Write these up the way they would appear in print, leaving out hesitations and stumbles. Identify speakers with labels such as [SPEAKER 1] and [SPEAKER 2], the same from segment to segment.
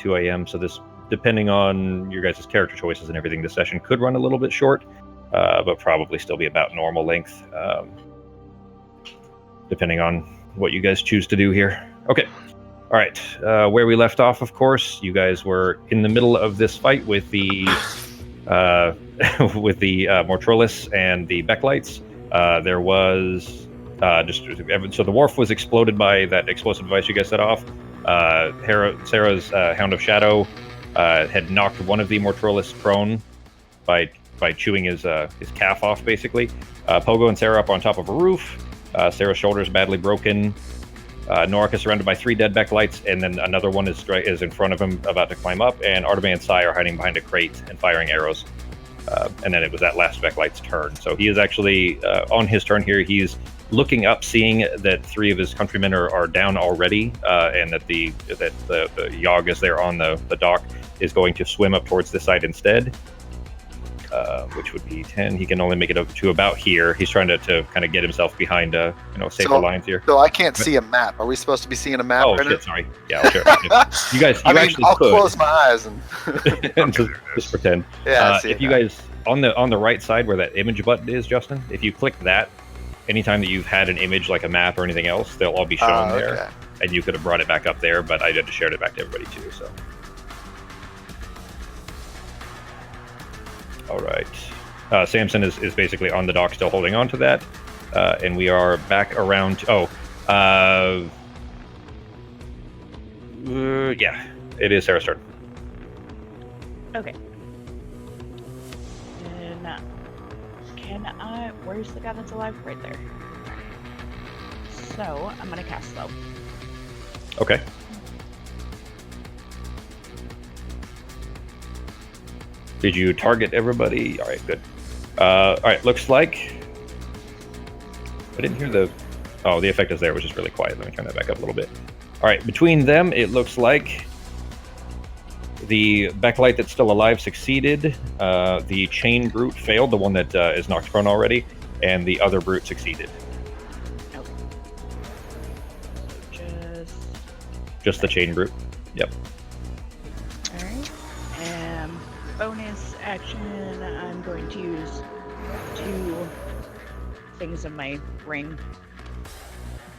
[SPEAKER 1] 2 a.m. So this, depending on your guys' character choices and everything, this session could run a little bit short, but probably still be about normal length, depending on what you guys choose to do here. Okay. All right. Where we left off, of course, you guys were in the middle of this fight with the with the Mortrolis and the Becklights. There was so the wharf was exploded by that explosive device you guys set off. Sarah's Hound of Shadow had knocked one of the Mortrolis prone by chewing his calf off, basically. Pogo and Sarah up on top of a roof. Sarah's shoulder is badly broken. Norik is surrounded by 3 dead Becklights, and then another one is in front of him, about to climb up, and Arteme and Sai are hiding behind a crate and firing arrows. And then it was that last Becklight's turn. So he is actually, on his turn here, he's looking up, seeing that 3 of his countrymen are down already, and that the Yogg is there on the dock, is going to swim up towards this side instead. Which would be 10. He can only make it up to about here. He's trying to kind of get himself behind safer lines here.
[SPEAKER 2] So I can't see a map. Are we supposed to be seeing a map?
[SPEAKER 1] Oh,
[SPEAKER 2] right
[SPEAKER 1] shit,
[SPEAKER 2] now?
[SPEAKER 1] sorry. Yeah, I'll share. You guys,
[SPEAKER 2] I'll close my eyes and
[SPEAKER 1] just pretend.
[SPEAKER 2] Yeah, I see
[SPEAKER 1] if you guys on the right side where that image button is, Justin, if you click that, anytime that you've had an image like a map or anything else, they'll all be shown there.
[SPEAKER 2] Okay.
[SPEAKER 1] And you could have brought it back up there, but I had to share it back to everybody too. So, all right. Samson is basically on the dock, still holding on to that, and we are back around. Yeah, it is Sarah's turn.
[SPEAKER 3] Okay. Can I? Where's the guy that's alive? Right there. So I'm gonna cast slow.
[SPEAKER 1] Okay. Did you target everybody? All right, good. All right, looks like I didn't hear the effect is there. It was just really quiet. Let me turn that back up a little bit. All right, between them, it looks like the Becklight that's still alive succeeded. The chain brute failed, the one that is knocked prone already, and the other brute succeeded.
[SPEAKER 3] Okay.
[SPEAKER 1] Just the chain brute. Yep.
[SPEAKER 3] All right. Bonus action, I'm going to use 2 things in my ring.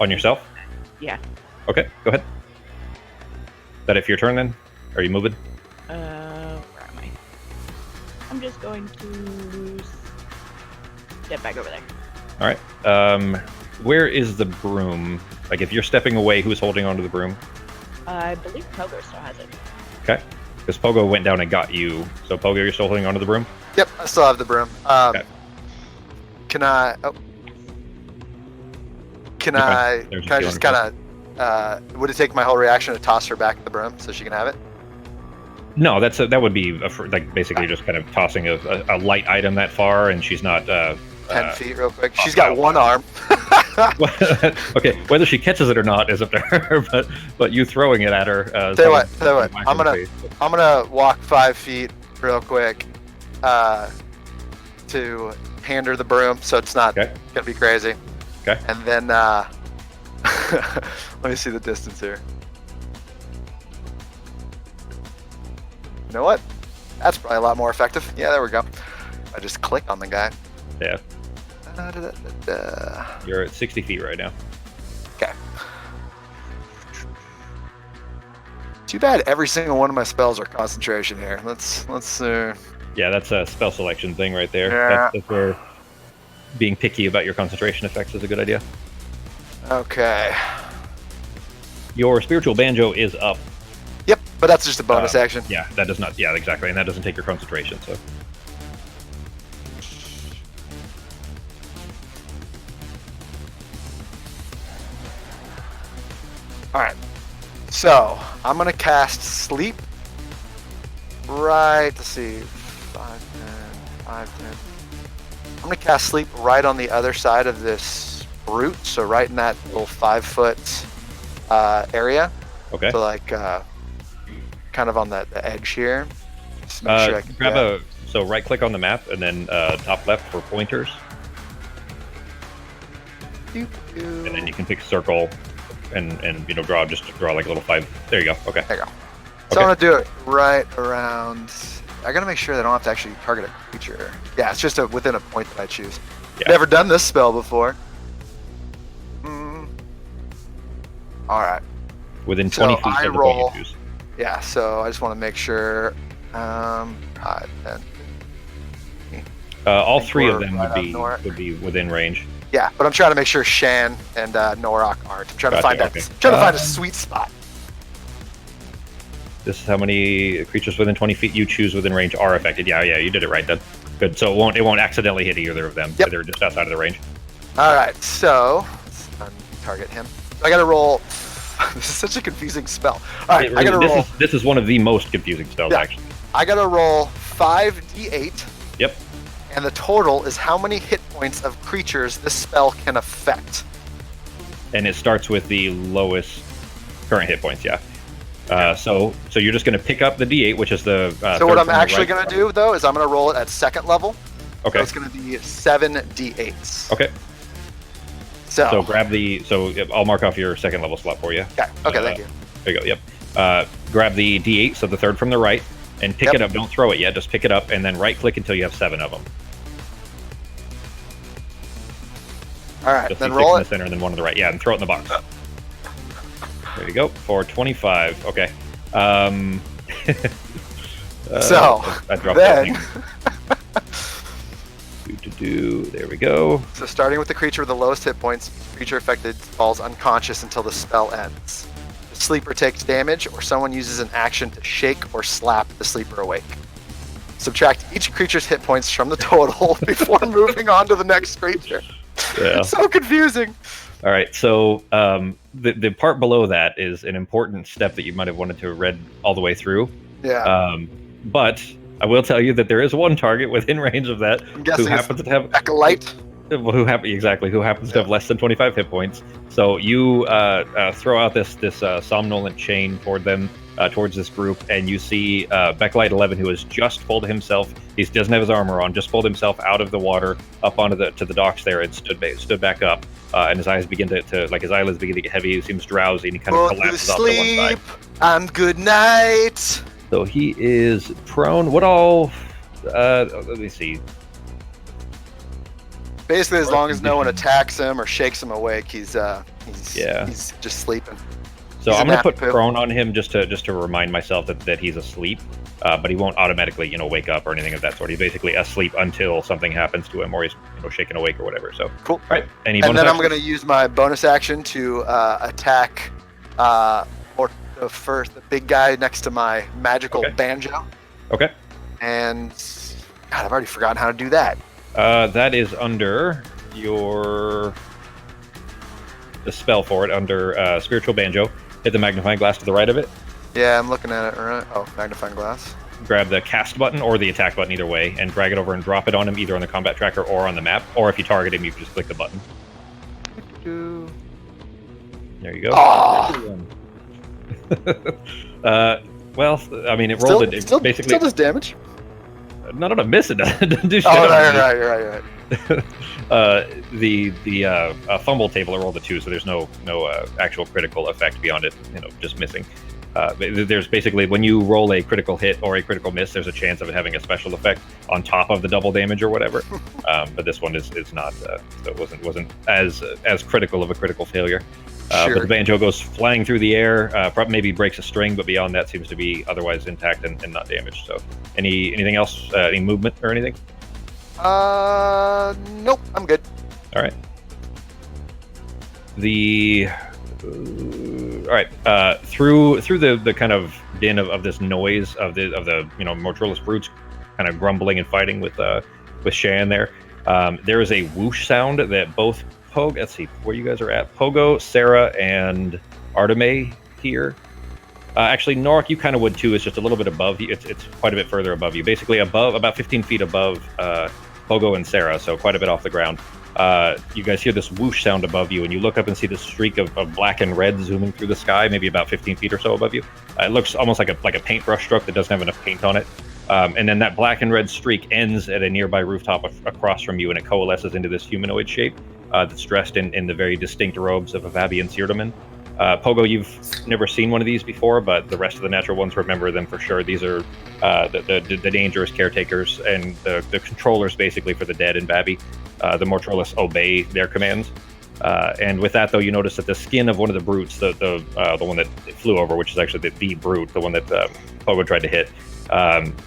[SPEAKER 1] On yourself?
[SPEAKER 3] Yeah.
[SPEAKER 1] Okay, go ahead. Is that it for your turn then? Are you moving?
[SPEAKER 3] Where am I? I'm just going to step back over there.
[SPEAKER 1] All right. Where is the broom? Like, if you're stepping away, who's holding onto the broom?
[SPEAKER 3] I believe Pogo still has it.
[SPEAKER 1] Okay. Because Pogo went down and got you. So, Pogo, you're still holding onto the broom?
[SPEAKER 2] Yep, I still have the broom.
[SPEAKER 1] Okay.
[SPEAKER 2] Can I just kind of, would it take my whole reaction to toss her back the broom so she can have it?
[SPEAKER 1] No, that would be basically just kind of tossing a light item that far, and she's not
[SPEAKER 2] 10 feet real quick. She's got one arm.
[SPEAKER 1] Okay, whether she catches it or not is up to her, but you throwing it at her.
[SPEAKER 2] Tell you what. I'm gonna walk 5 feet real quick to hand her the broom, so it's not gonna be crazy.
[SPEAKER 1] Okay.
[SPEAKER 2] And then let me see the distance here. You know what? That's probably a lot more effective. Yeah, there we go. I just click on the guy.
[SPEAKER 1] Yeah. You're at 60 feet right now.
[SPEAKER 2] Okay. Too bad every single one of my spells are concentration here. Let's
[SPEAKER 1] Yeah, that's a spell selection thing right there.
[SPEAKER 2] Yeah.
[SPEAKER 1] That's where being picky about your concentration effects is a good idea.
[SPEAKER 2] Okay.
[SPEAKER 1] Your spiritual banjo is up.
[SPEAKER 2] Yep, but that's just a bonus action.
[SPEAKER 1] Yeah, that does not. Yeah, exactly, and that doesn't take your concentration. So.
[SPEAKER 2] All right. So I'm gonna cast sleep. Right. Let's see. 5, 10, 5, 10. I'm gonna cast sleep right on the other side of this brute. So right in that little 5-foot area.
[SPEAKER 1] Okay.
[SPEAKER 2] So like kind of on the edge here. Just make sure I can
[SPEAKER 1] grab so right click on the map and then top left for pointers.
[SPEAKER 2] And
[SPEAKER 1] then you can pick circle and draw like a little 5. There you go. Okay.
[SPEAKER 2] There you go. So I'm gonna do it right around. I gotta make sure they don't have to actually target a creature. Yeah, it's just within a point that I choose.
[SPEAKER 1] Yeah.
[SPEAKER 2] Never done this spell before. All right.
[SPEAKER 1] Within 20
[SPEAKER 2] So
[SPEAKER 1] feet
[SPEAKER 2] I
[SPEAKER 1] of the
[SPEAKER 2] roll.
[SPEAKER 1] point you choose.
[SPEAKER 2] Yeah. So I just want to make sure. And
[SPEAKER 1] All
[SPEAKER 2] think
[SPEAKER 1] three of
[SPEAKER 2] we're
[SPEAKER 1] them
[SPEAKER 2] right on Norak.
[SPEAKER 1] would be within range.
[SPEAKER 2] yeah, but I'm trying to make sure Shan and Norak aren't. I'm trying to
[SPEAKER 1] Gotcha,
[SPEAKER 2] find
[SPEAKER 1] okay.
[SPEAKER 2] trying to find a sweet spot.
[SPEAKER 1] This is how many creatures within 20 feet you choose within range are affected. Yeah, you did it right then. Good. So it won't accidentally hit either of them.
[SPEAKER 2] Yep.
[SPEAKER 1] They're just outside of the range.
[SPEAKER 2] All right, so let's target him. I gotta roll. This is such a confusing spell. All right, I gotta roll.
[SPEAKER 1] This is one of the most confusing spells,
[SPEAKER 2] Yeah.
[SPEAKER 1] actually.
[SPEAKER 2] I gotta roll 5d8.
[SPEAKER 1] Yep.
[SPEAKER 2] And the total is how many hit points of creatures this spell can affect.
[SPEAKER 1] And it starts with the lowest current hit points. Yeah. So you're just going to pick up the D8, which is the.
[SPEAKER 2] So what I'm actually going to do though is I'm going to roll it at second level.
[SPEAKER 1] Okay.
[SPEAKER 2] So it's going to be 7 D8s.
[SPEAKER 1] Okay.
[SPEAKER 2] So
[SPEAKER 1] grab the. So I'll mark off your second level slot for you.
[SPEAKER 2] Okay. Okay. Thank you.
[SPEAKER 1] There you go. Yep. Grab the D8, so the third from the right, and pick it up. Don't throw it yet. Just pick it up, and then right-click until you have 7 of them.
[SPEAKER 2] All right.
[SPEAKER 1] Just
[SPEAKER 2] Then
[SPEAKER 1] the 6
[SPEAKER 2] roll
[SPEAKER 1] in
[SPEAKER 2] it.
[SPEAKER 1] the center, and then 1 on the right. Yeah, and throw it in the box. There you go. For 25. Okay.
[SPEAKER 2] So
[SPEAKER 1] I dropped
[SPEAKER 2] then.
[SPEAKER 1] There we go.
[SPEAKER 2] So starting with the creature with the lowest hit points, creature affected falls unconscious until the spell ends. The sleeper takes damage, or someone uses an action to shake or slap the sleeper awake. Subtract each creature's hit points from the total before moving on to the next creature.
[SPEAKER 1] Yeah.
[SPEAKER 2] So confusing.
[SPEAKER 1] All right. So the part below that is an important step that you might have wanted to have read all the way through.
[SPEAKER 2] Yeah.
[SPEAKER 1] But I will tell you that there is one target within range of that
[SPEAKER 2] I'm guessing
[SPEAKER 1] who happens to have
[SPEAKER 2] Acolyte.
[SPEAKER 1] who happens to have less than 25 hit points. So you throw out this somnolent chain toward them, towards this group, and you see Backlight 11, who has just pulled himself. He doesn't have his armor on. Just pulled himself out of the water up onto the docks there, and stood back up. And his eyes begin to like his eyelids begin to get heavy. He seems drowsy, and he kind of collapses off to one side.
[SPEAKER 2] And good night.
[SPEAKER 1] So he is prone. What all? Let me see.
[SPEAKER 2] Basically, as long as no one attacks him or shakes him awake, he's just sleeping.
[SPEAKER 1] So
[SPEAKER 2] He's
[SPEAKER 1] I'm going to put
[SPEAKER 2] nappy poo.
[SPEAKER 1] prone on him just to remind myself that he's asleep, but he won't automatically wake up or anything of that sort. He's basically asleep until something happens to him or he's shaken awake or whatever. So
[SPEAKER 2] Cool.
[SPEAKER 1] All right.
[SPEAKER 2] And then I'm going to use my bonus action to attack the big guy next to my magical banjo.
[SPEAKER 1] Okay.
[SPEAKER 2] And God, I've already forgotten how to do that.
[SPEAKER 1] That is under the spell for it, under spiritual banjo. Hit the magnifying glass to the right of it.
[SPEAKER 2] Yeah, I'm looking at it. Right. Oh, magnifying glass.
[SPEAKER 1] Grab the cast button or the attack button, either way, and drag it over and drop it on him, either on the combat tracker or on the map. Or if you target him, you can just click the button. There you go.
[SPEAKER 2] Oh.
[SPEAKER 1] Well, I mean, it rolled it basically.
[SPEAKER 2] Still does damage.
[SPEAKER 1] Not on a miss, it doesn't do shit.
[SPEAKER 2] Oh, you're right.
[SPEAKER 1] The fumble table rolled a 2, so there's no actual critical effect beyond it. Just missing. There's basically, when you roll a critical hit or a critical miss, there's a chance of it having a special effect on top of the double damage or whatever. But this one is not. So it wasn't as critical of a critical failure.
[SPEAKER 2] Sure.
[SPEAKER 1] But the banjo goes flying through the air. Probably maybe breaks a string, but beyond that seems to be otherwise intact and not damaged. So anything else? Any movement or anything?
[SPEAKER 2] Nope, I'm good.
[SPEAKER 1] All right. All right. Through the kind of din of this noise of the Mortrilus brutes kind of grumbling and fighting with Shan there. There is a whoosh sound that both let's see where you guys are at. Pogo, Sarah, and Arteme here. Actually, Norak, you kind of would too. It's just a little bit above you. It's quite a bit further above you. Basically about 15 feet above Pogo and Sarah, so quite a bit off the ground. You guys hear this whoosh sound above you, and you look up and see this streak of black and red zooming through the sky, maybe about 15 feet or so above you. It looks almost like a paintbrush stroke that doesn't have enough paint on it. And then that black and red streak ends at a nearby rooftop across from you, and it coalesces into this humanoid shape that's dressed in the very distinct robes of a Vabian Seerdaman. Pogo, you've never seen one of these before, but the rest of the natural ones remember them for sure. These are the dangerous caretakers and the controllers, basically, for the dead in Babby. The Mortrolis obey their commands. And with that, though, you notice that the skin of one of the brutes, the one that it flew over, which is actually the brute, the one that Pogo tried to hit,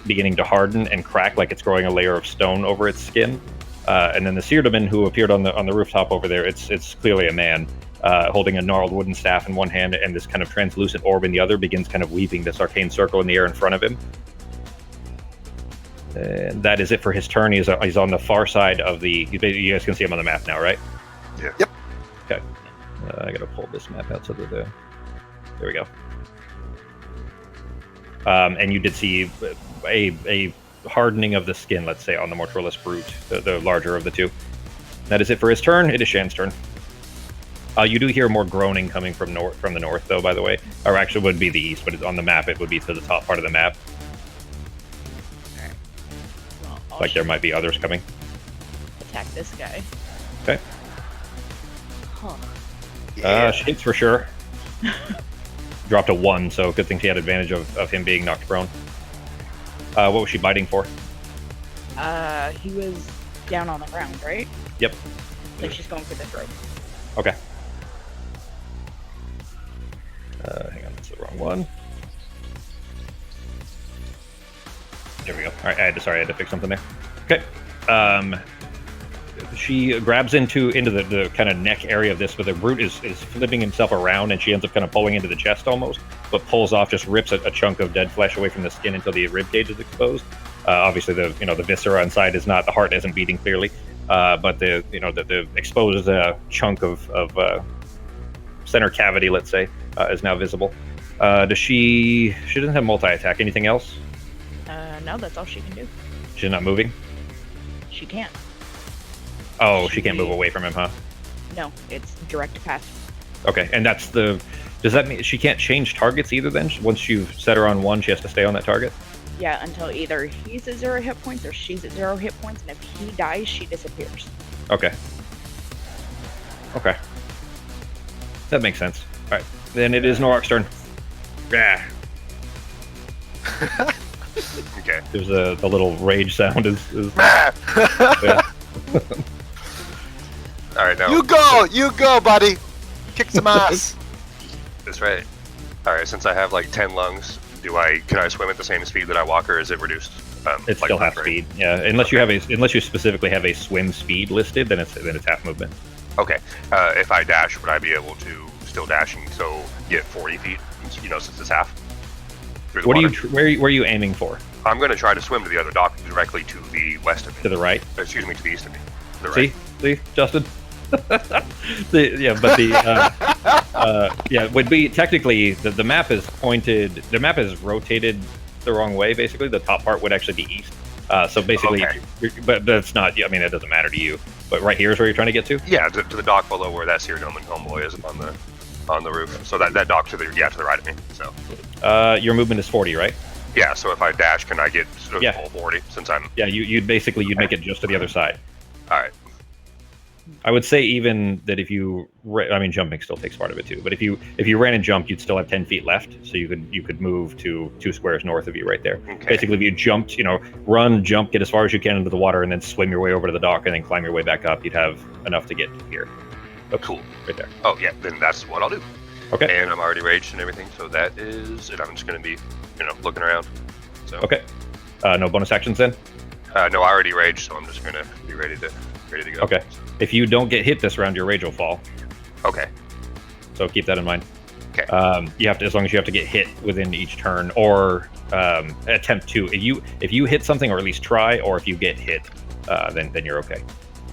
[SPEAKER 1] beginning to harden and crack like it's growing a layer of stone over its skin. And then the Seerdaman, who appeared on the rooftop over there, it's clearly a man, holding a gnarled wooden staff in one hand and this kind of translucent orb in the other, begins kind of weaving this arcane circle in the air in front of him. And that is it for his turn. He's on the far side of the... You guys can see him on the map now, right?
[SPEAKER 4] Yeah.
[SPEAKER 2] Yep.
[SPEAKER 1] Okay. I gotta pull this map out so that there we go. And you did see a hardening of the skin, let's say, on the Mortrolis brute, the larger of the two. That is it for his turn. It is Shan's turn. You do hear more groaning coming from the north, though, by the way. Or actually, would be the east, but on the map, it would be to the top part of the map.
[SPEAKER 3] Alright. Well, I'll
[SPEAKER 1] Like there might be others coming.
[SPEAKER 3] attack this guy.
[SPEAKER 1] Okay.
[SPEAKER 3] Huh.
[SPEAKER 1] She hits for sure. Dropped a 1, so good thing she had advantage of him being knocked prone. What was she biting for?
[SPEAKER 3] He was down on the ground, right?
[SPEAKER 1] Yep.
[SPEAKER 3] Like she's going for the throat.
[SPEAKER 1] Okay. Hang on, that's the wrong one. There we go. All right, I had to fix something there. Okay. She grabs into the kind of neck area of this, but the brute is flipping himself around, and she ends up kind of pulling into the chest almost, but pulls off, just rips a chunk of dead flesh away from the skin until the rib cage is exposed. Obviously, the viscera inside is not, the heart isn't beating clearly, but the exposed chunk of center cavity, let's say, is now visible. She doesn't have multi-attack. Anything else?
[SPEAKER 3] No, that's all she can do.
[SPEAKER 1] She's not moving?
[SPEAKER 3] She can't.
[SPEAKER 1] Oh, she can't move away from him, huh?
[SPEAKER 3] No, it's direct passive.
[SPEAKER 1] Okay, and does that mean she can't change targets either then? Once you've set her on one, she has to stay on that target?
[SPEAKER 3] Yeah, until either he's at 0 hit points or she's at 0 hit points, and if he dies, she disappears.
[SPEAKER 1] Okay. Okay. That makes sense. Alright, then it is Norok's turn. Yeah.
[SPEAKER 4] Okay.
[SPEAKER 1] There's the little rage sound is yeah.
[SPEAKER 4] All right, now.
[SPEAKER 2] You go, buddy. Kick some ass.
[SPEAKER 4] That's right. All right, since I have like 10 lungs, can I swim at the same speed that I walk, or is it reduced?
[SPEAKER 1] It's
[SPEAKER 4] like
[SPEAKER 1] still half
[SPEAKER 4] rate?
[SPEAKER 1] speed. Yeah, unless you specifically have a swim speed listed, then it's half movement.
[SPEAKER 4] Okay. If I dash, would I be able to still dash and so get 40 feet? Since it's half. Through the water?
[SPEAKER 1] Where are you aiming for?
[SPEAKER 4] I'm going to try to swim to the other dock directly to the west of me.
[SPEAKER 1] To the right?
[SPEAKER 4] Excuse me, to the east of me. To the right.
[SPEAKER 1] See, Justin. Would be technically the map is pointed. The map is rotated the wrong way. Basically, the top part would actually be east. So basically,
[SPEAKER 4] Okay.
[SPEAKER 1] but that's not. I mean, it doesn't matter to you. But right here is where you're trying to get to.
[SPEAKER 4] Yeah, to the dock below where that Seer Gnomon homeboy is on the roof. So that dock to the right of me. So.
[SPEAKER 1] Your movement is 40, right?
[SPEAKER 4] Yeah. So if I dash, can I get full 40 since I'm?
[SPEAKER 1] Yeah, you'd make it just to the other side.
[SPEAKER 4] All right.
[SPEAKER 1] I would say even that if jumping still takes part of it too. But if you ran and jumped, you'd still have 10 feet left, so you could move to 2 squares north of you right there.
[SPEAKER 4] Okay.
[SPEAKER 1] Basically, if you jumped, run, jump, get as far as you can into the water, and then swim your way over to the dock, and then climb your way back up, you'd have enough to get here.
[SPEAKER 4] Oh, cool.
[SPEAKER 1] Right there.
[SPEAKER 4] Oh yeah, then that's what I'll do.
[SPEAKER 1] Okay.
[SPEAKER 4] And I'm already raged and everything, so that is it. I'm just gonna be, looking around. So.
[SPEAKER 1] Okay. No bonus actions then.
[SPEAKER 4] No, I already raged, so I'm just gonna be ready to go.
[SPEAKER 1] Okay. If you don't get hit this round, your rage will fall.
[SPEAKER 4] Okay.
[SPEAKER 1] So keep that in mind.
[SPEAKER 4] Okay.
[SPEAKER 1] You have to, as long as you have to get hit within each turn, or attempt to. If you hit something, or at least try, or if you get hit, then you're okay.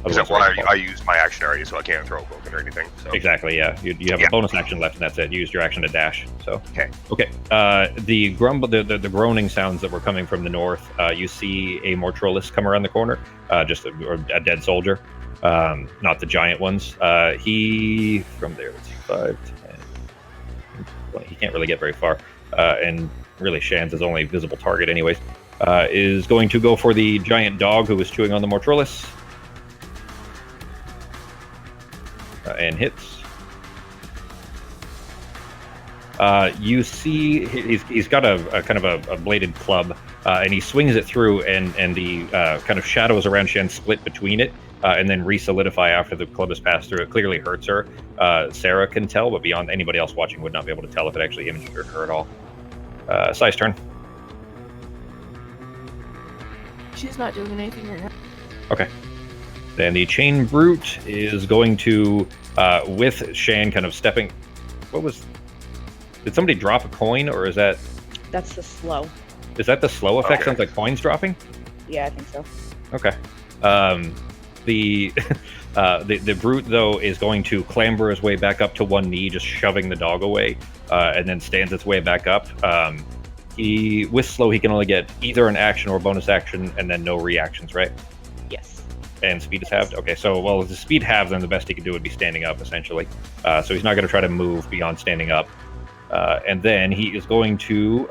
[SPEAKER 4] Except I used my action already, so I can't throw a broken or anything. So.
[SPEAKER 1] Exactly. Yeah. You have a bonus action left, and that's it. You used your action to dash. So.
[SPEAKER 4] Okay.
[SPEAKER 1] Okay. The groaning sounds that were coming from the north. You see a Mortrolis come around the corner. Just a dead soldier. Not the giant ones. He from there. Let's see, 5, 10. Well, he can't really get very far. And really, Shan's his only visible target, anyways. Is going to go for the giant dog who was chewing on the Mortrolis. And hits. You see he's got a kind of a bladed club, and he swings it through, and the kind of shadows around Shen split between it, and then re-solidify after the club has passed through. It clearly hurts her. Sarah can tell, but beyond anybody else watching would not be able to tell if it actually injured her at all. Sai's turn.
[SPEAKER 3] She's not doing anything right now.
[SPEAKER 1] Okay. Then the Chain Brute is going to, with Shan kind of stepping... What was... Did somebody drop a coin, or is that...
[SPEAKER 3] That's the slow.
[SPEAKER 1] Is that the slow effect?
[SPEAKER 4] Okay.
[SPEAKER 1] Sounds like coins dropping?
[SPEAKER 3] Yeah, I think so.
[SPEAKER 1] Okay. The the Brute, though, is going to clamber his way back up to one knee, just shoving the dog away, and then stands its way back up. With slow, he can only get either an action or bonus action, and then no reactions, right?
[SPEAKER 3] Yes.
[SPEAKER 1] And speed is halved? Okay, so, well, if the speed halved, then the best he can do would be standing up, essentially. So he's not going to try to move beyond standing up. And then he is going to,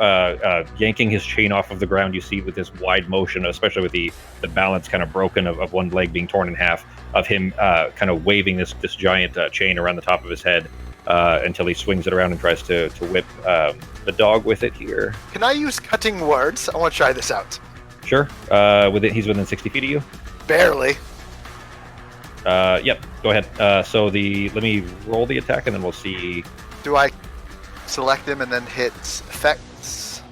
[SPEAKER 1] yanking his chain off of the ground, you see with this wide motion, especially with the balance kind of broken of one leg being torn in half, of him kind of waving this giant chain around the top of his head until he swings it around and tries to whip the dog with it here.
[SPEAKER 2] Can I use cutting words? I want to try this out.
[SPEAKER 1] Sure. He's within 60 feet of you.
[SPEAKER 2] Barely.
[SPEAKER 1] Yep, go ahead. So let me roll the attack and then we'll see.
[SPEAKER 2] Do I select him and then hit effects?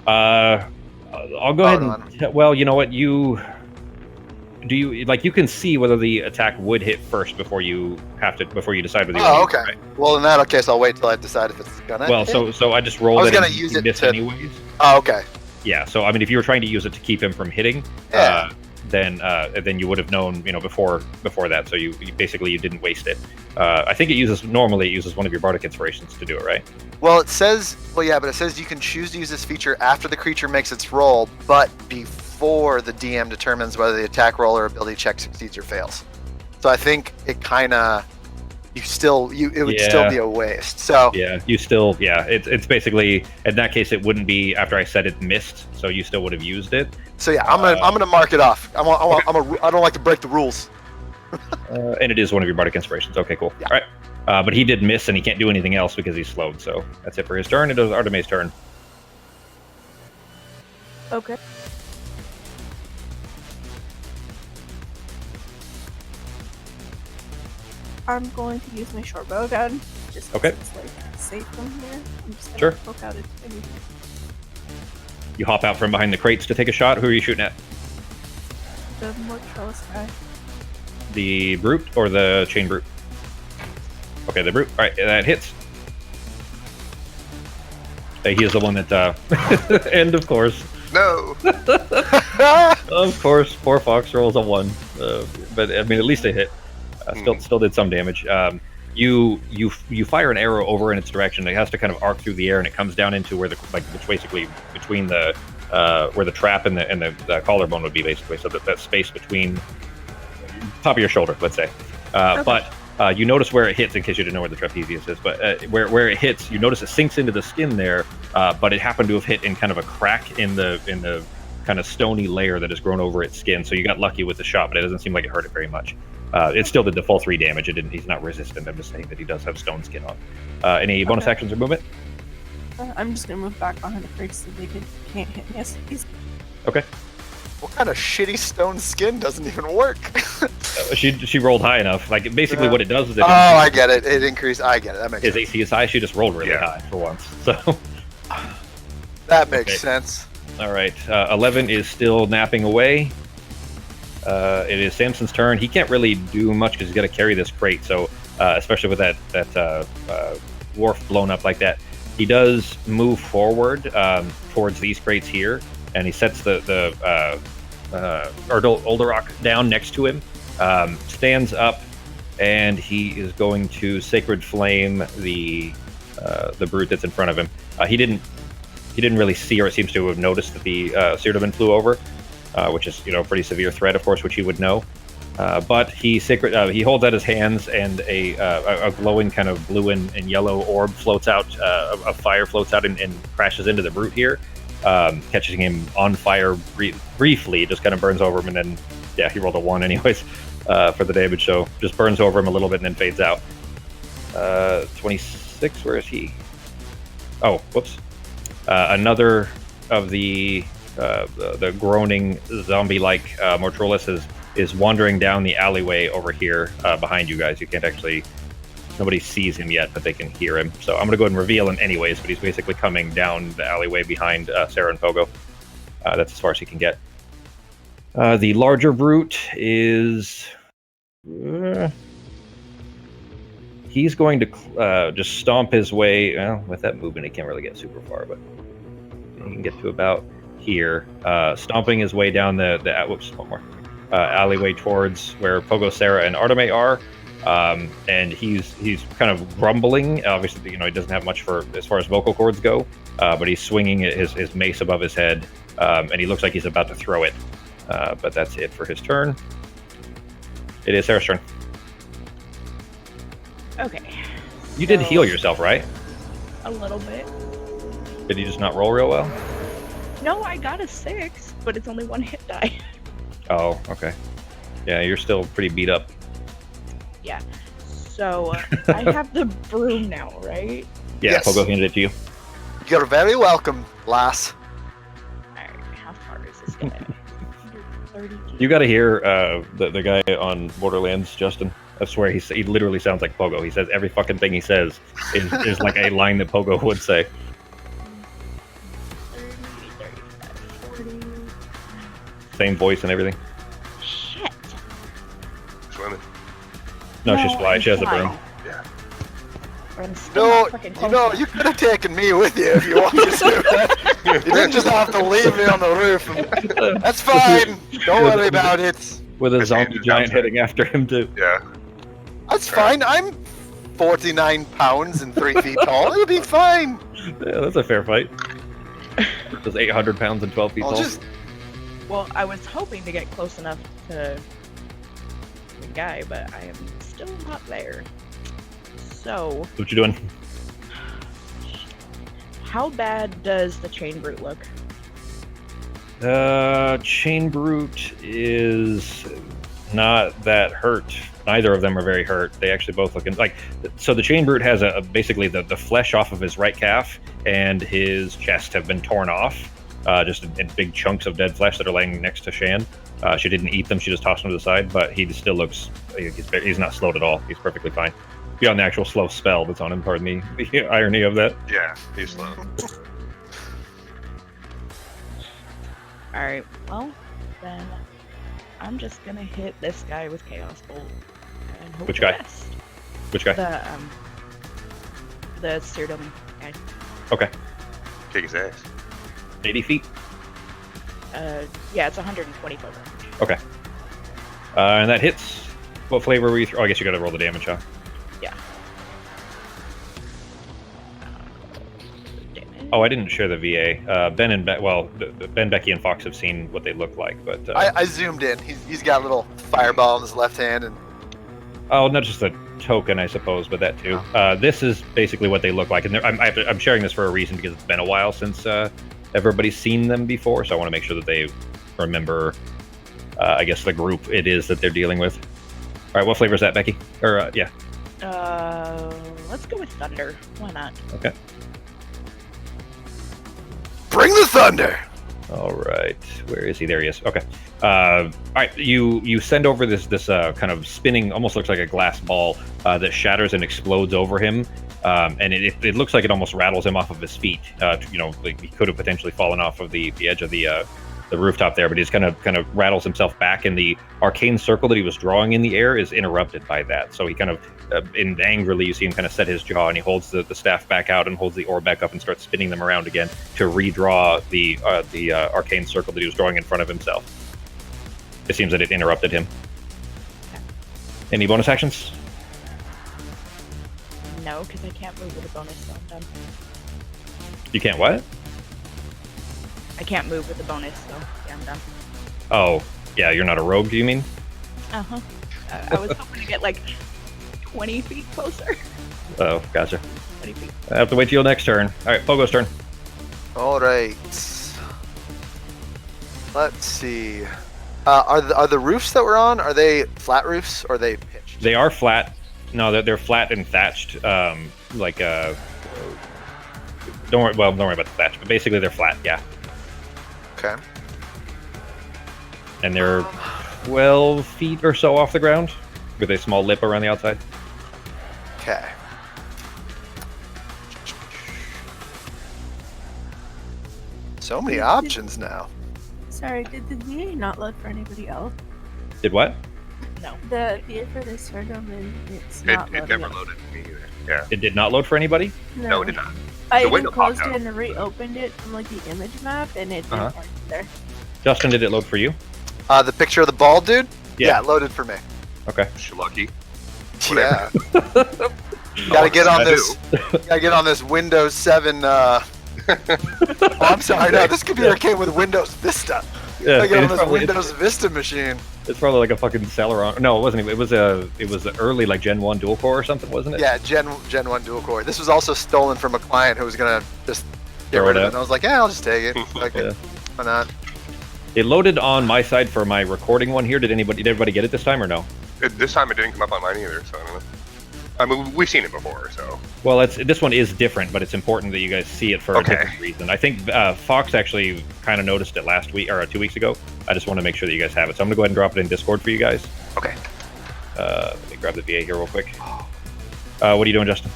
[SPEAKER 1] I'll go ahead and... Well, you know what? You can see whether the attack would hit first before you decide whether you
[SPEAKER 2] Oh,
[SPEAKER 1] want to
[SPEAKER 2] okay.
[SPEAKER 1] use it, right?
[SPEAKER 2] Well, in that case, I'll wait till I decide if it's gonna
[SPEAKER 1] Well,
[SPEAKER 2] hit.
[SPEAKER 1] so I just rolled
[SPEAKER 2] I was
[SPEAKER 1] it
[SPEAKER 2] gonna
[SPEAKER 1] and
[SPEAKER 2] use
[SPEAKER 1] you
[SPEAKER 2] it
[SPEAKER 1] missed
[SPEAKER 2] to-
[SPEAKER 1] anyways.
[SPEAKER 2] Oh, okay.
[SPEAKER 1] Yeah, so I mean, if you were trying to use it to keep him from hitting,
[SPEAKER 2] Yeah.
[SPEAKER 1] then you would have known, before that. So you basically didn't waste it. I think it uses one of your bardic inspirations to do it, right?
[SPEAKER 2] Well, it says you can choose to use this feature after the creature makes its roll, but before the DM determines whether the attack roll or ability check succeeds or fails. So I think it kind of, it would still be a waste. So
[SPEAKER 1] Yeah, it's basically, in that case, it wouldn't be after I said it missed, so you still would have used it.
[SPEAKER 2] So yeah, I'm gonna mark it off. I don't like to break the rules.
[SPEAKER 1] And it is one of your bardic inspirations. Okay, cool.
[SPEAKER 2] Yeah.
[SPEAKER 1] All right. But he did miss, and he can't do anything else because he's slowed. So that's it for his turn. It is Artemis' turn.
[SPEAKER 3] Okay. I'm going to use my short bow gun. Just 'cause
[SPEAKER 1] Okay.
[SPEAKER 3] it's like safe from here. I'm just gonna
[SPEAKER 1] Sure.
[SPEAKER 3] poke out at anything.
[SPEAKER 1] You hop out from behind the crates to take a shot. Who are you shooting at?
[SPEAKER 3] The more trellis guy.
[SPEAKER 1] The Brute or the Chain Brute? Okay, the Brute. All right, that hits. He is the one that... and of course,
[SPEAKER 4] No.
[SPEAKER 1] poor Fox rolls a 1. But, I mean, at least it hit. Still did some damage. You fire an arrow over in its direction. It has to kind of arc through the air, and it comes down into where it's basically between the where the trap and the collarbone would be, basically. So that space between top of your shoulder, let's say.
[SPEAKER 3] Okay.
[SPEAKER 1] But you notice where it hits, in case you didn't know where the trapezius is. But where it hits, you notice it sinks into the skin there. But it happened to have hit in kind of a crack in the kind of stony layer that has grown over its skin. So you got lucky with the shot, but it doesn't seem like it hurt it very much. It still did the full 3 damage. He's not resistant. I'm just saying that he does have stone skin on. Any bonus actions or movement?
[SPEAKER 3] I'm just gonna move back behind the crates so they can't hit me. Yes,
[SPEAKER 1] Okay.
[SPEAKER 2] What kind of shitty stone skin doesn't even work?
[SPEAKER 1] She rolled high enough. Like basically, what it does is it.
[SPEAKER 2] I get it. It increased. I get it. That makes
[SPEAKER 1] His
[SPEAKER 2] sense.
[SPEAKER 1] AC is high. She just rolled really high for once. So.
[SPEAKER 2] That makes
[SPEAKER 1] Okay.
[SPEAKER 2] sense.
[SPEAKER 1] All right. 11 is still napping away. It is Samson's turn. He can't really do much because he's got to carry this crate. So, especially with that wharf blown up like that, he does move forward towards these crates here, and he sets the Olderok down next to him, stands up, and he is going to Sacred Flame the brute that's in front of him. He didn't really see, or it seems to have noticed that the Seardaman flew over. Which is, a pretty severe threat, of course, which he would know. But he holds out his hands, and a glowing kind of blue and yellow orb floats out, a fire floats out and crashes into the brute here, catching him on fire briefly. Just kind of burns over him, and then, he rolled a 1 anyways for the damage, so just burns over him a little bit and then fades out. 26, where is he? Oh, whoops. Another of the groaning zombie-like Mortrolis is wandering down the alleyway over here behind you guys. You can't actually... Nobody sees him yet, but they can hear him. So I'm going to go ahead and reveal him anyways, but he's basically coming down the alleyway behind Sarah and Pogo. That's as far as he can get. The larger brute is... he's going to just stomp his way... Well, with that movement, he can't really get super far, but he can get to about here. Stomping his way down the whoops, one more. Alleyway towards where Pogo, Sarah, and Arteme are. And he's kind of grumbling. Obviously, he doesn't have much for as far as vocal cords go, but he's swinging his mace above his head, and he looks like he's about to throw it. But that's it for his turn. It is Sarah's turn.
[SPEAKER 3] Okay.
[SPEAKER 1] You did heal yourself, right?
[SPEAKER 3] A little bit.
[SPEAKER 1] Did you just not roll real well?
[SPEAKER 3] No, I got a 6, but it's only 1 hit die.
[SPEAKER 1] Oh, okay. Yeah, you're still pretty beat up.
[SPEAKER 3] Yeah. So I have the broom now, right?
[SPEAKER 1] Yeah,
[SPEAKER 2] Yes.
[SPEAKER 1] Pogo handed it to you.
[SPEAKER 2] You're very welcome, lass.
[SPEAKER 3] Alright, how far is this guy? 130.
[SPEAKER 1] You got to hear the guy on Borderlands, Justin. I swear he literally sounds like Pogo. He says every fucking thing he says is like a line that Pogo would say.
[SPEAKER 3] 30, 35, 40.
[SPEAKER 1] Same voice and everything.
[SPEAKER 3] Shit.
[SPEAKER 4] Swimming.
[SPEAKER 1] No, she's fly. She has a broom.
[SPEAKER 4] Yeah.
[SPEAKER 3] I'm still
[SPEAKER 2] No,
[SPEAKER 3] not fucking close
[SPEAKER 2] you
[SPEAKER 3] enough.
[SPEAKER 2] you could have taken me with you if you wanted to. You didn't just have to leave me on the roof. That's fine. Don't worry about it.
[SPEAKER 1] With a
[SPEAKER 4] His
[SPEAKER 1] zombie
[SPEAKER 4] hand is
[SPEAKER 1] giant
[SPEAKER 4] outside.
[SPEAKER 1] heading after him too.
[SPEAKER 4] Yeah.
[SPEAKER 2] That's fine. I'm 49 pounds and 3 feet tall. It'll be fine.
[SPEAKER 1] Yeah, that's a fair fight. Does 800 pounds and 12 feet
[SPEAKER 2] I'll
[SPEAKER 1] tall.
[SPEAKER 2] just
[SPEAKER 3] Well, I was hoping to get close enough to the guy, but I am still not there. So,
[SPEAKER 1] What you doing?
[SPEAKER 3] how bad does the chain brute look?
[SPEAKER 1] Chain Brute is not that hurt. Neither of them are very hurt. They actually both look like. So the Chain Brute has basically the flesh off of his right calf and his chest have been torn off, just in big chunks of dead flesh that are laying next to Shan. She didn't eat them; she just tossed them to the side. But he still looks. He's not slowed at all. He's perfectly fine. Beyond the actual slow spell that's on him. Pardon the irony of that.
[SPEAKER 4] Yeah. He's slow.
[SPEAKER 3] Alright, well, then I'm just gonna hit this guy with Chaos Bolt. And hope
[SPEAKER 1] Which
[SPEAKER 3] for the
[SPEAKER 1] guy?
[SPEAKER 3] best.
[SPEAKER 1] Which guy?
[SPEAKER 3] The Sirdom guy.
[SPEAKER 1] Okay,
[SPEAKER 4] Kick his ass.
[SPEAKER 1] 80 feet.
[SPEAKER 3] Yeah, it's 120 foot range.
[SPEAKER 1] Okay. And that hits. What flavor were you? Oh, I guess you got to roll the damage, huh?
[SPEAKER 3] Yeah. Damage.
[SPEAKER 1] Oh, I didn't share the VA. Ben and Ben, Becky, and Fox have seen what they look like, but
[SPEAKER 2] I zoomed in. He's got a little fireball in his left hand, and
[SPEAKER 1] oh, not just a token, I suppose, but that too. This is basically what they look like, and I'm sharing this for a reason because it's been a while since everybody's seen them before, so I want to make sure that they remember. I guess the group it is that they're dealing with. All right, what flavor is that, Becky? Or yeah.
[SPEAKER 3] Let's go with Thunder. Why not?
[SPEAKER 1] Okay.
[SPEAKER 2] bring the thunder.
[SPEAKER 1] All right, where is he? There he is. Okay. All right, you send over this kind of spinning, almost looks like a glass ball that shatters and explodes over him, and it looks like it almost rattles him off of his feet. Like he could have potentially fallen off of the edge of the rooftop there, but he just kind of rattles himself back, and the arcane circle that he was drawing in the air is interrupted by that. So he kind of, angrily, you see him kind of set his jaw, and he holds the staff back out and holds the orb back up and starts spinning them around again to redraw the arcane circle that he was drawing in front of himself. It seems that it interrupted him. Any bonus actions?
[SPEAKER 3] No, because I can't move with a bonus, so I'm done.
[SPEAKER 1] You can't what?
[SPEAKER 3] I can't move with a bonus, so yeah, I'm done.
[SPEAKER 1] Oh, yeah, you're not a rogue, do you mean?
[SPEAKER 3] Uh-huh. I was hoping to get like 20 feet closer.
[SPEAKER 1] Oh, gotcha.
[SPEAKER 3] 20 feet.
[SPEAKER 1] I have to wait till your next turn. All right, Pogo's turn.
[SPEAKER 2] All right. Let's see. Are the roofs that we're on, are they flat roofs or are they pitched?
[SPEAKER 1] They are flat. No, they're flat and thatched, Don't worry. Well, don't worry about the thatch. But basically, they're flat. Yeah,
[SPEAKER 2] Okay.
[SPEAKER 1] and they're 12 feet or so off the ground, with a small lip around the outside.
[SPEAKER 2] Okay. So many options now.
[SPEAKER 5] Sorry, did the VA not load for anybody else?
[SPEAKER 1] Did what?
[SPEAKER 3] No.
[SPEAKER 5] The VA for the Sorghum, it's
[SPEAKER 4] It,
[SPEAKER 5] not
[SPEAKER 4] it
[SPEAKER 5] loading
[SPEAKER 4] never
[SPEAKER 5] up.
[SPEAKER 4] loaded for me either. Yeah.
[SPEAKER 1] It did not load for anybody.
[SPEAKER 4] No, it did not.
[SPEAKER 5] I
[SPEAKER 4] The
[SPEAKER 5] even
[SPEAKER 4] window popped
[SPEAKER 5] closed it
[SPEAKER 4] out.
[SPEAKER 5] and reopened it from like the image map, and it didn't work there.
[SPEAKER 1] Justin, did it load for you?
[SPEAKER 2] The picture of the bald dude?
[SPEAKER 1] Yeah.
[SPEAKER 2] Yeah, it loaded for me.
[SPEAKER 1] Okay.
[SPEAKER 4] You're lucky.
[SPEAKER 2] Yeah.
[SPEAKER 4] Whatever.
[SPEAKER 2] Gotta get on
[SPEAKER 1] I
[SPEAKER 2] this. Gotta get on this Windows 7. Oh, I'm sorry. No, this computer came with Windows Vista.
[SPEAKER 1] Yeah,
[SPEAKER 2] Gotta get on
[SPEAKER 1] it's
[SPEAKER 2] this
[SPEAKER 1] probably,
[SPEAKER 2] Windows Vista machine.
[SPEAKER 1] it's probably like a fucking Celeron. No, it wasn't. It was the early like Gen 1 dual core or something, wasn't it?
[SPEAKER 2] Yeah, Gen 1 dual core. This was also stolen from a client who was gonna just get
[SPEAKER 1] Throw
[SPEAKER 2] rid
[SPEAKER 1] it
[SPEAKER 2] of it.
[SPEAKER 1] out.
[SPEAKER 2] And I was like, yeah, I'll just take it. Like,
[SPEAKER 1] Yeah.
[SPEAKER 2] why not?
[SPEAKER 1] It loaded on my side for my recording one here. Did everybody get it this time or no?
[SPEAKER 4] This time it didn't come up on mine either, so I don't know. I mean, we've seen it before, so.
[SPEAKER 1] Well, this one is different, but it's important that you guys see it for
[SPEAKER 4] Okay.
[SPEAKER 1] a different reason. I think Fox actually kind of noticed it last week or 2 weeks ago. I just want to make sure that you guys have it. So I'm gonna go ahead and drop it in Discord for you guys.
[SPEAKER 4] Okay.
[SPEAKER 1] Let me grab the VA here real quick. What are you doing, Justin?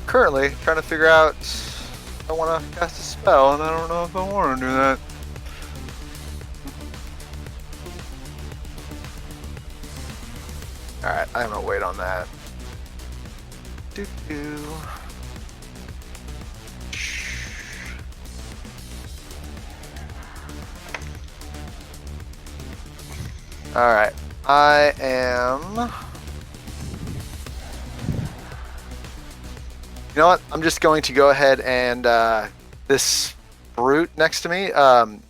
[SPEAKER 2] Currently trying to figure out if I want to cast a spell, and I don't know if I want to do that. Alright, I'm gonna wait on that. Doo-doo. Alright, I am... You know what? I'm just going to go ahead and this brute next to me.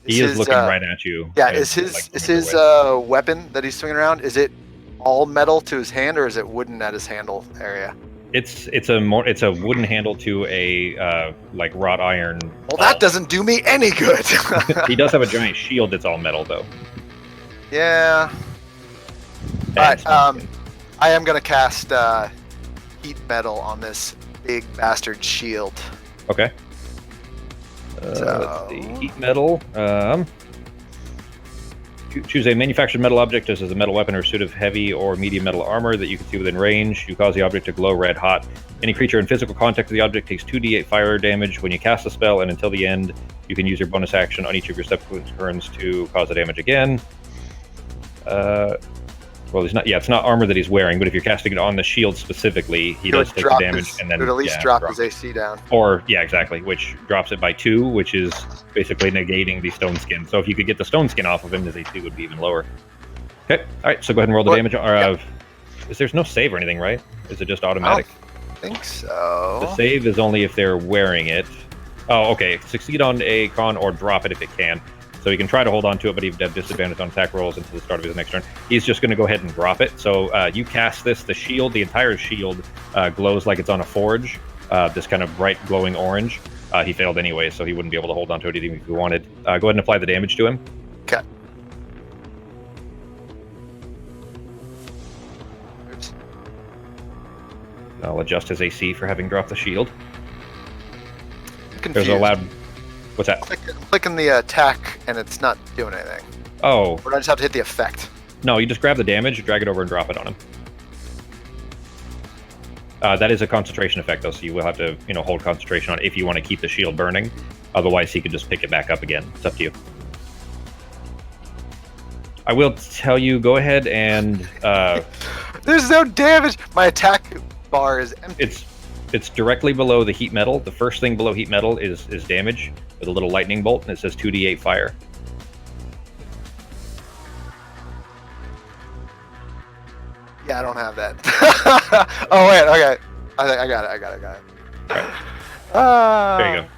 [SPEAKER 1] He is looking right at you.
[SPEAKER 2] Yeah,
[SPEAKER 1] and,
[SPEAKER 2] is his
[SPEAKER 1] like,
[SPEAKER 2] is
[SPEAKER 1] looking
[SPEAKER 2] his
[SPEAKER 1] away.
[SPEAKER 2] weapon that he's swinging around? Is it all metal to his hand, or is it wooden at his handle area?
[SPEAKER 1] It's a wooden handle to a like wrought iron.
[SPEAKER 2] Well, that doesn't do me any good.
[SPEAKER 1] He does have a giant shield that's all metal though.
[SPEAKER 2] Yeah.
[SPEAKER 1] And
[SPEAKER 2] Alright,
[SPEAKER 1] something.
[SPEAKER 2] I am gonna cast heat metal on this big bastard shield.
[SPEAKER 1] Okay.
[SPEAKER 2] So-
[SPEAKER 1] Let's see. Heat metal. Choose a manufactured metal object as a metal weapon or suit of heavy or medium metal armor that you can see within range. You cause the object to glow red hot. Any creature in physical contact with the object takes 2d8 fire damage when you cast the spell, and until the end, you can use your bonus action on each of your subsequent turns to cause the damage again. Well, he's not. Yeah, it's not armor that he's wearing, but if you're casting it on the shield specifically, he does take the damage, and then
[SPEAKER 2] it would at least
[SPEAKER 1] yeah,
[SPEAKER 2] drop his AC down.
[SPEAKER 1] Or yeah, exactly, which drops it by 2, which is basically negating the stone skin. So if you could get the stone skin off of him, his AC would be even lower. Okay, all right. So go ahead and roll the
[SPEAKER 2] What?
[SPEAKER 1] damage. Or, there's no save or anything, right? Is it just automatic?
[SPEAKER 2] I think so.
[SPEAKER 1] The save is only if they're wearing it. Oh, okay. Succeed on a con or drop it if it can. So he can try to hold on to it, but he'd have disadvantage on attack rolls until the start of his next turn. He's just going to go ahead and drop it. So you cast this. The shield, the entire shield, glows like it's on a forge. This kind of bright glowing orange. He failed anyway, so he wouldn't be able to hold on to it even if he wanted. Go ahead and apply the damage to him.
[SPEAKER 2] Okay. Oops.
[SPEAKER 1] I'll adjust his AC for having dropped the shield.
[SPEAKER 2] Confused.
[SPEAKER 1] There's a loud... What's that?
[SPEAKER 2] Clicking the attack, and it's not doing anything.
[SPEAKER 1] Oh,
[SPEAKER 2] Or do I just have to hit the effect?
[SPEAKER 1] no, you just grab the damage, drag it over, and drop it on him. That is a concentration effect, though, so you will have to, hold concentration on it if you want to keep the shield burning. Otherwise, he could just pick it back up again. It's up to you. I will tell you, go ahead and...
[SPEAKER 2] There's no damage! My attack bar is empty.
[SPEAKER 1] It's directly below the heat metal. The first thing below heat metal is damage with a little lightning bolt, and it says 2d8 fire.
[SPEAKER 2] Yeah, I don't have that. Oh, wait, okay. I got it.
[SPEAKER 1] There you go.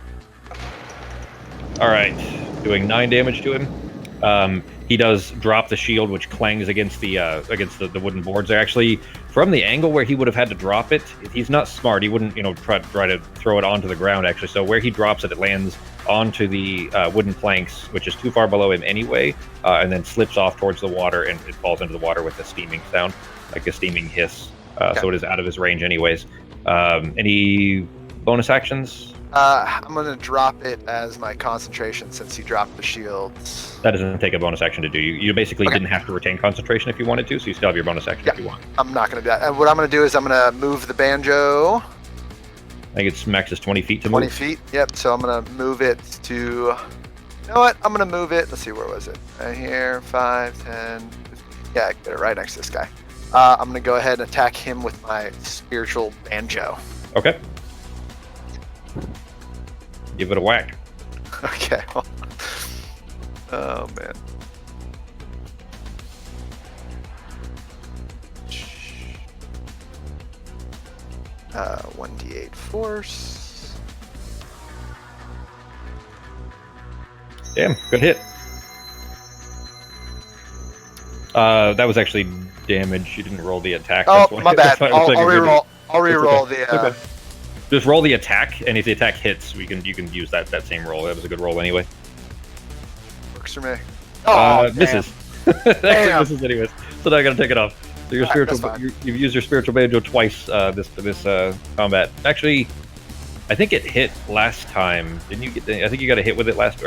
[SPEAKER 1] All right, doing 9 damage to him. He does drop the shield, which clangs against the wooden boards. They're actually, from the angle where he would have had to drop it, he's not smart. He wouldn't, try to throw it onto the ground, actually. So where he drops it, it lands onto the wooden planks, which is too far below him anyway, and then slips off towards the water, and it falls into the water with a steaming sound, like a steaming hiss.
[SPEAKER 2] Okay.
[SPEAKER 1] So it is out of his range anyways. Any bonus actions
[SPEAKER 2] I'm gonna drop it as my concentration since you dropped the shields.
[SPEAKER 1] That doesn't take a bonus action to do. You basically
[SPEAKER 2] Okay.
[SPEAKER 1] didn't have to retain concentration if you wanted to, so you still have your bonus action if you want.
[SPEAKER 2] I'm not gonna do that. And what I'm gonna do is I'm gonna move the banjo
[SPEAKER 1] I think it's max is 20 feet to
[SPEAKER 2] 20
[SPEAKER 1] move.
[SPEAKER 2] feet. Yep. So I'm gonna move it to. You know what? I'm gonna move it. Let's see, where was it? Right here. 5, 10. 15. Yeah, get it right next to this guy. I'm gonna go ahead and attack him with my spiritual banjo.
[SPEAKER 1] Okay. Give it a whack.
[SPEAKER 2] Okay. Oh man. Uh, 1d8 force.
[SPEAKER 1] Damn, good hit. That was actually damage. You didn't roll the attack.
[SPEAKER 2] Oh,
[SPEAKER 1] That's why-
[SPEAKER 2] my bad.
[SPEAKER 1] that's why it
[SPEAKER 2] I'll
[SPEAKER 1] looks like a good-
[SPEAKER 2] reroll. I'll
[SPEAKER 1] It's
[SPEAKER 2] reroll
[SPEAKER 1] okay.
[SPEAKER 2] the.
[SPEAKER 1] Okay. Just roll the attack, and if the attack hits, you can use that same roll. That was a good roll anyway.
[SPEAKER 2] Works for me. Oh, damn.
[SPEAKER 1] misses.
[SPEAKER 2] Damn.
[SPEAKER 1] Actually misses anyways. So now I gotta take it off. So your
[SPEAKER 2] Alright, that's
[SPEAKER 1] spiritual,
[SPEAKER 2] fine.
[SPEAKER 1] you've used your spiritual banjo twice this combat. Actually, I think it hit last time. Didn't you get? I think you got a hit with it last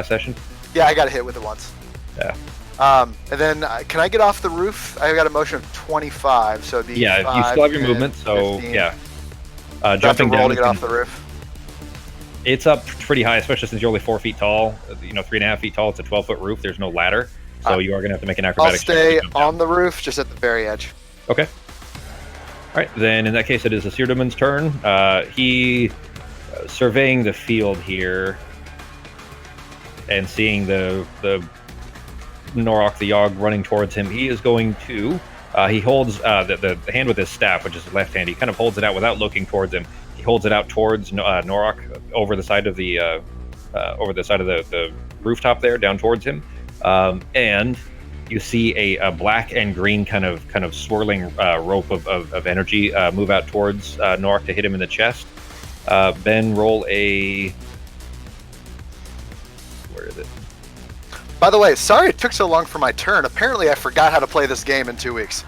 [SPEAKER 1] session.
[SPEAKER 2] Yeah, I got hit with it once.
[SPEAKER 1] Yeah.
[SPEAKER 2] And then can I get off the roof? I got a motion of 25, so it'd be
[SPEAKER 1] Yeah,
[SPEAKER 2] 5,
[SPEAKER 1] you still have your
[SPEAKER 2] 10,
[SPEAKER 1] movement, so
[SPEAKER 2] 15.
[SPEAKER 1] yeah.
[SPEAKER 2] Do I have to
[SPEAKER 1] Jumping
[SPEAKER 2] roll
[SPEAKER 1] down,
[SPEAKER 2] to get off the roof.
[SPEAKER 1] it's up pretty high, especially since you're only 4 feet tall. 3.5 feet tall. It's a 12-foot roof. There's no ladder, so you are gonna have to make an
[SPEAKER 2] I'll
[SPEAKER 1] acrobatics check to
[SPEAKER 2] stay
[SPEAKER 1] jump down.
[SPEAKER 2] on the roof, just at the very edge.
[SPEAKER 1] Okay. All right, then in that case, it is the Seardeman's turn. He surveying the field here and seeing the Norok the Yogg running towards him. He is going to. He holds the hand with his staff, which is his left hand. He kind of holds it out without looking towards him. He holds it out towards Norok over the side of the the rooftop there, down towards him, and you see a black and green kind of swirling rope of energy move out towards Norok to hit him in the chest. Ben, roll a. Where is it?
[SPEAKER 2] By the way, sorry it took so long for my turn. Apparently, I forgot how to play this game in 2 weeks.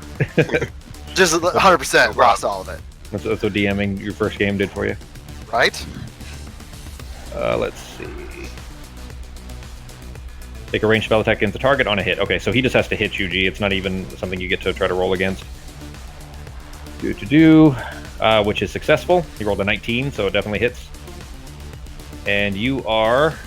[SPEAKER 2] Just 100% lost all of it.
[SPEAKER 1] That's what DMing your first game did for you.
[SPEAKER 2] Right?
[SPEAKER 1] Let's see. Take a ranged spell attack against the target on a hit. Okay, so he just has to hit you, G. It's not even something you get to try to roll against. Which is successful. He rolled a 19, so it definitely hits. And you are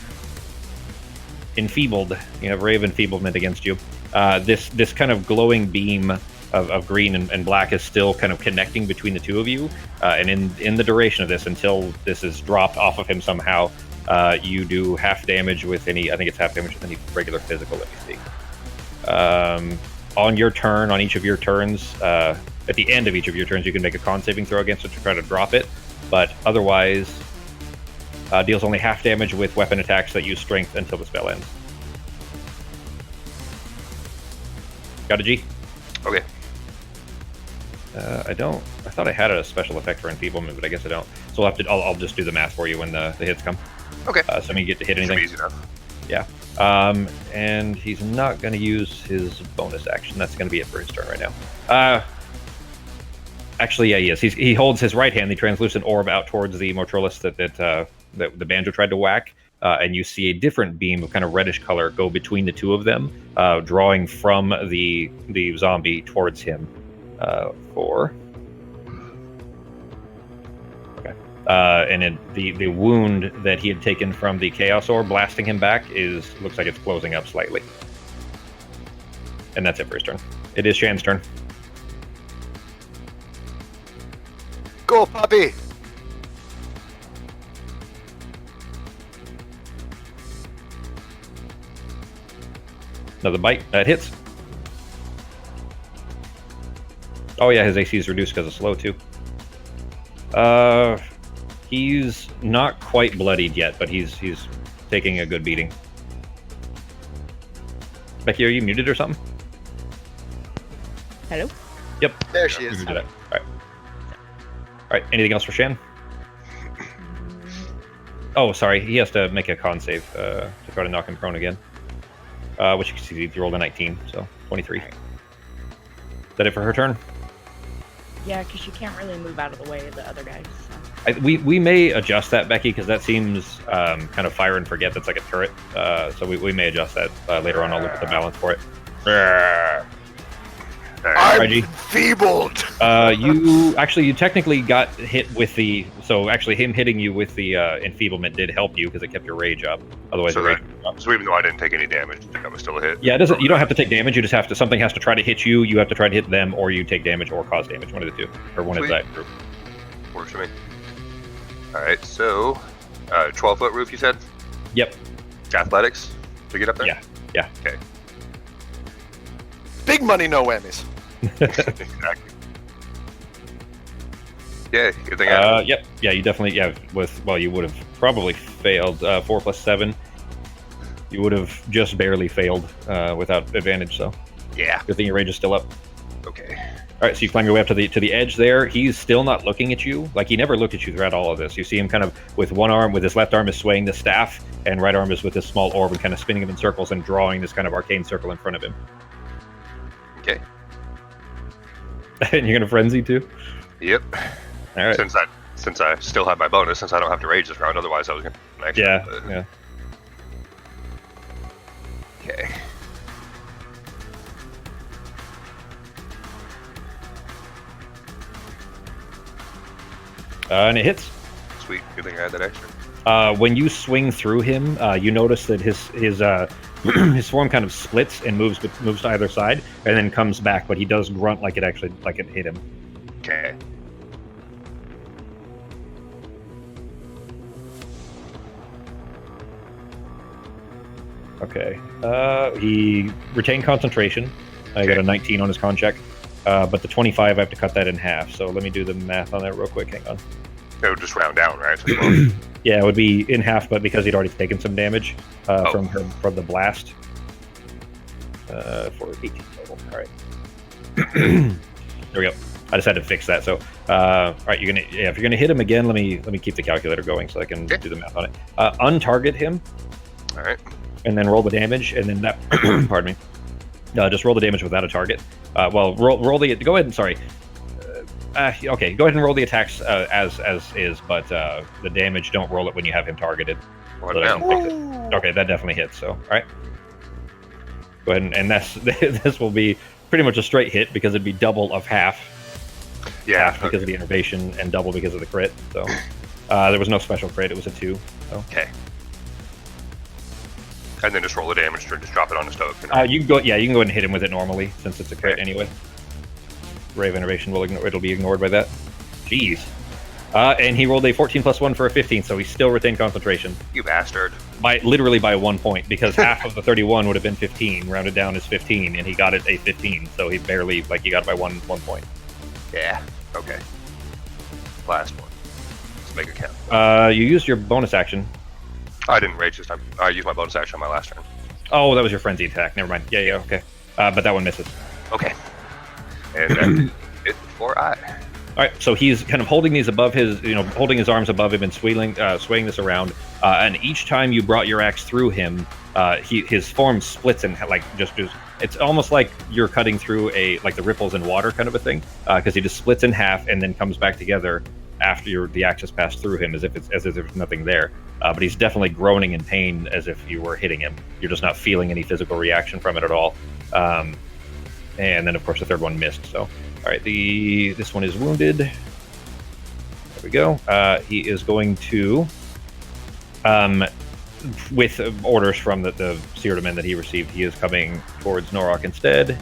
[SPEAKER 1] enfeebled. You have Ray of Enfeeblement against you. This kind of glowing beam of green and black is still kind of connecting between the two of you. And in the duration of this, until this is dropped off of him somehow, you do half damage with any. I think it's half damage with any regular physical. Let me see. On your turn, on each of your turns, at the end of each of your turns, you can make a con saving throw against it to try to drop it. But otherwise, deals only half damage with weapon attacks that use strength until the spell ends. Got a G?
[SPEAKER 4] Okay.
[SPEAKER 1] I don't. I thought I had a special effect for enfeeblement, but I guess I don't. So we'll have to. I'll just do the math for you when the hits come.
[SPEAKER 4] Okay.
[SPEAKER 1] So you get to hit
[SPEAKER 4] Should be
[SPEAKER 1] anything.
[SPEAKER 4] easy enough.
[SPEAKER 1] Yeah. And he's not going to use his bonus action. That's going to be it for his turn right now. Actually, yeah, he is. He holds his right hand, the translucent orb, out towards the Mortrolis that the banjo tried to whack. And you see a different beam of kind of reddish color go between the two of them, drawing from the zombie towards him. Okay. And the wound that he had taken from the Chaos Orb blasting him back looks like it's closing up slightly. And that's it for his turn. It is Shan's turn.
[SPEAKER 2] Go, puppy!
[SPEAKER 1] Another bite. That hits. Oh yeah, his AC is reduced because of slow too. He's not quite bloodied yet, but he's taking a good beating. Becky, are you muted or something?
[SPEAKER 3] Hello?
[SPEAKER 1] Yep.
[SPEAKER 2] There she
[SPEAKER 1] We
[SPEAKER 2] is.
[SPEAKER 1] can do that. All right. All right. Anything else for Shan? Oh, sorry. He has to make a con save to try to knock him prone again. Which you can see he rolled a 19, so 23. Is that it for her turn?
[SPEAKER 3] Yeah, because she can't really move out of the way of the other guys. So.
[SPEAKER 1] We may adjust that, Becky, because that seems kind of fire and forget. That's like a turret. So we may adjust that later on. I'll look at the balance for it.
[SPEAKER 2] I'm
[SPEAKER 1] Reggie.
[SPEAKER 2] enfeebled.
[SPEAKER 1] You technically got hit with the. So actually, him hitting you with the enfeeblement did help you because it kept your rage up. Otherwise,
[SPEAKER 4] So
[SPEAKER 1] the rage
[SPEAKER 4] that-
[SPEAKER 1] would drop.
[SPEAKER 4] So even though I didn't take any damage, that was still a hit.
[SPEAKER 1] Yeah, it doesn't. You don't have to take damage. You just have to. Something has to try to hit you. You have to try to hit them, or you take damage or cause damage. One of the two, or one of
[SPEAKER 4] Sweet.
[SPEAKER 1] that group.
[SPEAKER 4] Works for me. All right, so 12-foot roof, you said?
[SPEAKER 1] Yep.
[SPEAKER 4] Athletics to get up there?
[SPEAKER 1] Yeah.
[SPEAKER 4] Okay.
[SPEAKER 2] Big money, no whammies.
[SPEAKER 4] Exactly. Yeah, good thing I
[SPEAKER 1] Yep. Yeah, you definitely. Yeah. You would have probably failed 4 + 7. You would have just barely failed without advantage. So
[SPEAKER 4] Yeah.
[SPEAKER 1] good thing your rage is still up.
[SPEAKER 4] Okay.
[SPEAKER 1] All right, so you climb your way up to the edge there. He's still not looking at you. Like he never looked at you throughout all of this. You see him kind of with one arm, with his left arm is swaying the staff, and right arm is with this small orb and kind of spinning him in circles and drawing this kind of arcane circle in front of him.
[SPEAKER 4] Okay.
[SPEAKER 1] And you're gonna frenzy too.
[SPEAKER 4] Yep.
[SPEAKER 1] All right.
[SPEAKER 4] Since I still have my bonus, since I don't have to rage this round, otherwise I was gonna.
[SPEAKER 1] Yeah.
[SPEAKER 4] But-
[SPEAKER 1] Yeah.
[SPEAKER 4] Okay.
[SPEAKER 1] And it hits.
[SPEAKER 4] Sweet. Good thing I had that extra.
[SPEAKER 1] When you swing through him, you notice that his his form kind of splits and moves to either side, and then comes back. But he does grunt like it hit him.
[SPEAKER 4] Okay.
[SPEAKER 1] Okay. He retained concentration. I got a 19 on his con check, but the 25 I have to cut that in half. So let me do the math on that real quick. Hang on.
[SPEAKER 4] It would just round down, right? So 12.
[SPEAKER 1] Yeah, it would be in half, but because he'd already taken some damage from the blast. For 18 total. All right. There we go. I just had to fix that. So, all right, if you're gonna hit him again, let me keep the calculator going so I can do the math on it. Untarget him,
[SPEAKER 4] All right.
[SPEAKER 1] and then roll the damage, and then that. Pardon me. Just roll the damage without a target. Roll the. Go ahead and sorry. Okay, go ahead and roll the attacks as is, but the damage, don't roll it when you have him targeted.
[SPEAKER 4] Well,
[SPEAKER 1] So that I
[SPEAKER 4] now.
[SPEAKER 1] can fix it. Okay, that definitely hits. So, all right. Go ahead and that's this will be pretty much a straight hit because it'd be double of half.
[SPEAKER 4] Yeah.
[SPEAKER 1] Half because of the innervation and double because of the crit. So there was no special crit. It was a 2. So
[SPEAKER 4] Okay. And then just roll the damage to just drop it on the stove. You know?
[SPEAKER 1] you can go. Yeah, you can go ahead and hit him with it normally since it's a crit anyway. Ray of Innervation will ignore. It'll be ignored by that. Jeez. And he rolled a 14 + 1 for a 15, so he still retained concentration
[SPEAKER 4] You bastard.
[SPEAKER 1] literally by 1 point because half of the 31 would have been 15, rounded down is 15, and he got it a 15, so he barely he got it by one point.
[SPEAKER 4] Yeah. Okay. Last one. Let's make it count.
[SPEAKER 1] You used your bonus action.
[SPEAKER 4] I didn't rage this time. I used my bonus action on my last turn.
[SPEAKER 1] Oh, that was your frenzy attack. Never mind. Yeah, okay. But that one misses.
[SPEAKER 4] Okay. And that's it for I.
[SPEAKER 1] All right, so he's kind of holding these above his, holding his arms above him and swaying this around. And each time you brought your axe through him, his form splits and it's almost like you're cutting through like the ripples in water kind of a thing, because he just splits in half and then comes back together after the axe has passed through him, as if there's nothing there. But he's definitely groaning in pain as if you were hitting him. You're just not feeling any physical reaction from it at all. And then of course the third one missed. So, all right, this one is wounded. There we go. He is going to, with orders from the Seared Men that he received, he is coming towards Norok instead.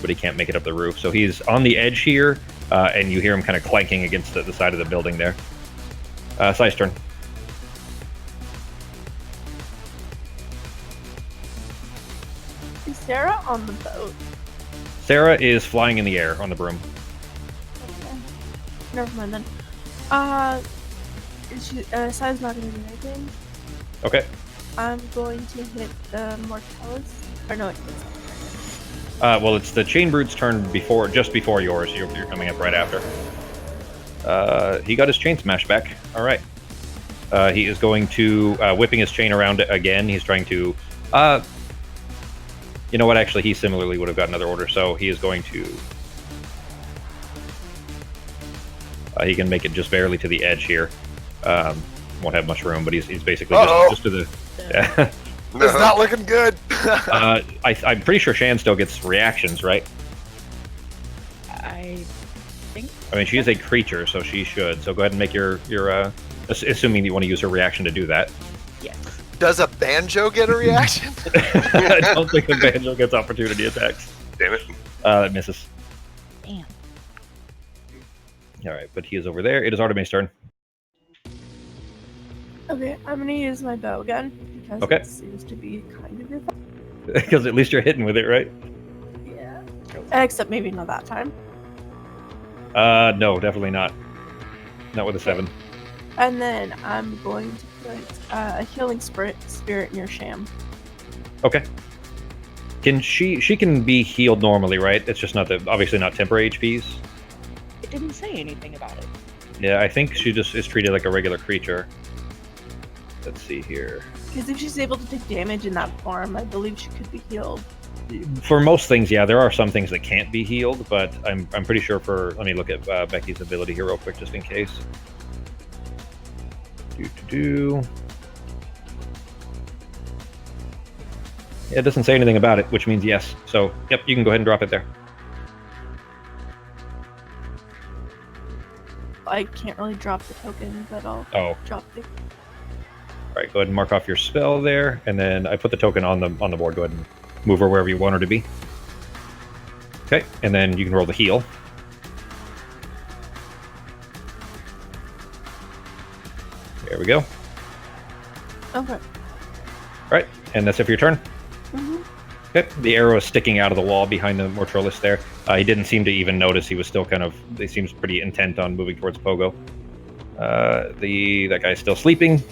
[SPEAKER 1] But he can't make it up the roof, so he's on the edge here, and you hear him kind of clanking against the side of the building there. Sai's turn.
[SPEAKER 5] Is Sarah on the boat?
[SPEAKER 1] Sarah is flying in the air on the broom.
[SPEAKER 5] Okay. Never mind then. Sai's not gonna do anything.
[SPEAKER 1] Okay.
[SPEAKER 5] I'm going to hit the Mortalis. Or no, it's
[SPEAKER 1] Well, it's the Chain Brute's turn just before yours. You're coming up right after. He got his chain smashed back. All right. He is going to whipping his chain around again. He's trying to. You know what? Actually, he similarly would have got another order, so he is going to He can make it just barely to the edge here. Won't have much room, but he's basically just to the. Yeah.
[SPEAKER 2] It's not looking good.
[SPEAKER 1] I'm pretty sure Shan still gets reactions, right?
[SPEAKER 3] I think.
[SPEAKER 1] I mean, she is a creature, so she should. So go ahead and make your assuming you want to use her reaction to do that.
[SPEAKER 3] Yes.
[SPEAKER 2] Does a banjo get a reaction?
[SPEAKER 1] I don't think the banjo gets opportunity attacks.
[SPEAKER 4] Damn it.
[SPEAKER 1] That misses.
[SPEAKER 3] Damn.
[SPEAKER 1] All right, but he is over there. It is Artemis' turn.
[SPEAKER 5] Okay, I'm gonna use my bow again because
[SPEAKER 1] Okay.
[SPEAKER 5] it seems to be kind of your thing.
[SPEAKER 1] Because at least you're hitting with it, right?
[SPEAKER 5] Yeah. Except maybe not that time.
[SPEAKER 1] No, definitely not. Not with a 7.
[SPEAKER 5] And then I'm going to put a healing spirit near Sham.
[SPEAKER 1] Okay. Can she can be healed normally, right? It's just not obviously not temporary HPs.
[SPEAKER 3] It didn't say anything about it.
[SPEAKER 1] Yeah, I think she just is treated like a regular creature. Let's see here.
[SPEAKER 5] Because if she's able to take damage in that form, I believe she could be healed.
[SPEAKER 1] For most things, yeah, there are some things that can't be healed, but I'm pretty sure let me look at Becky's ability here real quick just in case. Yeah, it doesn't say anything about it, which means yes. So, yep, you can go ahead and drop it there.
[SPEAKER 5] I can't really drop the token, but I'll drop the.
[SPEAKER 1] All right, go ahead and mark off your spell there, and then I put the token on the board. Go ahead and move her wherever you want her to be. Okay, and then you can roll the heal. There we go.
[SPEAKER 5] Okay.
[SPEAKER 1] All right, and that's it for your turn.
[SPEAKER 5] Mm-hmm.
[SPEAKER 1] Okay, the arrow is sticking out of the wall behind the Mortrolis there. He didn't seem to even notice. He was still he seems pretty intent on moving towards Pogo. That guy's still sleeping.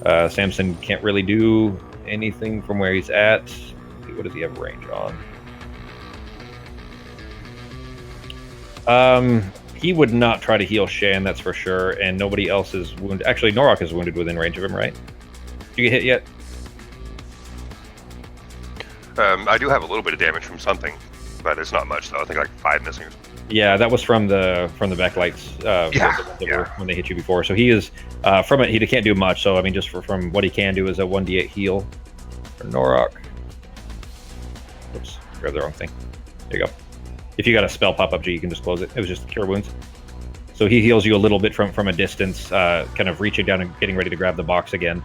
[SPEAKER 1] Samson can't really do anything from where he's at. What does he have range on? He would not try to heal Shan, that's for sure, and nobody else is wounded. Actually, Norok is wounded within range of him, right? Did you get hit yet?
[SPEAKER 4] I do have a little bit of damage from something, but it's not much though. I think like 5 missing.
[SPEAKER 1] Yeah, that was from the backlights. When they hit you before. So he is from it. He can't do much. So I mean, just from what he can do is a 1d8 heal for Norok. Oops, grabbed the wrong thing. There you go. If you got a spell pop up, G, you can just close it. It was just cure wounds. So he heals you a little bit from a distance, kind of reaching down and getting ready to grab the box again.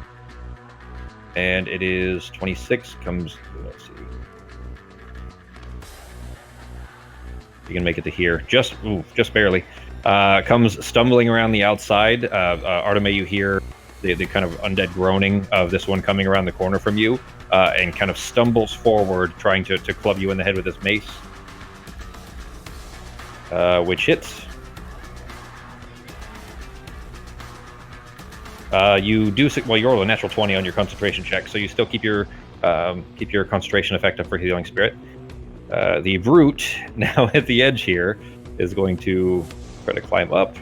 [SPEAKER 1] And it is 26. Comes. Let's see. You can make it to here, just barely. Comes stumbling around the outside. Artemis, you hear the kind of undead groaning of this one coming around the corner from you, and kind of stumbles forward, trying to club you in the head with his mace, which hits. You do well. You roll a natural 20 on your concentration check, so you still keep your concentration effect up for healing spirit. The brute, now at the edge here, is going to try to climb up.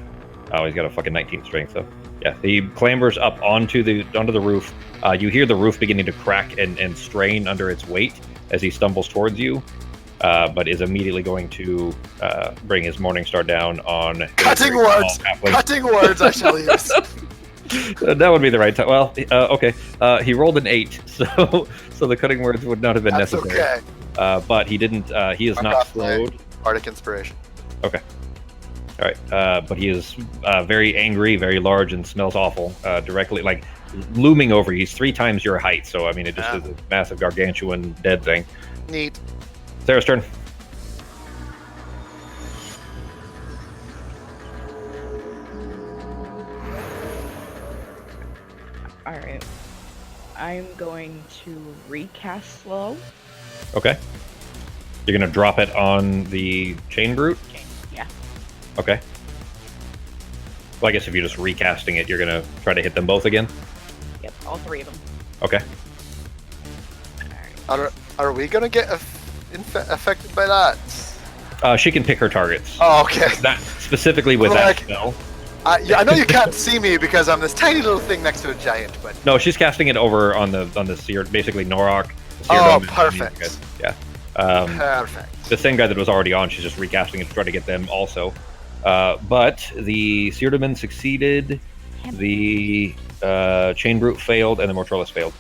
[SPEAKER 1] Oh, he's got a fucking 19 strength, so yeah. He clambers up onto the roof. You hear the roof beginning to crack and strain under its weight as he stumbles towards you, but is immediately going to bring his Morningstar down on...
[SPEAKER 2] Cutting words! Cutting words, I shall use.
[SPEAKER 1] That would be the right time. Well, okay. He rolled an 8, so the cutting words would not have been
[SPEAKER 2] That's
[SPEAKER 1] necessary.
[SPEAKER 2] Okay.
[SPEAKER 1] But he didn't. He is not slowed.
[SPEAKER 2] Bardic inspiration.
[SPEAKER 1] Okay. All right. But he is very angry, very large, and smells awful. Directly, like looming over you. He's 3 times your height. So I mean, it just is a massive, gargantuan, dead thing.
[SPEAKER 2] Neat.
[SPEAKER 1] Sarah's turn.
[SPEAKER 3] All right. I'm going to recast slow.
[SPEAKER 1] Okay. You're gonna drop it on the chain brute.
[SPEAKER 3] Yeah.
[SPEAKER 1] Okay. Well, I guess if you're just recasting it, you're gonna try to hit them both again.
[SPEAKER 3] Yep, all 3 of them.
[SPEAKER 1] Okay.
[SPEAKER 3] All right.
[SPEAKER 2] Are we gonna get affected by that?
[SPEAKER 1] She can pick her targets.
[SPEAKER 2] Oh, okay.
[SPEAKER 1] That specifically with that spell.
[SPEAKER 2] Yeah, I know you can't see me because I'm this tiny little thing next to a giant, but
[SPEAKER 1] No, she's casting it over on the seer, basically Norok.
[SPEAKER 2] Perfect.
[SPEAKER 1] Yeah.
[SPEAKER 2] Perfect.
[SPEAKER 1] The same guy that was already on, she's just recasting it to try to get them also. But the Seardaman succeeded, the Chain Brute failed, and the Mortrolis failed.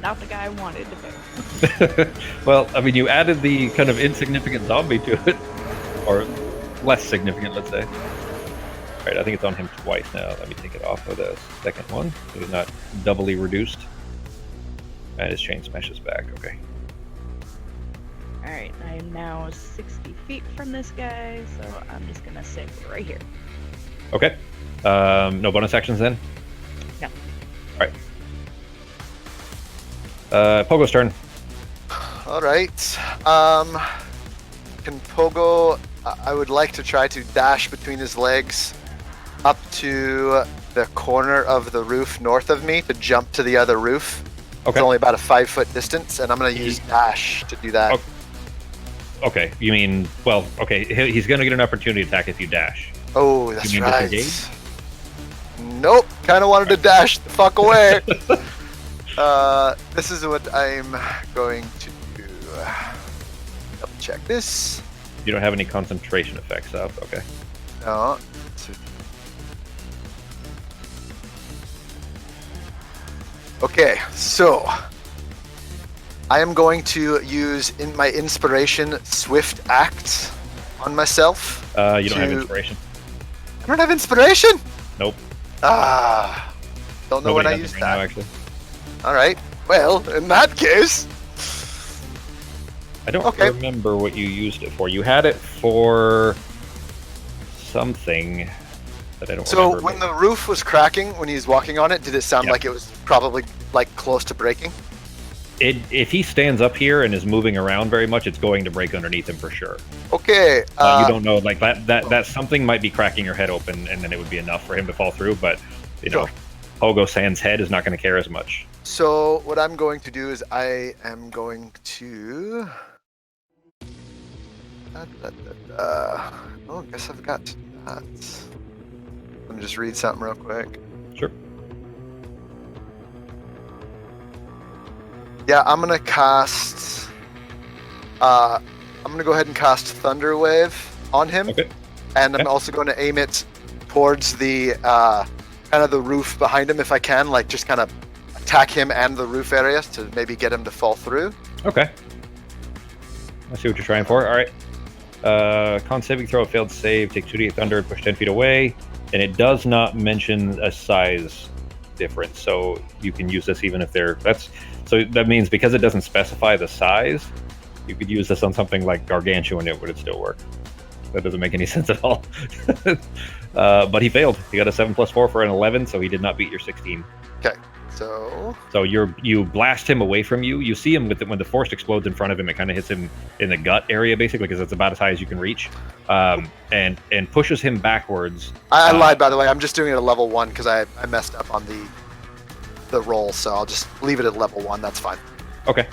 [SPEAKER 3] Not the guy I wanted to fail.
[SPEAKER 1] Well, I mean, you added the kind of insignificant zombie to it, or less significant, let's say. All right, I think it's on him twice now. Let me take it off of the second one, so he's not doubly reduced. And his chain smashes back. Okay.
[SPEAKER 3] Alright, I am now 60 feet from this guy, so I'm just gonna sit right here.
[SPEAKER 1] Okay. No bonus actions then?
[SPEAKER 3] No.
[SPEAKER 1] Alright. Pogo's turn.
[SPEAKER 2] All right. Can Pogo? I would like to try to dash between his legs up to the corner of the roof north of me to jump to the other roof.
[SPEAKER 1] Okay.
[SPEAKER 2] It's only about a 5-foot distance, and I'm going to use dash to do that.
[SPEAKER 1] Okay. You mean, well, okay, he's going to get an opportunity attack if you dash.
[SPEAKER 2] Oh, that's
[SPEAKER 1] You mean
[SPEAKER 2] right.
[SPEAKER 1] disengage?
[SPEAKER 2] Nope. Kind of wanted to dash the fuck away. This is what I'm going to do. Double check this.
[SPEAKER 1] You don't have any concentration effects up. Okay.
[SPEAKER 2] No. Okay, so I am going to use in my inspiration Swift Act on myself.
[SPEAKER 1] You don't have inspiration.
[SPEAKER 2] I don't have inspiration?
[SPEAKER 1] Nope.
[SPEAKER 2] Don't know when I use
[SPEAKER 1] right
[SPEAKER 2] that.
[SPEAKER 1] now, actually.
[SPEAKER 2] All right. Well, in that case,
[SPEAKER 1] I don't
[SPEAKER 2] Okay.
[SPEAKER 1] remember what you used it for. You had it for something that I don't
[SPEAKER 2] so
[SPEAKER 1] remember.
[SPEAKER 2] when the roof was cracking when he was walking on it, did it sound
[SPEAKER 1] Yep.
[SPEAKER 2] like it was probably like close to breaking?
[SPEAKER 1] If he stands up here and is moving around very much, it's going to break underneath him for sure.
[SPEAKER 2] Okay.
[SPEAKER 1] You don't know, like that something might be cracking your head open, and then it would be enough for him to fall through. But you know,
[SPEAKER 2] Sure.
[SPEAKER 1] Pogo San's head is not going to care as much.
[SPEAKER 2] So what I'm going to do is I am going to. Oh, I guess I've got to do that. Let me just read something real quick.
[SPEAKER 1] Sure.
[SPEAKER 2] Yeah, I'm gonna cast. I'm gonna go ahead and cast Thunder Wave on him,
[SPEAKER 1] Okay.
[SPEAKER 2] and I'm
[SPEAKER 1] Okay.
[SPEAKER 2] also going to aim it towards the kind of the roof behind him if I can, like just kind of attack him and the roof area to maybe get him to fall through.
[SPEAKER 1] Okay. I see what you're trying for. All right. Con saving throw, failed save, take 2d8 thunder, push 10 feet away, and it does not mention a size difference, so you can use this even if so that means because it doesn't specify the size, you could use this on something like gargantuan, it would still work. That doesn't make any sense at all. But he failed. He got a 7+4 for an 11, so he did not beat your 16.
[SPEAKER 2] Okay, so
[SPEAKER 1] So you blast him away from you. You see him when the force explodes in front of him. It kind of hits him in the gut area, basically, because it's about as high as you can reach, and pushes him backwards.
[SPEAKER 2] I lied, by the way. I'm just doing it at level 1 because I messed up on the roll, so I'll just leave it at level 1. That's fine.
[SPEAKER 1] Okay.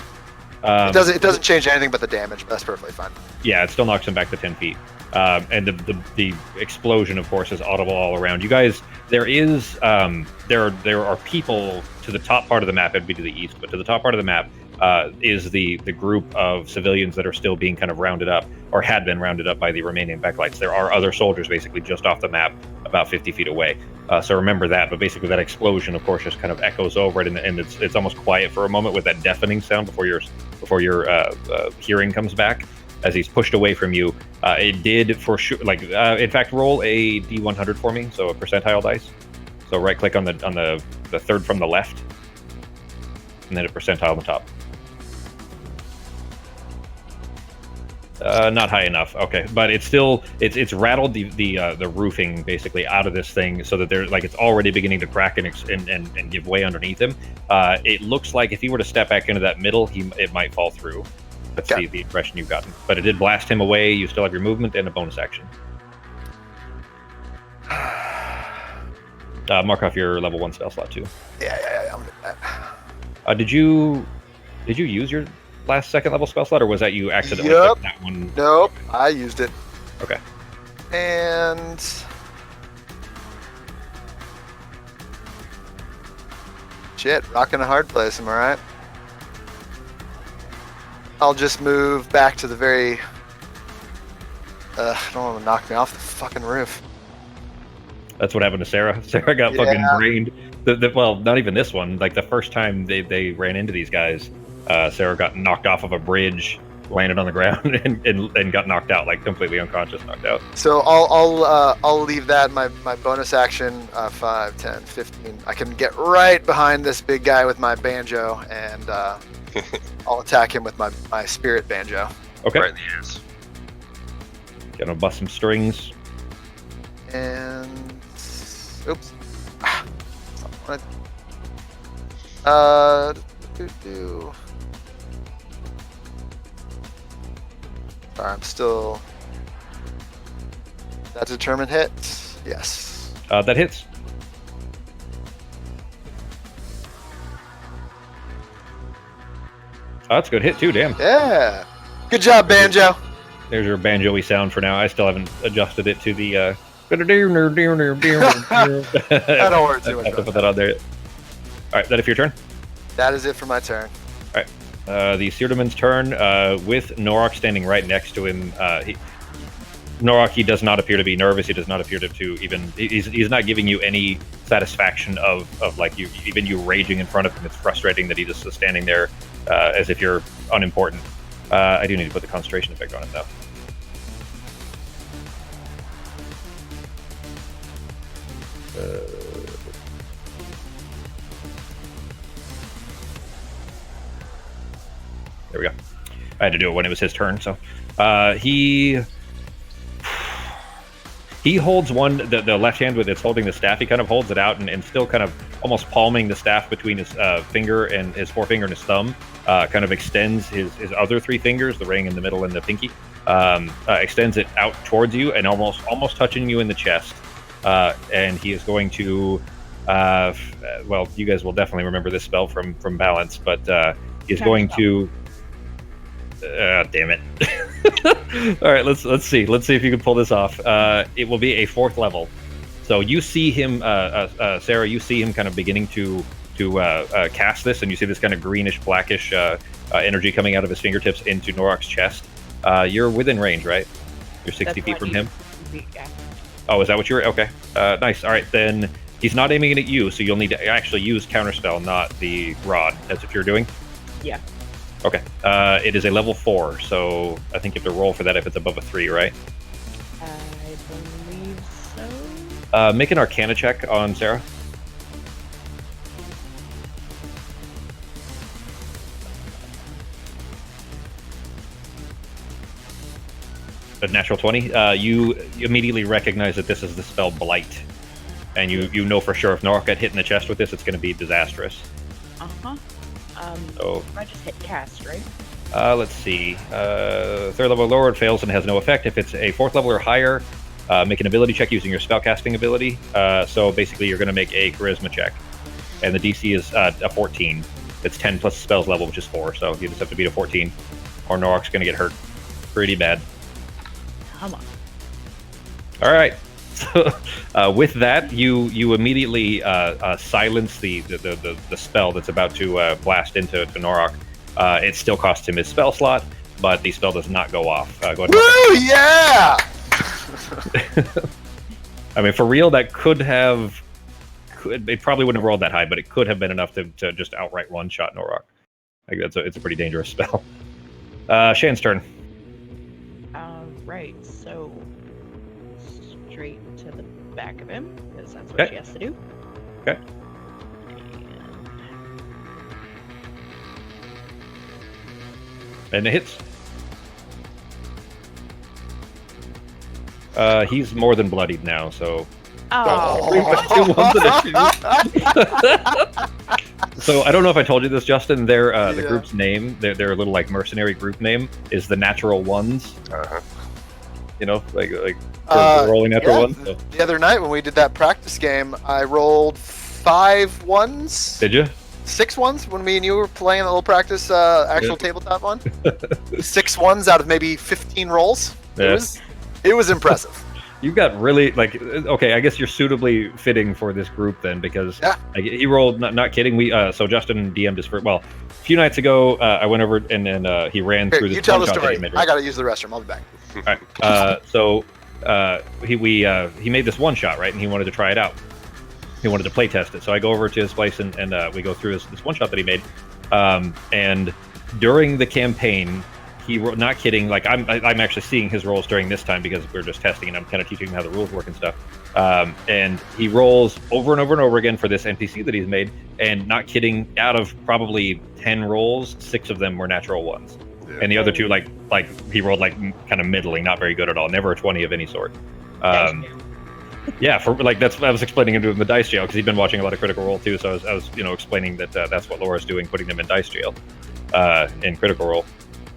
[SPEAKER 2] It doesn't change anything but the damage, but that's perfectly fine.
[SPEAKER 1] Yeah, it still knocks him back to 10 feet. And the explosion, of course, is audible all around. You guys, there are people to the top part of the map. It'd be to the east, but to the top part of the map is the group of civilians that are still being kind of rounded up, or had been rounded up by the remaining backlights. There are other soldiers basically just off the map, about 50 feet away. So remember that. But basically, that explosion, of course, just kind of echoes over it, and it's almost quiet for a moment with that deafening sound before your hearing comes back. As he's pushed away from you, it did for sure. In fact, roll a d100 for me, so a percentile dice. So right click on the third from the left, and then a percentile on the top. Not high enough. Okay, but it's still it's rattled the roofing basically out of this thing, so that there's it's already beginning to crack and give way underneath him. It looks like if he were to step back into that middle, it might fall through. That's the impression you've gotten. But it did blast him away. You still have your movement and a bonus action. Mark off your level 1 spell slot too.
[SPEAKER 2] Yeah, I'm good at that.
[SPEAKER 1] Did you use your last second level spell slot, or was that you accidentally
[SPEAKER 2] Yep.
[SPEAKER 1] took that one?
[SPEAKER 2] Nope, I used it.
[SPEAKER 1] Okay.
[SPEAKER 2] And shit, rocking a hard place, am I right? I'll just move back to the very. I don't want to knock me off the fucking roof.
[SPEAKER 1] That's what happened to Sarah. Sarah got fucking brained. Well, not even this one. Like the first time they ran into these guys, Sarah got knocked off of a bridge, landed on the ground, and got knocked out, like completely unconscious, knocked out.
[SPEAKER 2] So I'll leave that my bonus action. 5, 10, 15. I can get right behind this big guy with my banjo, and I'll attack him with my spirit banjo.
[SPEAKER 1] Okay.
[SPEAKER 4] Right in the ears.
[SPEAKER 1] Gonna bust some strings.
[SPEAKER 2] And oops. Sorry, I'm still. That determined hit? Yes.
[SPEAKER 1] That hits. Oh, that's a good hit too. Damn.
[SPEAKER 2] Yeah. Good job, banjo.
[SPEAKER 1] There's your banjo-y sound for now. I still haven't adjusted it to the. I
[SPEAKER 2] don't worry too much.
[SPEAKER 1] I have to put that on there. All right, that it for your turn.
[SPEAKER 2] That is it for my turn.
[SPEAKER 1] All right, the Seardaman's turn. With Norok standing right next to him, Norok, he does not appear to be nervous. He does not appear to even. He's not giving you any satisfaction of like you raging in front of him. It's frustrating that he just is standing there as if you're unimportant. I do need to put the concentration effect on it though. There we go. I had to do it when it was his turn, so he holds the left hand with it's holding the staff. He kind of holds it out and still kind of almost palming the staff between his finger and his forefinger and his thumb. Kind of extends his other 3 fingers, the ring in the middle and the pinky. Extends it out towards you and almost touching you in the chest. And he is going to, well, you guys will definitely remember this spell from Balance, but he's going to. Damn it! All right, let's see. Let's see if you can pull this off. It will be a 4th level. So you see him, Sarah. You see him kind of beginning to cast this, and you see this kind of greenish, blackish energy coming out of his fingertips into Norok's chest. You're within range, right? You're 60 feet from him.
[SPEAKER 3] Yeah.
[SPEAKER 1] Oh, is that what you were? Okay. Nice. All right, then he's not aiming it at you, so you'll need to actually use Counterspell, not the rod. That's what you're doing?
[SPEAKER 3] Yeah.
[SPEAKER 1] Okay. It is a level 4, so I think you have to roll for that if it's above a 3, right?
[SPEAKER 3] I believe so.
[SPEAKER 1] Make an Arcana check on Sarah. A natural 20. You immediately recognize that this is the spell Blight, and you know for sure if Norok got hit in the chest with this, it's going to be disastrous.
[SPEAKER 3] Uh-huh.
[SPEAKER 1] So
[SPEAKER 3] I just hit cast, right?
[SPEAKER 1] let's see. 3rd level or lower, it fails and has no effect. If it's a 4th level or higher, make an ability check using your spellcasting ability. So basically, you're going to make a charisma check, and the DC is a 14. It's 10 plus the spell's level, which is 4. So you just have to beat a 14, or Norok's going to get hurt pretty bad.
[SPEAKER 3] Come on.
[SPEAKER 1] All right. So with that, you immediately silence the spell that's about to blast into Norok. It still costs him his spell slot, but the spell does not go off. Go ahead.
[SPEAKER 2] Woo! Yeah.
[SPEAKER 1] I mean, for real, that could have. It probably wouldn't have rolled that high, but it could have been enough to just outright one-shot Norok. Like it's a pretty dangerous spell. Shan's turn.
[SPEAKER 3] Right, so straight to the back of him, because that's what she has to do.
[SPEAKER 1] Okay. And it hits. He's more than bloodied now, so. So I don't know if I told you this, Justin. The group's name, their little like mercenary group name, is the Natural Ones. You know, like rolling natural ones. So.
[SPEAKER 2] The other night when we did that practice game, I rolled 5 ones.
[SPEAKER 1] Did you?
[SPEAKER 2] 6 ones when me and you were playing a little practice actual tabletop one. 6 ones out of maybe 15 rolls.
[SPEAKER 1] Yeah.
[SPEAKER 2] It was impressive.
[SPEAKER 1] You got really like okay. I guess you're suitably fitting for this group then, because
[SPEAKER 2] Yeah.
[SPEAKER 1] like, he rolled. Not kidding. We so Justin DM'd his first. Well, a few nights ago, I went over and then he ran
[SPEAKER 2] Here,
[SPEAKER 1] through this
[SPEAKER 2] you tell
[SPEAKER 1] one
[SPEAKER 2] the
[SPEAKER 1] shot that he
[SPEAKER 2] story.
[SPEAKER 1] made.
[SPEAKER 2] I gotta use the restroom. I'll be back.
[SPEAKER 1] All right. So he made this one shot, right, and he wanted to try it out. He wanted to play test it. So I go over to his place and we go through this one shot that he made. And during the campaign, not kidding, like I'm actually seeing his rolls during this time because we're just testing and I'm kind of teaching him how the rules work and stuff. And he rolls over and over and over again for this NPC that he's made, and not kidding, out of probably 10 rolls, 6 of them were natural ones.
[SPEAKER 4] Yeah.
[SPEAKER 1] And the other 2 like he rolled like kind of middling, not very good at all, never a 20 of any sort. Yeah, for like that's what I was explaining him to him in the dice jail because he'd been watching a lot of Critical Role too. So I was explaining that that's what Laura's doing, putting them in dice jail in Critical Role.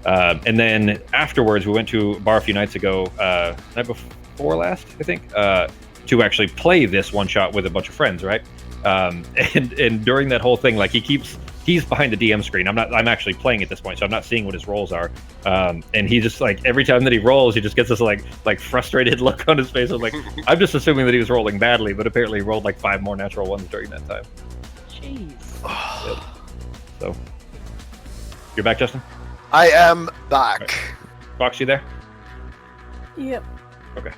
[SPEAKER 1] And then afterwards, we went to a bar a few nights ago, night before last, I think, to actually play this one shot with a bunch of friends, right? And during that whole thing, like he's behind the DM screen. I'm actually playing at this point, so I'm not seeing what his rolls are. And he just like every time that he rolls, he just gets this like frustrated look on his face. I'm like, I'm just assuming that he was rolling badly, but apparently he rolled like 5 more natural ones during that time.
[SPEAKER 3] Jeez.
[SPEAKER 1] Yep. So you're back, Justin?
[SPEAKER 2] I am back.
[SPEAKER 1] Fox, you there?
[SPEAKER 5] Yep.
[SPEAKER 1] Okay.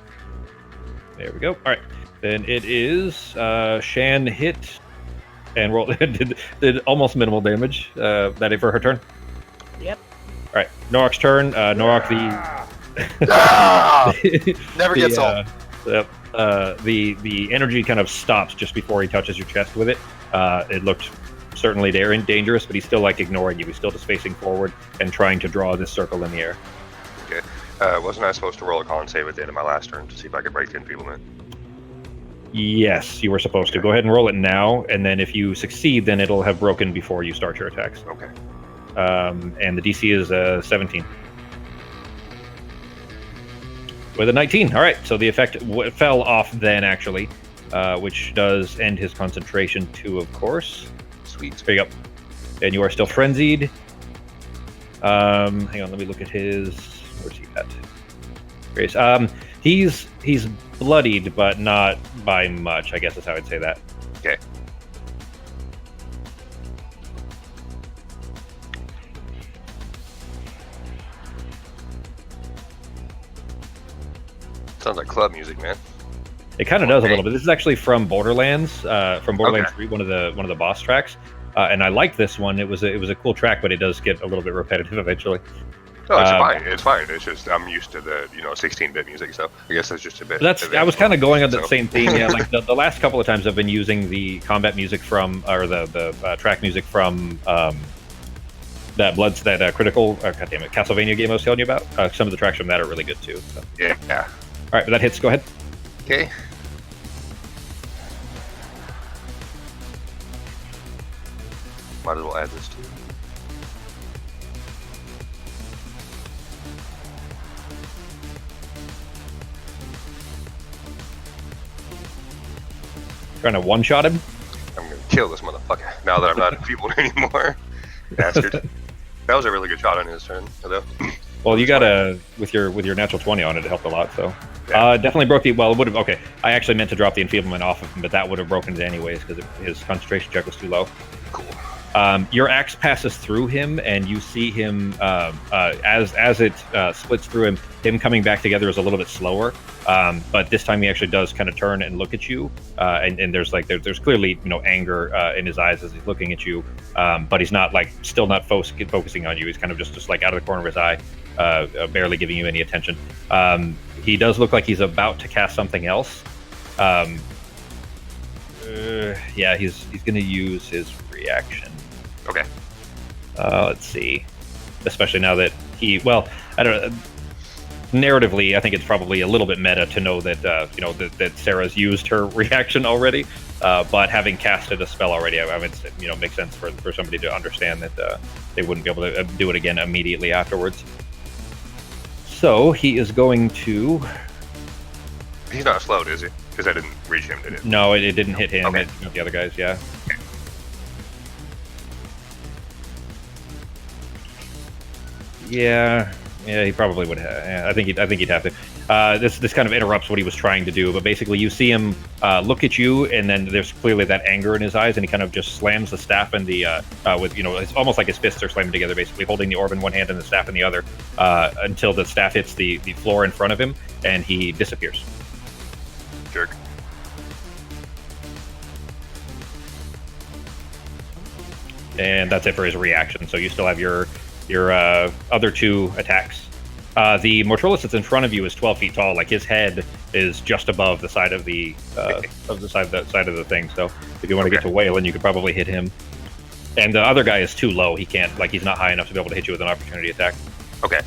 [SPEAKER 1] There we go. All right. Then it is Shan hit and roll did almost minimal damage. That it for her turn.
[SPEAKER 3] Yep.
[SPEAKER 1] All right. Norok's turn. Norok
[SPEAKER 2] Ah! Never gets old.
[SPEAKER 1] Yep. The energy kind of stops just before he touches your chest with it. It looked certainly dangerous, but he's still like ignoring you. He's still just facing forward and trying to draw this circle in the air.
[SPEAKER 4] Okay. Wasn't I supposed to roll a con save at the end of my last turn to see if I could break the enfeeblement?
[SPEAKER 1] Yes, you were supposed to. Go ahead and roll it now, and then if you succeed, then it'll have broken before you start your attacks.
[SPEAKER 4] Okay.
[SPEAKER 1] And the DC is 17. With a 19. All right, so the effect fell off then, actually, which does end his concentration too, of course.
[SPEAKER 4] Sweet.
[SPEAKER 1] There you go. And you are still frenzied. Hang on, let me look at his. Where's he at? Grace. He's bloodied, but not by much. I guess is how I'd say that.
[SPEAKER 4] Okay. Sounds like club music, man.
[SPEAKER 1] It kind of does a little bit. This is actually from Borderlands 3, one of the boss tracks. And I like this one. It was a cool track, but it does get a little bit repetitive eventually.
[SPEAKER 4] No, it's fine. It's fine. It's just I'm used to the 16-bit music, so I guess that's just a bit.
[SPEAKER 1] I was kind of going on that same theme. Yeah, like the last couple of times I've been using the combat music from, or the track music from that critical, goddammit, Castlevania game I was telling you about. Some of the tracks from that are really good too. So.
[SPEAKER 4] Yeah.
[SPEAKER 1] All right, but that hits. Go ahead.
[SPEAKER 4] Okay. Might as well add this too.
[SPEAKER 1] Trying to one-shot him.
[SPEAKER 4] I'm gonna kill this motherfucker now that I'm not enfeebled anymore. Bastard. That was a really good shot on his turn, though.
[SPEAKER 1] Well, you got with your natural 20 on it, it helped a lot. So
[SPEAKER 4] Yeah.
[SPEAKER 1] definitely broke the. Well, it would have. Okay, I actually meant to drop the enfeeblement off of him, but that would have broken it anyways because his concentration check was too low.
[SPEAKER 4] Cool.
[SPEAKER 1] Your axe passes through him, and you see him as it splits through him. Him coming back together is a little bit slower, but this time he actually does kind of turn and look at you. And there's clearly anger in his eyes as he's looking at you, but he's not still not focusing on you. He's kind of just like out of the corner of his eye, barely giving you any attention. He does look like he's about to cast something else. Yeah, he's going to use his reaction.
[SPEAKER 4] Okay.
[SPEAKER 1] Let's see. Especially now that I don't know. Narratively, I think it's probably a little bit meta to know that that Sarah's used her reaction already. But having casted a spell already, I mean, it makes sense for somebody to understand that they wouldn't be able to do it again immediately afterwards. So he is going to.
[SPEAKER 4] He's not slowed, is he? Because I didn't reach him, did it?
[SPEAKER 1] No, it didn't hit him.
[SPEAKER 4] Okay.
[SPEAKER 1] It hit the other guys. Yeah. Yeah, he probably would have. I think he'd have to. This kind of interrupts what he was trying to do, but basically you see him look at you, and then there's clearly that anger in his eyes, and he kind of just slams the staff in the with it's almost like his fists are slammed together, basically holding the orb in one hand and the staff in the other, until the staff hits the floor in front of him, and he disappears.
[SPEAKER 4] Jerk.
[SPEAKER 1] And that's it for his reaction. So you still have your other 2 attacks. The Mortrilus that's in front of you is 12 feet tall. Like his head is just above the side of the side of the thing. So if you want to get to Waylon, you could probably hit him. And the other guy is too low. He can't. Like he's not high enough to be able to hit you with an opportunity attack.
[SPEAKER 4] Okay.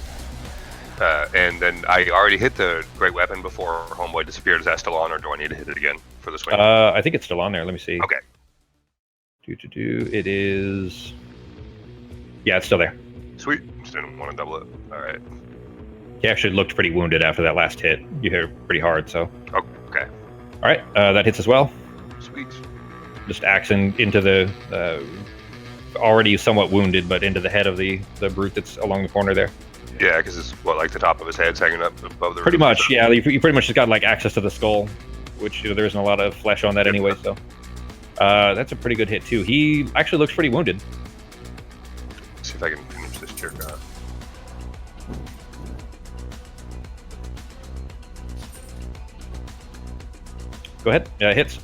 [SPEAKER 4] And then I already hit the great weapon before Homeboy disappeared. Is that still on, or do I need to hit it again for the swing?
[SPEAKER 1] I think it's still on there. Let me see.
[SPEAKER 4] Okay.
[SPEAKER 1] It is. Yeah, it's still there.
[SPEAKER 4] Sweet. Just didn't want to double it. All right.
[SPEAKER 1] He actually looked pretty wounded after that last hit. You hit it pretty hard, so.
[SPEAKER 4] Oh, okay.
[SPEAKER 1] All right, that hits as well.
[SPEAKER 4] Sweet.
[SPEAKER 1] Just axing into the already somewhat wounded, but into the head of the brute that's along the corner there.
[SPEAKER 4] Yeah, because it's like the top of his head's hanging up above the.
[SPEAKER 1] Pretty
[SPEAKER 4] roof,
[SPEAKER 1] much,
[SPEAKER 4] so.
[SPEAKER 1] yeah. You pretty much just got like access to the skull, which there isn't a lot of flesh on that anyway. So that's a pretty good hit too. He actually looks pretty wounded.
[SPEAKER 4] See if I can finish this jerk out.
[SPEAKER 1] Go ahead. Yeah, hits.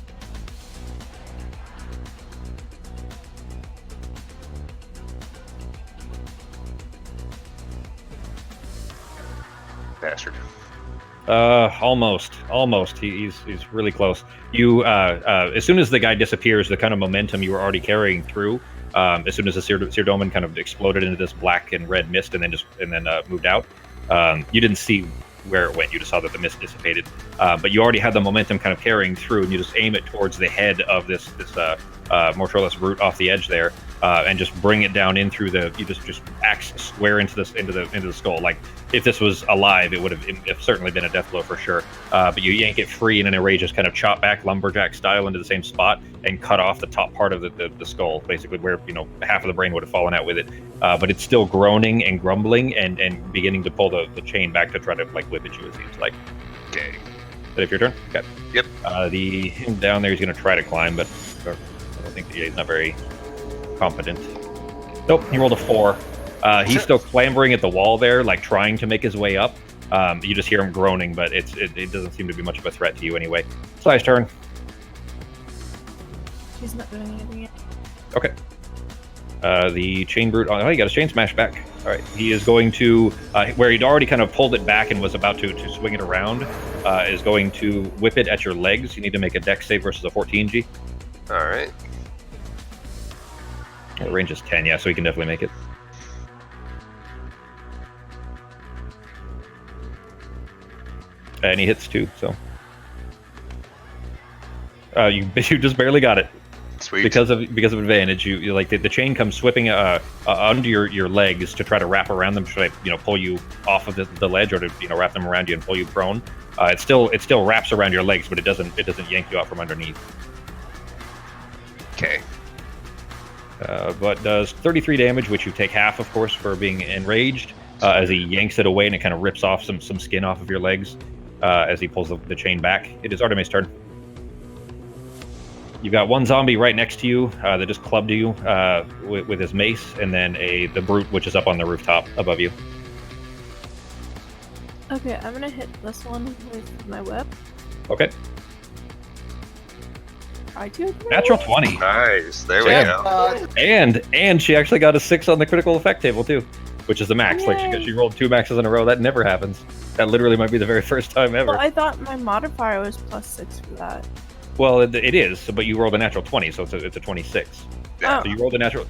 [SPEAKER 4] Bastard.
[SPEAKER 1] Almost. He's really close. You, as soon as the guy disappears, the kind of momentum you were already carrying through, as soon as the Seer Doman kind of exploded into this black and red mist and then moved out, you didn't see where it went. You just saw that the mist dissipated, but you already had the momentum kind of carrying through, and you just aim it towards the head of this Mortrilus brute off the edge there, and just bring it down in through the. You just axe square into the skull. Like if this was alive, it would have certainly been a death blow for sure. But you yank it free, and in a rage, just kind of chop back lumberjack style into the same spot and cut off the top part of the skull, basically where half of the brain would have fallen out with it. But it's still groaning and grumbling and beginning to pull the chain back to try to like whip at you. It seems like.
[SPEAKER 4] Okay.
[SPEAKER 1] Is that if your turn? Okay.
[SPEAKER 4] Yep.
[SPEAKER 1] Him down there, he's going to try to climb, but I don't think he's not very competent. Nope, he rolled a 4. He's still clambering at the wall there, like trying to make his way up. You just hear him groaning, but it doesn't seem to be much of a threat to you anyway. Sly's turn.
[SPEAKER 5] He's not doing anything yet.
[SPEAKER 1] Okay. The chain brute. Oh, he got his chain smashed back. All right. He is going to where he'd already kind of pulled it back and was about to swing it around. Is going to whip it at your legs. You need to make a dex save versus a 14G.
[SPEAKER 4] All right.
[SPEAKER 1] The range is 10, yeah, so he can definitely make it. And he hits too, so. You just barely got it.
[SPEAKER 4] Sweet.
[SPEAKER 1] Because of advantage. You like the chain comes swipping under your legs to try to wrap around them, try to pull you off of the ledge, or to wrap them around you and pull you prone. It still wraps around your legs, but it doesn't yank you out from underneath.
[SPEAKER 4] Okay.
[SPEAKER 1] But does 33 damage, which you take half, of course, for being enraged, as he yanks it away and it kind of rips off some skin off of your legs as he pulls the chain back. It is Artemis' turn. You've got one zombie right next to you that just clubbed you with his mace, and then the brute, which is up on the rooftop above you.
[SPEAKER 5] Okay, I'm gonna hit this one with my whip.
[SPEAKER 1] Okay.
[SPEAKER 5] I do.
[SPEAKER 1] Natural 20.
[SPEAKER 4] Nice. There we
[SPEAKER 1] Yeah.
[SPEAKER 4] go.
[SPEAKER 1] And she actually got a 6 on the critical effect table too, which is the max.
[SPEAKER 5] Yay.
[SPEAKER 1] Like she rolled 2 maxes in a row. That never happens. That literally might be the very first time ever.
[SPEAKER 5] Well, I thought my modifier was +6 for that.
[SPEAKER 1] Well, it is, but you rolled a natural 20, so it's a 26.
[SPEAKER 5] Oh.
[SPEAKER 1] So you rolled a natural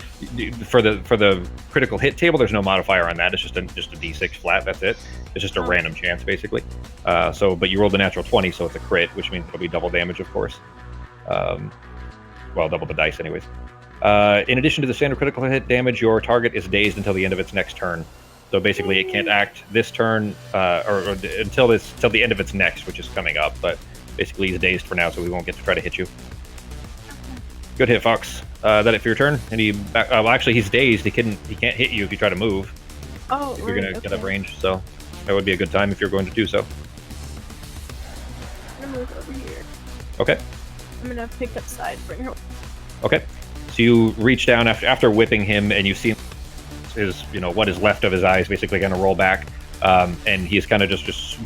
[SPEAKER 1] for the critical hit table. There's no modifier on that. It's just a D6 flat. That's it. It's just a random chance, basically. But you rolled a natural 20, so it's a crit, which means it'll be double damage, of course. Well, double the dice, anyways. In addition to the standard critical hit damage, your target is dazed until the end of its next turn. So basically, it can't act this turn or until the end of its next, which is coming up. But basically, he's dazed for now, so we won't get to try to hit you. Good hit, Fox. That it for your turn? And well, actually, he's dazed. He can't hit you if you try to move.
[SPEAKER 5] Oh,
[SPEAKER 1] If you're gonna get up range, so that would be a good time if you're going to do so.
[SPEAKER 5] look over here.
[SPEAKER 1] Okay.
[SPEAKER 5] I'm gonna pick up side, bring her.
[SPEAKER 1] Okay. So you reach down after whipping him, and you see his, what is left of his eyes basically kind of roll back, and he's kind of just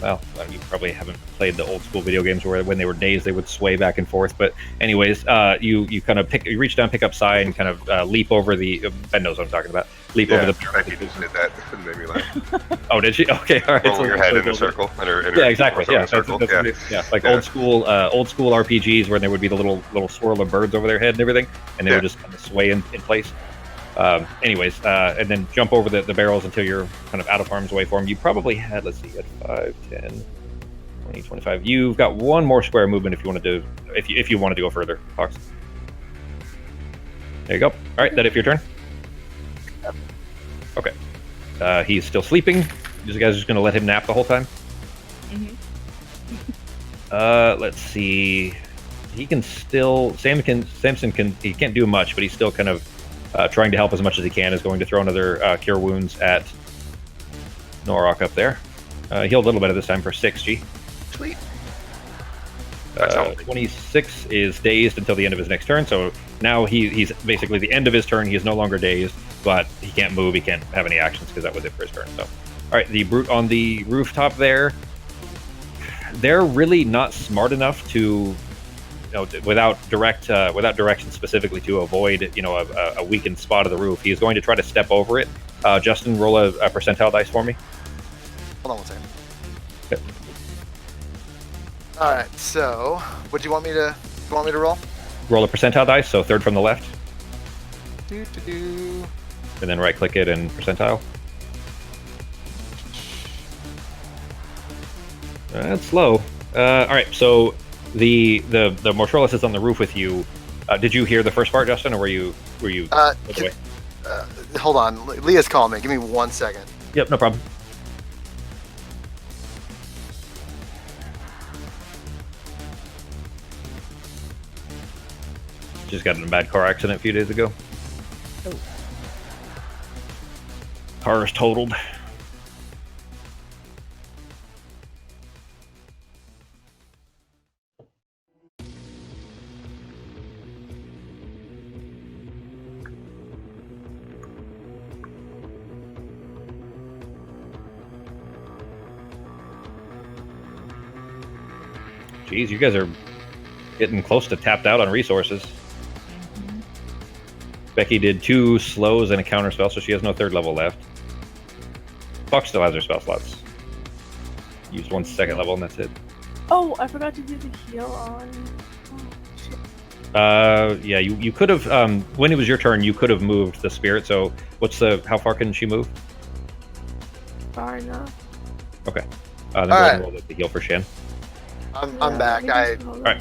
[SPEAKER 1] well, you probably haven't played the old school video games where when they were dazed they would sway back and forth. But anyways, you kind of you reach down, pick up Sai, and kind of leap over the. Ben knows what I'm talking about. Leap over the.
[SPEAKER 4] Becky just did that. It made me laugh.
[SPEAKER 1] Oh, did she? Okay, all right.
[SPEAKER 4] Rolling your head in a circle.
[SPEAKER 1] Yeah, exactly. Yeah,
[SPEAKER 4] circle.
[SPEAKER 1] Like old school RPGs where there would be the little swirl of birds over their head and everything, and they would just kind of sway in place. Anyways, and then jump over the barrels until you're kind of out of harm's way for them. You probably had, let's see, at 5, 10, 20, 25. You've got one more square movement if you want to do, if you wanted to go further, Fox. There you go. All right, that it for your turn? Okay. He's still sleeping. You guys are just going to let him nap the whole time? Let's see. He can still, Samson can, he can't do much, but he's still kind of trying to help as much as he can. Is going to throw another Cure Wounds at Norok up there. Healed a little better this time for 6G.
[SPEAKER 2] Sweet.
[SPEAKER 1] 26 is dazed until the end of his next turn, so now he's basically the end of his turn. He is no longer dazed, but he can't move, he can't have any actions because that was it for his turn. So, all right, the brute on the rooftop there, they're really not smart enough to, without direction specifically to avoid, a weakened spot of the roof. He is going to try to step over it. Justin, roll a percentile dice for me.
[SPEAKER 2] Hold on one second.
[SPEAKER 1] Okay.
[SPEAKER 2] All right. So, what do you want me to? Roll?
[SPEAKER 1] Roll a percentile dice, so third from the left,
[SPEAKER 2] Do.
[SPEAKER 1] and then right-click it and percentile. That's slow. All right, so the Mortrillis is on the roof with you. Did you hear the first part, Justin, or were you?
[SPEAKER 2] Hold on. Leah's calling me. Give me 1 second.
[SPEAKER 1] Yep, no problem. Just got in a bad car accident a few days ago.
[SPEAKER 3] Oh.
[SPEAKER 1] Car is totaled. Jeez, you guys are getting close to tapped out on resources. Becky did 2 slows and a counter spell, so she has no 3rd level left. Fox still has her spell slots. Used 1 2nd level, and that's it.
[SPEAKER 5] Oh, I forgot to do the heal on. Oh, shit.
[SPEAKER 1] Yeah, you could have. When it was your turn, you could have moved the spirit. So, how far can she move?
[SPEAKER 5] Far enough.
[SPEAKER 1] Okay. Then go ahead and roll the heal for Shen.
[SPEAKER 2] I'm back.
[SPEAKER 1] Alright.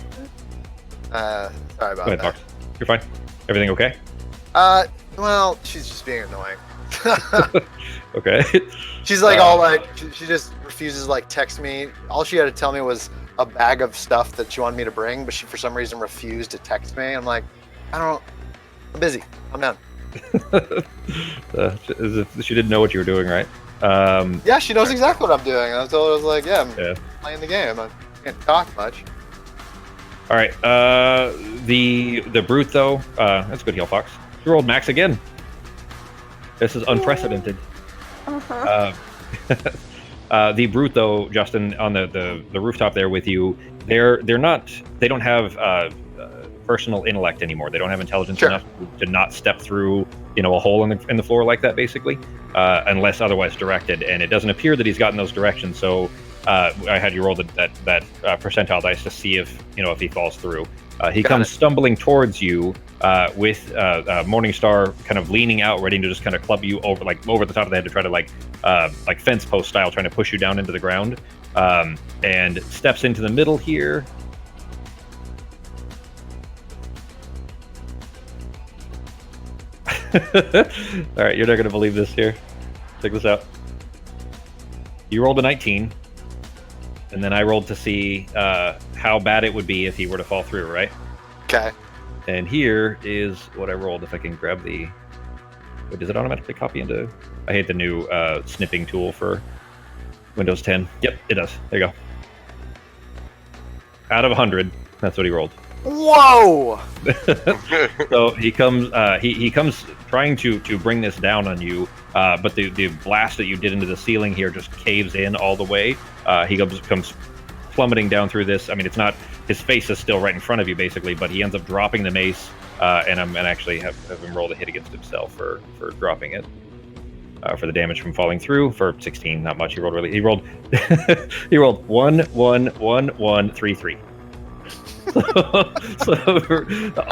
[SPEAKER 2] Sorry about
[SPEAKER 1] Go ahead,
[SPEAKER 2] that.
[SPEAKER 1] Fox. You're fine. Everything okay?
[SPEAKER 2] Well, she's just being annoying.
[SPEAKER 1] Okay.
[SPEAKER 2] She's like all like she just refuses to like text me. All she had to tell me was a bag of stuff that she wanted me to bring, but she for some reason refused to text me. I'm like, I'm busy. I'm done.
[SPEAKER 1] As if she didn't know what you were doing, right?
[SPEAKER 2] Yeah, she knows exactly what I'm doing. I told her I was like, I'm
[SPEAKER 1] Yeah.
[SPEAKER 2] playing the game. I can't talk much.
[SPEAKER 1] All right. The brute though. That's a good heal, Fox. You rolled max again. This is unprecedented.
[SPEAKER 5] Uh-huh.
[SPEAKER 1] The brute though, Justin, on the rooftop there with you, they don't have personal intellect anymore. They don't have intelligence enough to not step through a hole in the floor like that, basically, unless otherwise directed. And it doesn't appear that he's gotten those directions. So I had you roll that percentile dice to see if he falls through. He comes stumbling towards you with Morningstar kind of leaning out, ready to just kind of club you over the top of the head to try to like fence post style, trying to push you down into the ground, and steps into the middle here. All right, you're not going to believe this here. Check this out. You rolled a 19, and then I rolled to see how bad it would be if he were to fall through, right?
[SPEAKER 2] Okay.
[SPEAKER 1] And here is what I rolled. If I can grab the... Wait, does it automatically copy into... I hate the new snipping tool for Windows 10. Yep, it does. There you go. out of 100. That's what he rolled.
[SPEAKER 2] Whoa!
[SPEAKER 1] So he comes he comes trying to bring this down on you, but the blast that you did into the ceiling here just caves in all the way. He comes plummeting down through this. I mean, it's not, his face is still right in front of you basically, but he ends up dropping the mace, and actually have him roll a hit against himself for dropping it. For the damage from falling through for 16, not much. He rolled he rolled 1 1 1 1 3 3. So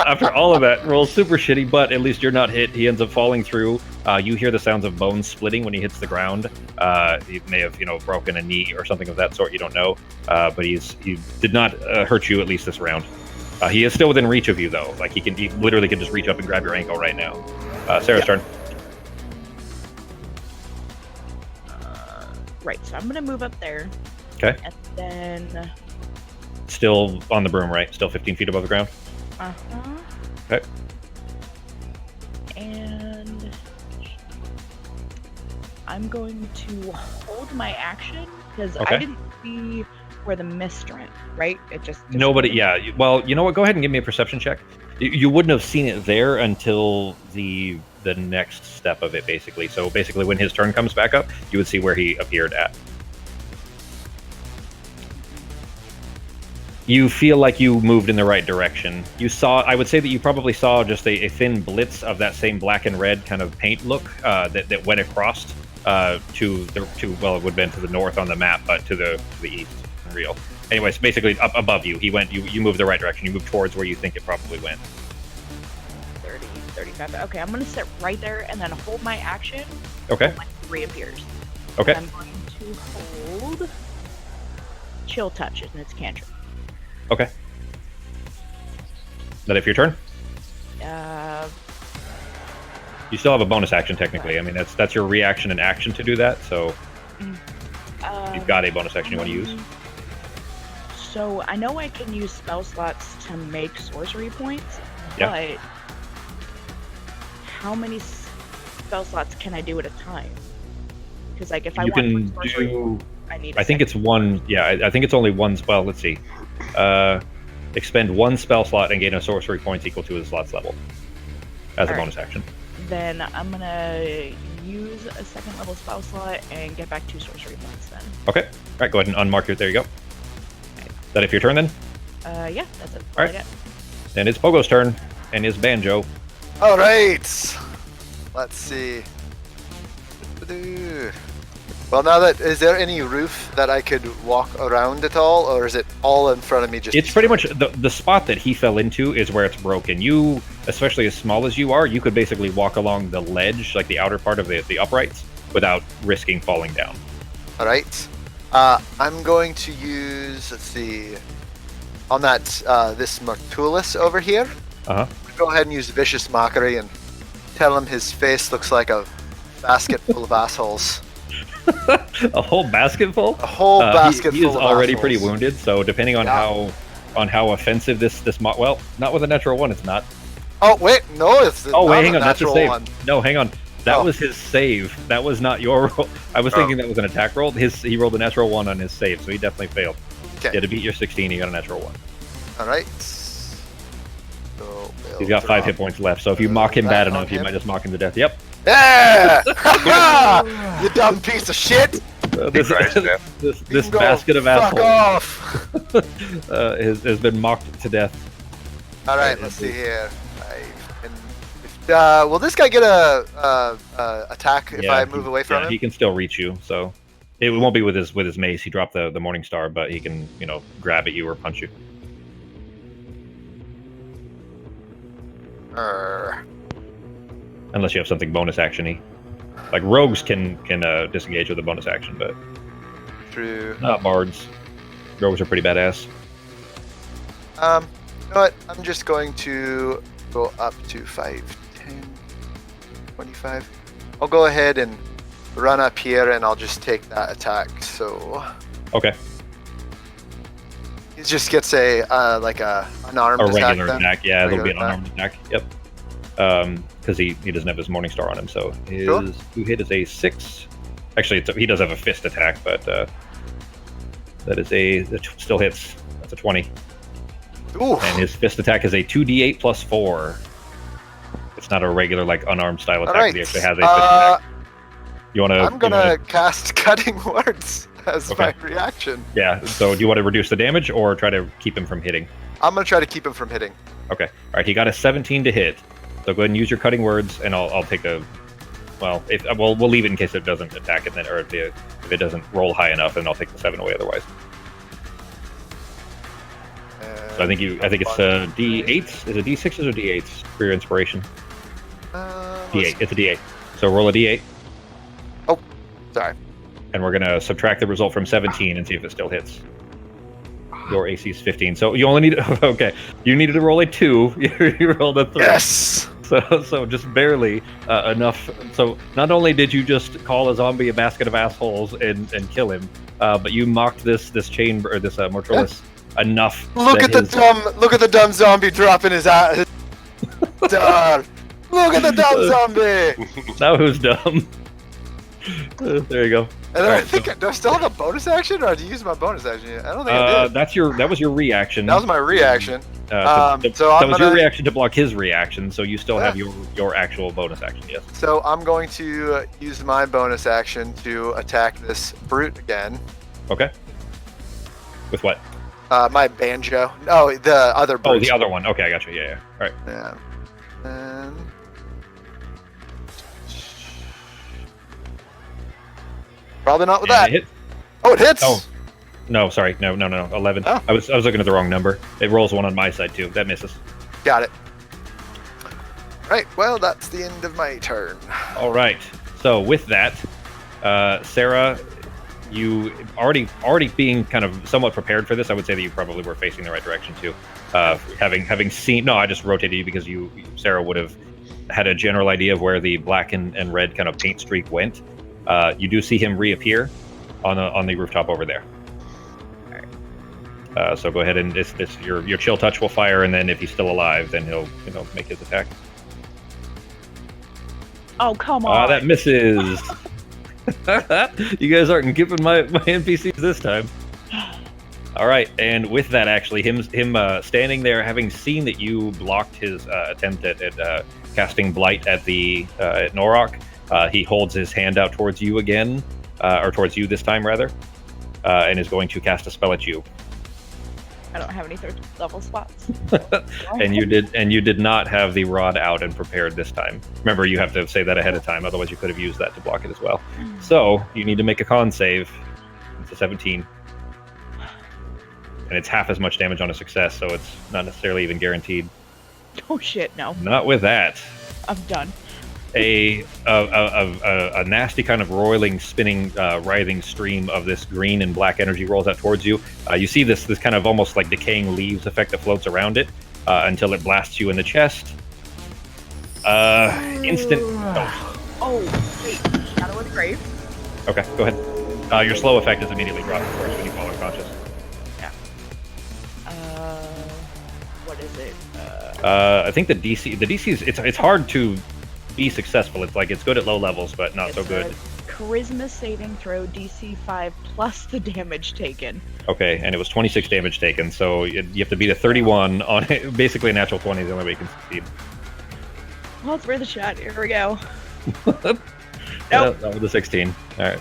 [SPEAKER 1] after all of that, rolls super shitty, but at least you're not hit. He ends up falling through. You hear the sounds of bones splitting when he hits the ground. He may have, broken a knee or something of that sort. You don't know, but he did not hurt you, at least this round. He is still within reach of you, though. Like he literally can just reach up and grab your ankle right now. Sarah's turn.
[SPEAKER 3] Right, so I'm gonna move up there.
[SPEAKER 1] Okay.
[SPEAKER 3] And then.
[SPEAKER 1] Still on the broom, right? Still 15 feet above the ground?
[SPEAKER 3] Uh-huh.
[SPEAKER 1] Okay.
[SPEAKER 3] And I'm going to hold my action because
[SPEAKER 1] Okay.
[SPEAKER 3] I didn't see where the mist went, right? It just
[SPEAKER 1] Nobody, yeah. Well, you know what? Go ahead and give me a perception check. You wouldn't have seen it there until the next step of it, basically. So basically, when his turn comes back up, you would see where he appeared at. You feel like you moved in the right direction. I would say that you probably saw just a thin blitz of that same black and red kind of paint look that went across well, it would have been to the north on the map, but to the east in real. Anyways, basically up above you, you moved the right direction. You moved towards where you think it probably went.
[SPEAKER 3] 30, 35. Okay, I'm going to sit right there and then hold my action.
[SPEAKER 1] Okay.
[SPEAKER 3] When it reappears.
[SPEAKER 1] Okay.
[SPEAKER 3] I'm going to hold Chill Touch, and it's cantrip.
[SPEAKER 1] Okay. That it for your turn? You still have a bonus action technically. I mean, that's your reaction and action to do that. So you've got a bonus action you want to use.
[SPEAKER 3] So I know I can use spell slots to make sorcery points,
[SPEAKER 1] Yeah.
[SPEAKER 3] but how many spell slots can I do at a time? Because like if I
[SPEAKER 1] You
[SPEAKER 3] want
[SPEAKER 1] can
[SPEAKER 3] one sorcery,
[SPEAKER 1] do.
[SPEAKER 3] I need.
[SPEAKER 1] I think it's one. Yeah, I think it's only one spell. Let's see. Expend one spell slot and gain a sorcery points equal to his slot's level as a
[SPEAKER 3] Alright.
[SPEAKER 1] bonus action.
[SPEAKER 3] Then I'm gonna use a second level spell slot and get back 2 sorcery points. Then.
[SPEAKER 1] Okay. All right. Go ahead and unmark it. There you go. Is that it for your turn then?
[SPEAKER 3] Yeah, that's it.
[SPEAKER 1] All right. Then it's Pogo's turn and his banjo.
[SPEAKER 2] All right. Let's see. Well, now is there any roof that I could walk around at all, or is it all in front of me?
[SPEAKER 1] It's pretty much the spot that he fell into is where it's broken. You, especially as small as you are, you could basically walk along the ledge, like the outer part of the uprights, without risking falling down.
[SPEAKER 2] All right. I'm going to use, let's see, on that this Martulis over here. Go ahead and use Vicious Mockery and tell him his face looks like a basket full of assholes.
[SPEAKER 1] A whole basket full?
[SPEAKER 2] A whole basket
[SPEAKER 1] he
[SPEAKER 2] full
[SPEAKER 1] is
[SPEAKER 2] of
[SPEAKER 1] already
[SPEAKER 2] assholes.
[SPEAKER 1] pretty wounded, so depending on how offensive this well, not with a natural one, it's not.
[SPEAKER 2] Oh wait, no, it's
[SPEAKER 1] Oh wait, hang on, that's a
[SPEAKER 2] natural
[SPEAKER 1] save.
[SPEAKER 2] one.
[SPEAKER 1] No, hang on. That was his save. That was not your roll. I was thinking that was an attack roll. He rolled a natural 1 on his save, so he definitely failed.
[SPEAKER 2] Okay.
[SPEAKER 1] Yeah, to beat your 16, he got a natural 1.
[SPEAKER 2] All right. So
[SPEAKER 1] He's got 5 hit points left, so if you mock him bad
[SPEAKER 2] on
[SPEAKER 1] enough, you
[SPEAKER 2] him.
[SPEAKER 1] might just mock him to death. Yep.
[SPEAKER 2] Yeah! You dumb piece of shit!
[SPEAKER 1] This
[SPEAKER 2] You can go
[SPEAKER 1] basket of
[SPEAKER 2] fuck
[SPEAKER 1] assholes
[SPEAKER 2] off!
[SPEAKER 1] has been mocked to death.
[SPEAKER 2] All right, let's see here. Will this guy get a attack if I move away from him?
[SPEAKER 1] He can still reach you, so it won't be with his mace. He dropped the Morning Star, but he can grab at you or punch you. Unless you have something bonus actiony, like rogues can disengage with a bonus action, but
[SPEAKER 2] True.
[SPEAKER 1] not bards. Rogues are pretty badass.
[SPEAKER 2] You know what? I'm just going to go up to 5, 10, 25. I'll go ahead and run up here, and I'll just take that attack. So
[SPEAKER 1] Okay.
[SPEAKER 2] he just gets a unarmed
[SPEAKER 1] A
[SPEAKER 2] attack.
[SPEAKER 1] regular
[SPEAKER 2] then?
[SPEAKER 1] attack, yeah, it'll be
[SPEAKER 2] Regular
[SPEAKER 1] an unarmed attack. Yep. Because he doesn't have his Morning Star on him, so his
[SPEAKER 2] Sure.
[SPEAKER 1] 2 hit is a 6. Actually, he does have a fist attack, but that is still hits. That's a 20.
[SPEAKER 2] Ooh.
[SPEAKER 1] And his fist attack is a 2d8 plus 4. It's not a regular, like, unarmed style attack.
[SPEAKER 2] Alright.
[SPEAKER 1] He actually has a fist attack. You want to...
[SPEAKER 2] I'm gonna cast Cutting Words as
[SPEAKER 1] Okay.
[SPEAKER 2] my reaction.
[SPEAKER 1] Yeah, so do you want to reduce the damage or try to keep him from hitting?
[SPEAKER 2] I'm gonna try to keep him from hitting.
[SPEAKER 1] Okay. All right, he got a 17 to hit. So go ahead and use your Cutting Words, and I'll take the... Well, we'll leave it in case it doesn't attack it, then, or if it doesn't roll high enough, then I'll take the 7 away otherwise. So I think it's D8s. Is it D6s or D8s for your inspiration? D8. It's a D8. So roll a D8.
[SPEAKER 2] Oh, sorry.
[SPEAKER 1] And we're gonna subtract the result from 17 and see if it still hits. Your AC is 15. So you only need okay. You needed to roll a 2. You rolled a 3.
[SPEAKER 2] Yes.
[SPEAKER 1] So just barely enough. So not only did you just call a zombie a basket of assholes and kill him, but you mocked this chain or this Mortrilus enough.
[SPEAKER 2] Look at the dumb zombie dropping his ass. Done. Look at the dumb zombie.
[SPEAKER 1] Now who's dumb? There you go.
[SPEAKER 2] And then I
[SPEAKER 1] Alright,
[SPEAKER 2] think do I still have a bonus action, or did you use my bonus action yet? I don't think I did.
[SPEAKER 1] That was your reaction.
[SPEAKER 2] That was my reaction.
[SPEAKER 1] So
[SPEAKER 2] I'm
[SPEAKER 1] was your
[SPEAKER 2] gonna-
[SPEAKER 1] reaction to block his reaction. So you still have your actual bonus action. Yes.
[SPEAKER 2] So I'm going to use my bonus action to attack this brute again.
[SPEAKER 1] Okay. With what?
[SPEAKER 2] My banjo. No, the other brute.
[SPEAKER 1] Oh, the other one. Okay, I got you. Yeah. All right.
[SPEAKER 2] Yeah. And probably not with
[SPEAKER 1] And
[SPEAKER 2] that.
[SPEAKER 1] it hit?
[SPEAKER 2] Oh, it hits.
[SPEAKER 1] Oh. No, sorry. No. 11.
[SPEAKER 2] Oh.
[SPEAKER 1] I was looking at the wrong number. It rolls 1 on my side too. That misses.
[SPEAKER 2] Got it. Right. Well, that's the end of my turn.
[SPEAKER 1] All right. So with that, Sarah, you already being kind of somewhat prepared for this, I would say that you probably were facing the right direction too. Having seen, no, I just rotated you because Sarah would have had a general idea of where the black and red kind of paint streak went. You do see him reappear on the rooftop over there. So go ahead and your chill touch will fire, and then if he's still alive, then he'll make his attack.
[SPEAKER 3] Oh, come on.
[SPEAKER 1] That misses. You guys aren't giving my NPCs this time. All right, and with that, actually, him standing there, having seen that you blocked his attempt at casting Blight at at Norok, he holds his hand out towards you again, or towards you this time rather, and is going to cast a spell at you.
[SPEAKER 3] I don't have any 3rd level spots.
[SPEAKER 1] And you did not have the rod out and prepared this time. Remember, you have to say that ahead of time, otherwise you could have used that to block it as well. So you need to make a con save. It's a 17. And it's half as much damage on a success, so it's not necessarily even guaranteed.
[SPEAKER 3] Oh shit, no.
[SPEAKER 1] Not with that.
[SPEAKER 3] I'm done.
[SPEAKER 1] A nasty kind of roiling, spinning, writhing stream of this green and black energy rolls out towards you. You see this kind of almost like decaying leaves effect that floats around it until it blasts you in the chest. Instant.
[SPEAKER 3] Oh, wait. Shadow of the Grave.
[SPEAKER 1] Okay, go ahead. Your slow effect is immediately dropped, of course, when you fall unconscious.
[SPEAKER 3] Yeah. What is it?
[SPEAKER 1] I think the DC is it's hard to be successful. It's good at low levels, but not so good.
[SPEAKER 3] Charisma saving throw DC 5 plus the damage taken.
[SPEAKER 1] Okay, and it was 26 damage taken, so you have to beat a 31 on it. Basically a natural 20 is the only way you can succeed.
[SPEAKER 3] Well, it's worth a shot. Here we go.
[SPEAKER 1] Nope. That was a 16. All right.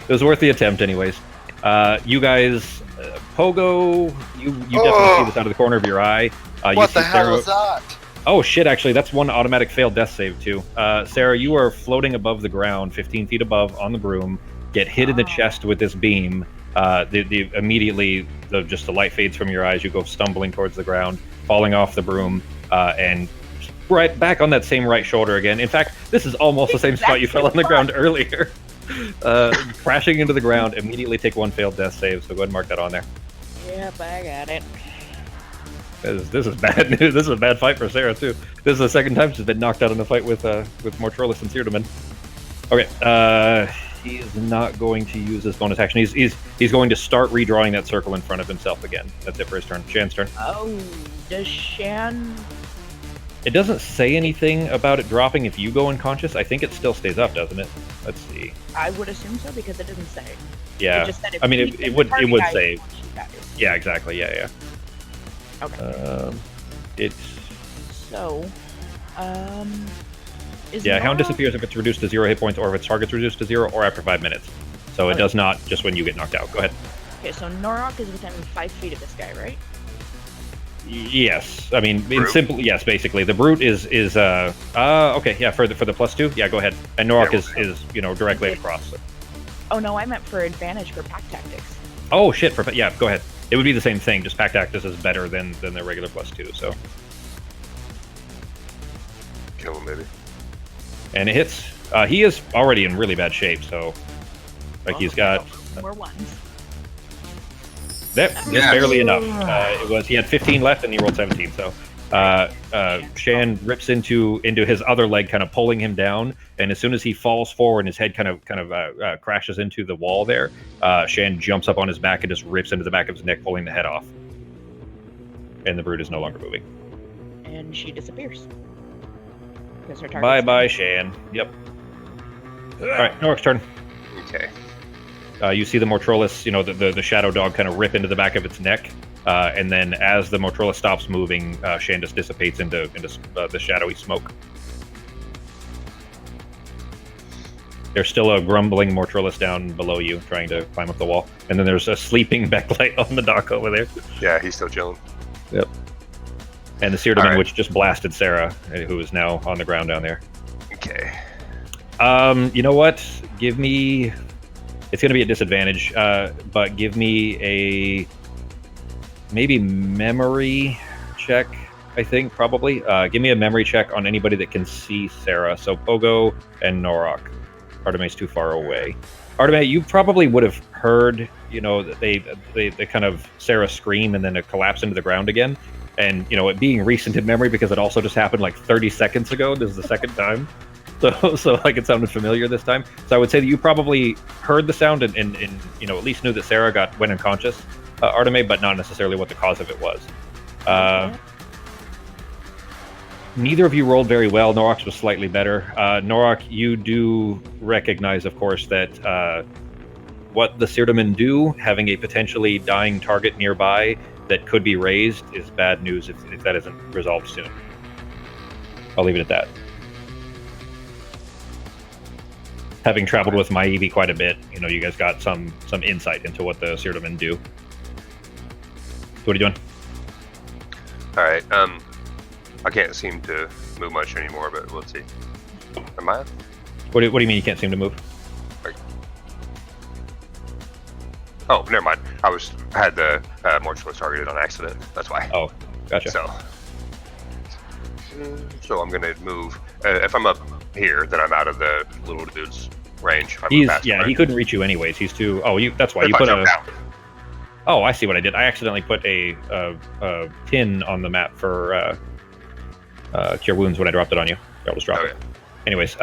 [SPEAKER 1] It was worth the attempt anyways. You guys, Pogo, you definitely see this out of the corner of your eye.
[SPEAKER 2] What the hell is that?
[SPEAKER 1] Oh shit, actually, that's one automatic failed death save too. Sarah, you are floating above the ground, 15 feet above on the broom, get hit in the chest with this beam. Immediately, the light fades from your eyes, you go stumbling towards the ground, falling off the broom, and right back on that same right shoulder again. In fact, this is almost the same spot you fell on the ground earlier. Crashing into the ground, immediately take 1 failed death save, so go ahead and mark that on there.
[SPEAKER 3] Yep, I got it.
[SPEAKER 1] This is bad news. This is a bad fight for Sarah too. This is the second time she's been knocked out in a fight with Mortrilus and Seardaman. Okay, he is not going to use his bonus action. He's going to start redrawing that circle in front of himself again. That's it for his turn. Shan's turn.
[SPEAKER 3] Oh, does Shan?
[SPEAKER 1] It doesn't say anything about it dropping if you go unconscious. I think it still stays up, doesn't it? Let's see.
[SPEAKER 3] I would assume so because it didn't say.
[SPEAKER 1] Yeah.
[SPEAKER 3] It just said if
[SPEAKER 1] I mean,
[SPEAKER 3] he
[SPEAKER 1] it would
[SPEAKER 3] target guy,
[SPEAKER 1] say.
[SPEAKER 3] she dies.
[SPEAKER 1] Yeah, exactly. Yeah.
[SPEAKER 3] Okay.
[SPEAKER 1] It's
[SPEAKER 3] So, is
[SPEAKER 1] Hound
[SPEAKER 3] Nora-
[SPEAKER 1] disappears if it's reduced to 0 hit points, or if its target's reduced to 0, or after 5 minutes. So it
[SPEAKER 3] Okay.
[SPEAKER 1] does not just when you get knocked out. Go ahead.
[SPEAKER 3] Okay, so Norok is within 5 feet of this guy, right?
[SPEAKER 1] Yes, I mean in
[SPEAKER 4] Brute?
[SPEAKER 1] simple. Yes, basically the brute is okay. Yeah, for the +2. Yeah, go ahead. And Norok
[SPEAKER 4] Yeah,
[SPEAKER 1] is directly across.
[SPEAKER 3] Oh no, I meant for advantage for pack tactics.
[SPEAKER 1] Oh shit! Yeah, go ahead. It would be the same thing. Just Pact Actus is better than their regular +2. So
[SPEAKER 4] Kill him, maybe.
[SPEAKER 1] and it hits. He is already in really bad shape. So like he's got.
[SPEAKER 3] More ones.
[SPEAKER 1] That is
[SPEAKER 6] Yeah.
[SPEAKER 1] barely enough. He had 15 left and he rolled 17. So Shan rips into his other leg, kind of pulling him down. And as soon as he falls forward and his head kind of crashes into the wall there, Shan jumps up on his back and just rips into the back of his neck, pulling the head off. And the brute is no longer moving.
[SPEAKER 3] And she disappears. Because her target's
[SPEAKER 1] Bye bye, Shan. Yep. All right, Norik's turn.
[SPEAKER 4] Okay.
[SPEAKER 1] You see the Mortrolis, the shadow dog kind of rip into the back of its neck. And then as the Mortrolis stops moving, Shan just dissipates into the shadowy smoke. There's still a grumbling Mortrolis down below you, trying to climb up the wall. And then there's a sleeping Backlight on the dock over there.
[SPEAKER 4] Yeah, he's still chilling.
[SPEAKER 1] Yep. And the Seardaman,
[SPEAKER 4] Alright.
[SPEAKER 1] which just blasted Sarah, who is now on the ground down there.
[SPEAKER 4] Okay.
[SPEAKER 1] You know what? Give me... It's going to be a disadvantage, but give me a... maybe memory check, I think, probably. Give me a memory check on anybody that can see Sarah. So Pogo and Norok. Artemis too far away. Artemis, you probably would have heard, that they kind of Sarah scream and then it collapse into the ground again. And, it being recent in memory because it also just happened like 30 seconds ago. This is the second time. So like it sounded familiar this time. So I would say that you probably heard the sound and at least knew that Sarah went unconscious, Artemis, but not necessarily what the cause of it was. Neither of you rolled very well. Norok's was slightly better. Norok, you do recognize, of course, that what the Seardaman do, having a potentially dying target nearby that could be raised, is bad news if that isn't resolved soon. I'll leave it at that. Having traveled with my Eevee quite a bit, you guys got some insight into what the Seardaman do. So what are you doing?
[SPEAKER 4] All right. I can't seem to move much anymore, but let's see. Am I?
[SPEAKER 1] What do you mean you can't seem to move?
[SPEAKER 4] Oh, never mind. I had the Mortualist targeted on accident. That's why.
[SPEAKER 1] Oh, gotcha.
[SPEAKER 4] So I'm gonna move. If I'm up here, then I'm out of the little dude's range. If I'm
[SPEAKER 1] He's
[SPEAKER 4] past him, right?
[SPEAKER 1] he couldn't reach you anyways. He's too. Oh, that's why
[SPEAKER 4] If
[SPEAKER 1] you
[SPEAKER 4] I
[SPEAKER 1] put
[SPEAKER 4] jump
[SPEAKER 1] a.
[SPEAKER 4] out.
[SPEAKER 1] Oh, I see what I did. I accidentally put a pin on the map for Cure Wounds when I dropped it on you. I'll just drop it. Anyways,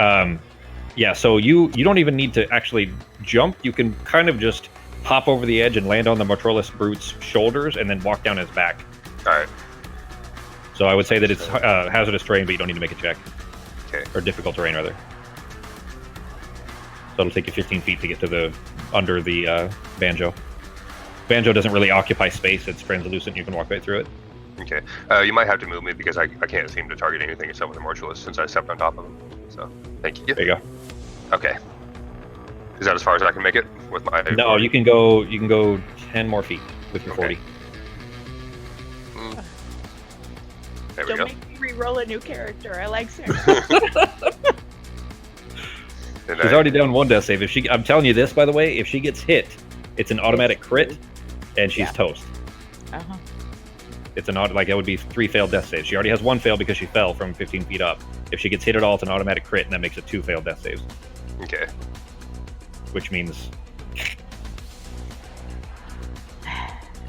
[SPEAKER 1] yeah. So you don't even need to actually jump. You can kind of just hop over the edge and land on the Mortrolis brute's shoulders, and then walk down his back.
[SPEAKER 4] All right.
[SPEAKER 1] So I would say that it's hazardous terrain, but you don't need to make a check.
[SPEAKER 4] Okay.
[SPEAKER 1] Or difficult terrain, rather. So it'll take you 15 feet to get to under the Banjo. Banjo doesn't really occupy space. It's translucent. You can walk right through it.
[SPEAKER 4] Okay. You might have to move me because I can't seem to target anything except with the Mortualist since I stepped on top of him. So thank you.
[SPEAKER 1] There you go.
[SPEAKER 4] Okay. Is that as far as I can make it with my?
[SPEAKER 1] No, you can go 10 more feet with your 40.
[SPEAKER 4] There we
[SPEAKER 3] Don't
[SPEAKER 4] go.
[SPEAKER 3] make me re-roll a new character. I like Sarah.
[SPEAKER 4] And
[SPEAKER 1] She's already down one death save. I'm telling you this, by the way, if she gets hit, it's an automatic crit, and she's toast.
[SPEAKER 3] Uh-huh.
[SPEAKER 1] It's that would be 3 failed death saves. She already has 1 fail because she fell from 15 feet up. If she gets hit at all, it's an automatic crit, and that makes it 2 failed death saves.
[SPEAKER 4] Okay.
[SPEAKER 1] Which means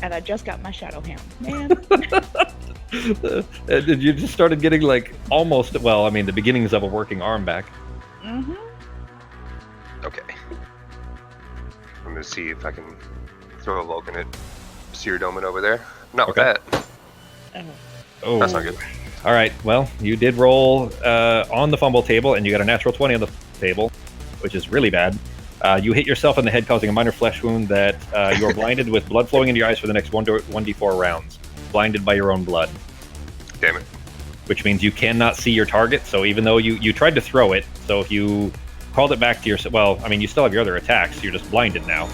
[SPEAKER 3] And I just got my Shadow Hound. Man.
[SPEAKER 1] you just started getting the beginnings of a working arm back.
[SPEAKER 3] Mm-hmm.
[SPEAKER 4] Okay. I'm gonna see if I can throw a Vulcan at Seardaman over there. Not with
[SPEAKER 1] Okay.
[SPEAKER 4] that.
[SPEAKER 1] Oh,
[SPEAKER 4] That's not good.
[SPEAKER 1] All right. Well, you did roll on the fumble table, and you got a natural 20 on the table, which is really bad. You hit yourself in the head, causing a minor flesh wound that you are blinded with blood flowing into your eyes for the next 1d4 rounds. blinded by your own blood,
[SPEAKER 4] Damn it.
[SPEAKER 1] which means you cannot see your target. So even though you tried to throw it, so if you called it back to your, well, I mean, you still have your other attacks. You're just blinded now.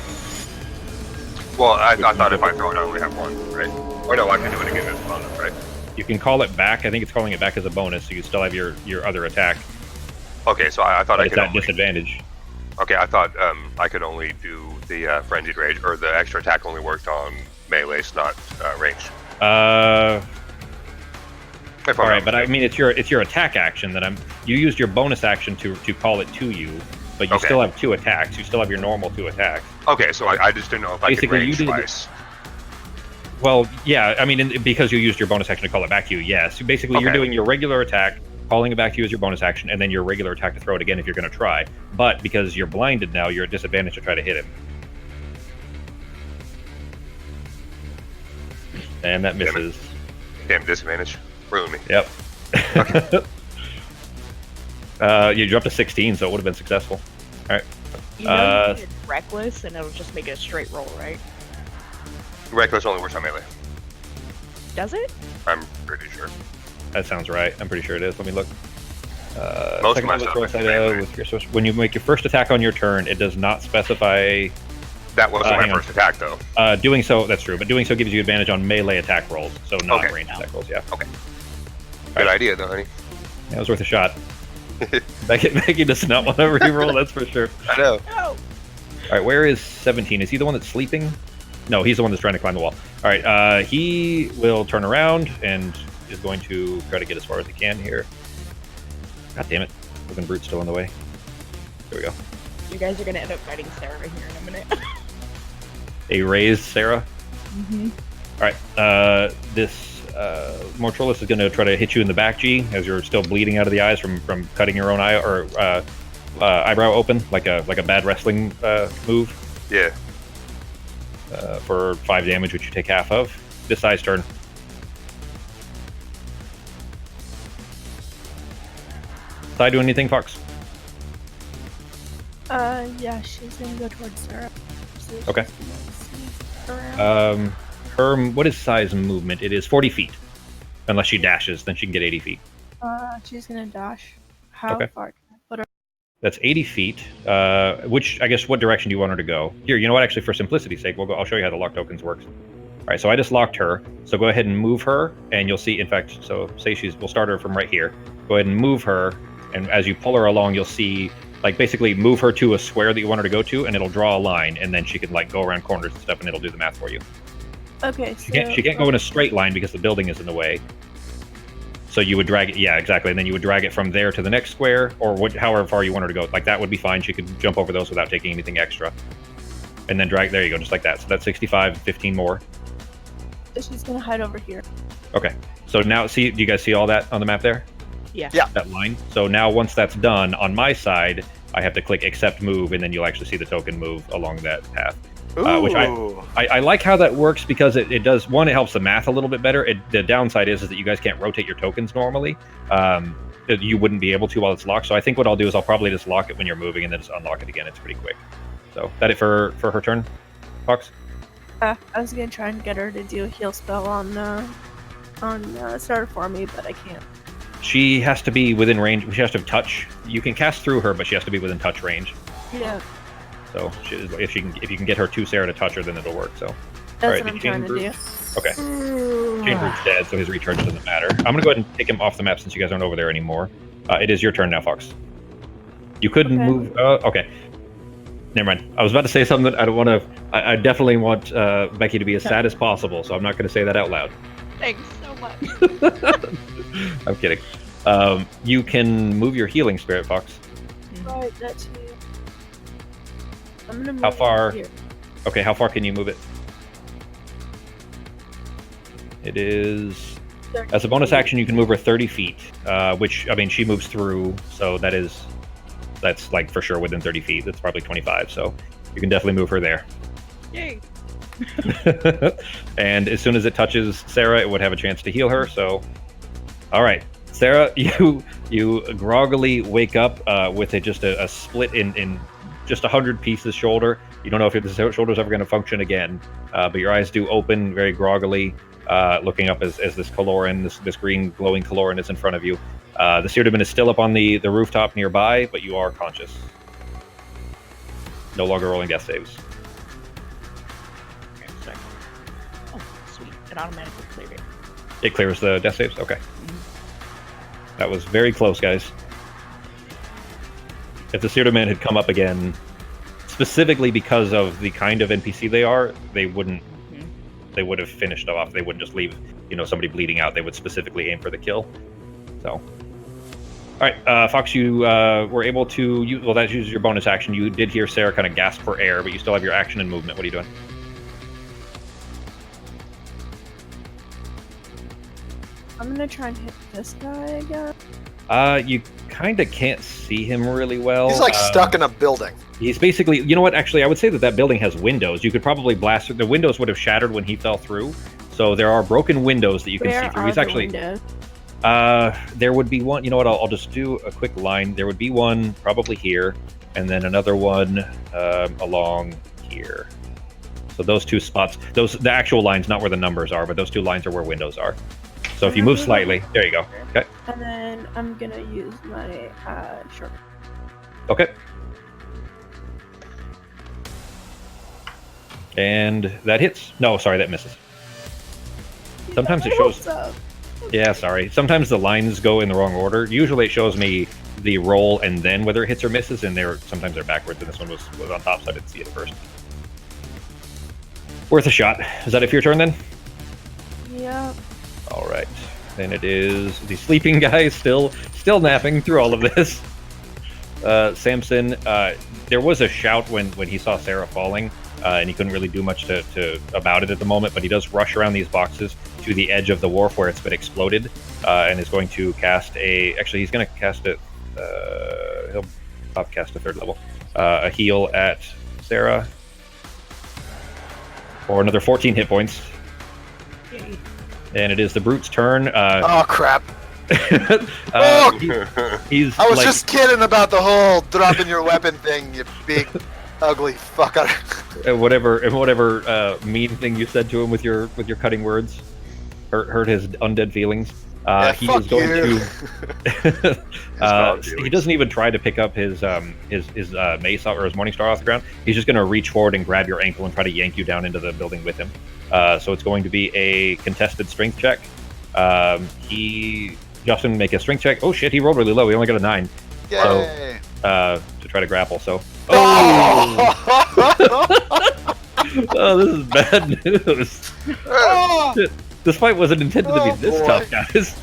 [SPEAKER 4] Well, I thought if I throw it, I only have one, right? Or no, I can do it again as a bonus, right?
[SPEAKER 1] You can call it back. I think it's calling it back as a bonus, so you still have your other attack.
[SPEAKER 4] Okay, so I thought I
[SPEAKER 1] It's
[SPEAKER 4] could
[SPEAKER 1] at
[SPEAKER 4] only...
[SPEAKER 1] disadvantage.
[SPEAKER 4] Okay, I thought I could only do the Frenzied Rage, or the extra attack only worked on melees, not ranged. If
[SPEAKER 1] All
[SPEAKER 4] I'm
[SPEAKER 1] right,
[SPEAKER 4] not
[SPEAKER 1] but I
[SPEAKER 4] mistaken.
[SPEAKER 1] mean, it's your attack action that you used your bonus action to call it to you, but you
[SPEAKER 4] Okay.
[SPEAKER 1] still have 2 attacks. You still have your normal 2 attacks.
[SPEAKER 4] Okay, so I just didn't know if I could
[SPEAKER 1] Basically, you
[SPEAKER 4] range
[SPEAKER 1] did-
[SPEAKER 4] twice.
[SPEAKER 1] Well, yeah, I mean, because you used your bonus action to call it back to you, yes. Basically, you're
[SPEAKER 4] Okay.
[SPEAKER 1] doing your regular attack, calling it back to you as your bonus action, and then your regular attack to throw it again if you're going to try. But because you're blinded now, you're at disadvantage to try to hit him. And that
[SPEAKER 4] Damn it.
[SPEAKER 1] misses.
[SPEAKER 4] Damn disadvantage. Ruined me.
[SPEAKER 1] Yep. You dropped to 16, so it would have been successful.
[SPEAKER 3] You know,
[SPEAKER 1] Uh,
[SPEAKER 3] you did reckless, and it'll just make it a straight roll, right?
[SPEAKER 4] Reckless only works on melee.
[SPEAKER 3] Does it?
[SPEAKER 4] I'm pretty sure.
[SPEAKER 1] That sounds right. I'm pretty sure it is. Let me look.
[SPEAKER 4] Most
[SPEAKER 1] Second
[SPEAKER 4] of my
[SPEAKER 1] level
[SPEAKER 4] stuff
[SPEAKER 1] throw
[SPEAKER 4] is
[SPEAKER 1] side,
[SPEAKER 4] melee.
[SPEAKER 1] with your when you make your first attack on your turn, it does not specify.
[SPEAKER 4] That wasn't my
[SPEAKER 1] hang on.
[SPEAKER 4] first attack, though.
[SPEAKER 1] Doing so, that's true, but doing so gives you advantage on melee attack rolls, so not
[SPEAKER 4] Okay.
[SPEAKER 1] ranged attack rolls. Yeah,
[SPEAKER 4] Good idea, though, honey.
[SPEAKER 1] that was worth a shot. Becky does not want to reroll, that's for sure.
[SPEAKER 4] I know.
[SPEAKER 3] No.
[SPEAKER 1] All right, where is 17? Is he the one that's sleeping? No, he's the one that's trying to climb the wall. All right, he will turn around and is going to try to get as far as he can here. God damn it. Fucking Brute's still in the way. There we go.
[SPEAKER 3] You guys are gonna end up fighting Sarah here in a minute.
[SPEAKER 1] A raised Sarah.
[SPEAKER 3] Mm-hmm.
[SPEAKER 1] All right, this Mortrolis is going to try to hit you in the back, G, as you're still bleeding out of the eyes from cutting your own eye or eyebrow open, like a bad wrestling move,
[SPEAKER 4] Yeah.
[SPEAKER 1] for 5 damage, which you take half of. This eye's turn. Side doing anything, Fox?
[SPEAKER 5] Yeah, she's gonna go towards Sarah. So she's
[SPEAKER 1] Okay.
[SPEAKER 5] gonna sneak around.
[SPEAKER 1] Her what is size movement? It is 40 feet, unless she dashes, then she can get 80 feet.
[SPEAKER 5] She's gonna dash. How
[SPEAKER 1] Okay.
[SPEAKER 5] far can I put her?
[SPEAKER 1] That's 80 feet. Which, I guess, what direction do you want her to go? Here, you know what? Actually, for simplicity's sake, I'll show you how the lock tokens works. All right, so I just locked her. So go ahead and move her, and you'll see. In fact, so say we'll start her from right here. Go ahead and move her, and as you pull her along, you'll see, like, basically move her to a square that you want her to go to, and it'll draw a line, and then she can like go around corners and stuff, and it'll do the math for you.
[SPEAKER 5] Okay,
[SPEAKER 1] She can't go in a straight line because the building is in the way. So you would drag it, yeah, exactly, and then you would drag it from there to the next square, or however far you want her to go. Like that would be fine. She could jump over those without taking anything extra, and then drag. There you go, just like that. So that's 65, 15 more.
[SPEAKER 5] She's gonna hide over here.
[SPEAKER 1] Okay. So now, do you guys see all that on the map there?
[SPEAKER 3] Yeah.
[SPEAKER 2] Yeah.
[SPEAKER 1] That line. So now, once that's done, on my side, I have to click accept move, and then you'll actually see the token move along that path. Which I like how that works because it does, one, it helps the math a little bit better. The downside is that you guys can't rotate your tokens normally. You wouldn't be able to while it's locked. So I think what I'll do is I'll probably just lock it when you're moving and then just unlock it again. It's pretty quick. So that it for her turn, Fox?
[SPEAKER 5] I was gonna try and get her to do a heal spell on starter for me, but I can't.
[SPEAKER 1] She has to be within range. She has to have touch. You can cast through her, but she has to be within touch range.
[SPEAKER 5] Yeah,
[SPEAKER 1] So if you can get her to Sarah to touch her, then it'll work. So
[SPEAKER 5] that's
[SPEAKER 1] Alright,
[SPEAKER 5] what I'm
[SPEAKER 1] the Chain
[SPEAKER 5] trying to do.
[SPEAKER 1] Brute. Okay. Chain Brute's dead, so his recharge doesn't matter. I'm gonna go ahead and take him off the map since you guys aren't over there anymore. It is your turn now, Fox. You couldn't
[SPEAKER 5] Okay.
[SPEAKER 1] move. Okay. Never mind. I was about to say something that I don't want to. I definitely want Becky to be as sad as possible, so I'm not going to say that out loud.
[SPEAKER 3] Thanks so much.
[SPEAKER 1] I'm kidding. You can move your healing spirit, Fox.
[SPEAKER 5] Right, that's me. I'm gonna move
[SPEAKER 1] How far?
[SPEAKER 5] Here.
[SPEAKER 1] Okay, how far can you move it? It is.
[SPEAKER 5] 30
[SPEAKER 1] As a bonus
[SPEAKER 5] feet.
[SPEAKER 1] action, you can move her 30 feet, which, I mean, she moves through, so that's like for sure within 30 feet. That's probably 25, so you can definitely move her there.
[SPEAKER 3] Yay.
[SPEAKER 1] And as soon as it touches Sarah, it would have a chance to heal her, so... Alright, Sarah, you groggily wake up with just a split in just 100 pieces shoulder. You don't know if the shoulder's ever going to function again, but your eyes do open very groggily, looking up as this Coloran, this green glowing Coloran is in front of you. The Seer Demon is still up on the rooftop nearby, but you are conscious. No longer rolling death saves.
[SPEAKER 3] Okay, sorry. Oh, sweet. It automatically cleared it.
[SPEAKER 1] It clears the death saves? Okay. That was very close, guys. If the Seer Demon had come up again, specifically because of the kind of NPC they are, they wouldn't. They would have finished off. They wouldn't just leave, somebody bleeding out. They would specifically aim for the kill. So, all right, Fox, you were able to. Well, that uses your bonus action. You did hear Sarah kind of gasp for air, but you still have your action and movement. What are you doing?
[SPEAKER 5] I'm gonna try and hit this guy again.
[SPEAKER 1] You kind of can't see him really well.
[SPEAKER 2] He's like stuck in a building.
[SPEAKER 1] He's basically, you know what? Actually, I would say that building has windows. You could probably blast it. The windows would have shattered when he fell through, so there are broken windows that you can see through. He's actually. There would be one. You know what? I'll just do a quick line. There would be one probably here, and then another one along here. So those two spots, the actual lines, not where the numbers are, but those two lines are where windows are. So if you move slightly, there you go. Okay.
[SPEAKER 5] And then I'm gonna use my short.
[SPEAKER 1] Okay. And that hits. No, sorry, that misses. Sometimes it shows. Yeah, sorry. Sometimes the lines go in the wrong order. Usually it shows me the roll and then whether it hits or misses, and sometimes they're backwards, and this one was on top, so I didn't see it first. Worth a shot. Is that it for your turn then?
[SPEAKER 5] Yeah.
[SPEAKER 1] All right. Then it is the sleeping guy still napping through all of this. Samson, there was a shout when he saw Sarah falling, and he couldn't really do much about it at the moment, but he does rush around these boxes to the edge of the wharf where it's been exploded, and is going to cast actually, he's going to cast it, he'll cast a third level, a heal at Sarah for another 14 hit points.
[SPEAKER 3] Yay.
[SPEAKER 1] And it is the Brute's turn.
[SPEAKER 2] Oh, crap.
[SPEAKER 1] He's
[SPEAKER 2] I was just kidding about the whole dropping your weapon thing, you big, ugly fucker.
[SPEAKER 1] Whatever mean thing you said to him with your cutting words hurt his undead feelings. He is going to. He doesn't even try to pick up his mace or his Morningstar off the ground. He's just going to reach forward and grab your ankle and try to yank you down into the building with him. So it's going to be a contested strength check. Justin, make a strength check. Oh shit, he rolled really low. He only got a 9.
[SPEAKER 2] Yay.
[SPEAKER 1] So, to try to grapple. So. Oh, this is bad news. Shit. This fight wasn't intended to be this tough, guys.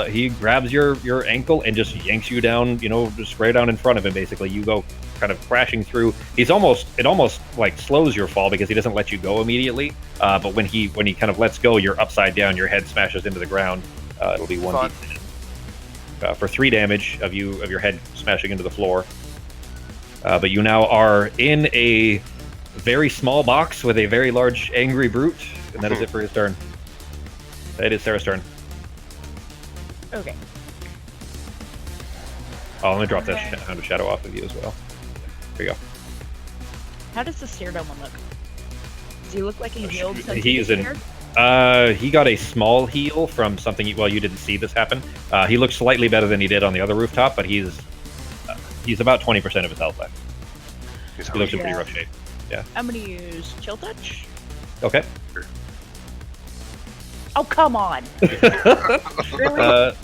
[SPEAKER 1] He grabs your ankle and just yanks you down, just right down in front of him, basically. You go kind of crashing through. It almost like slows your fall because he doesn't let you go immediately. But when he kind of lets go, you're upside down, your head smashes into the ground. It'll be 1d10. For 3 damage of your head smashing into the floor. But you now are in a very small box with a very large angry brute. And that is it for his turn. It is Sarah's turn.
[SPEAKER 3] Okay.
[SPEAKER 1] Oh, let me drop that Hound of Shadow off of you as well. There you go.
[SPEAKER 3] How does the Seer Demon look? Does he look like he healed since
[SPEAKER 1] He's
[SPEAKER 3] he
[SPEAKER 1] he got a small heal from something. Well, you didn't see this happen. He looks slightly better than he did on the other rooftop, but he's about 20% of his health left. He looks in pretty rough shape. Yeah.
[SPEAKER 3] I'm gonna use Chill Touch.
[SPEAKER 1] Okay.
[SPEAKER 3] Oh, come on! Really?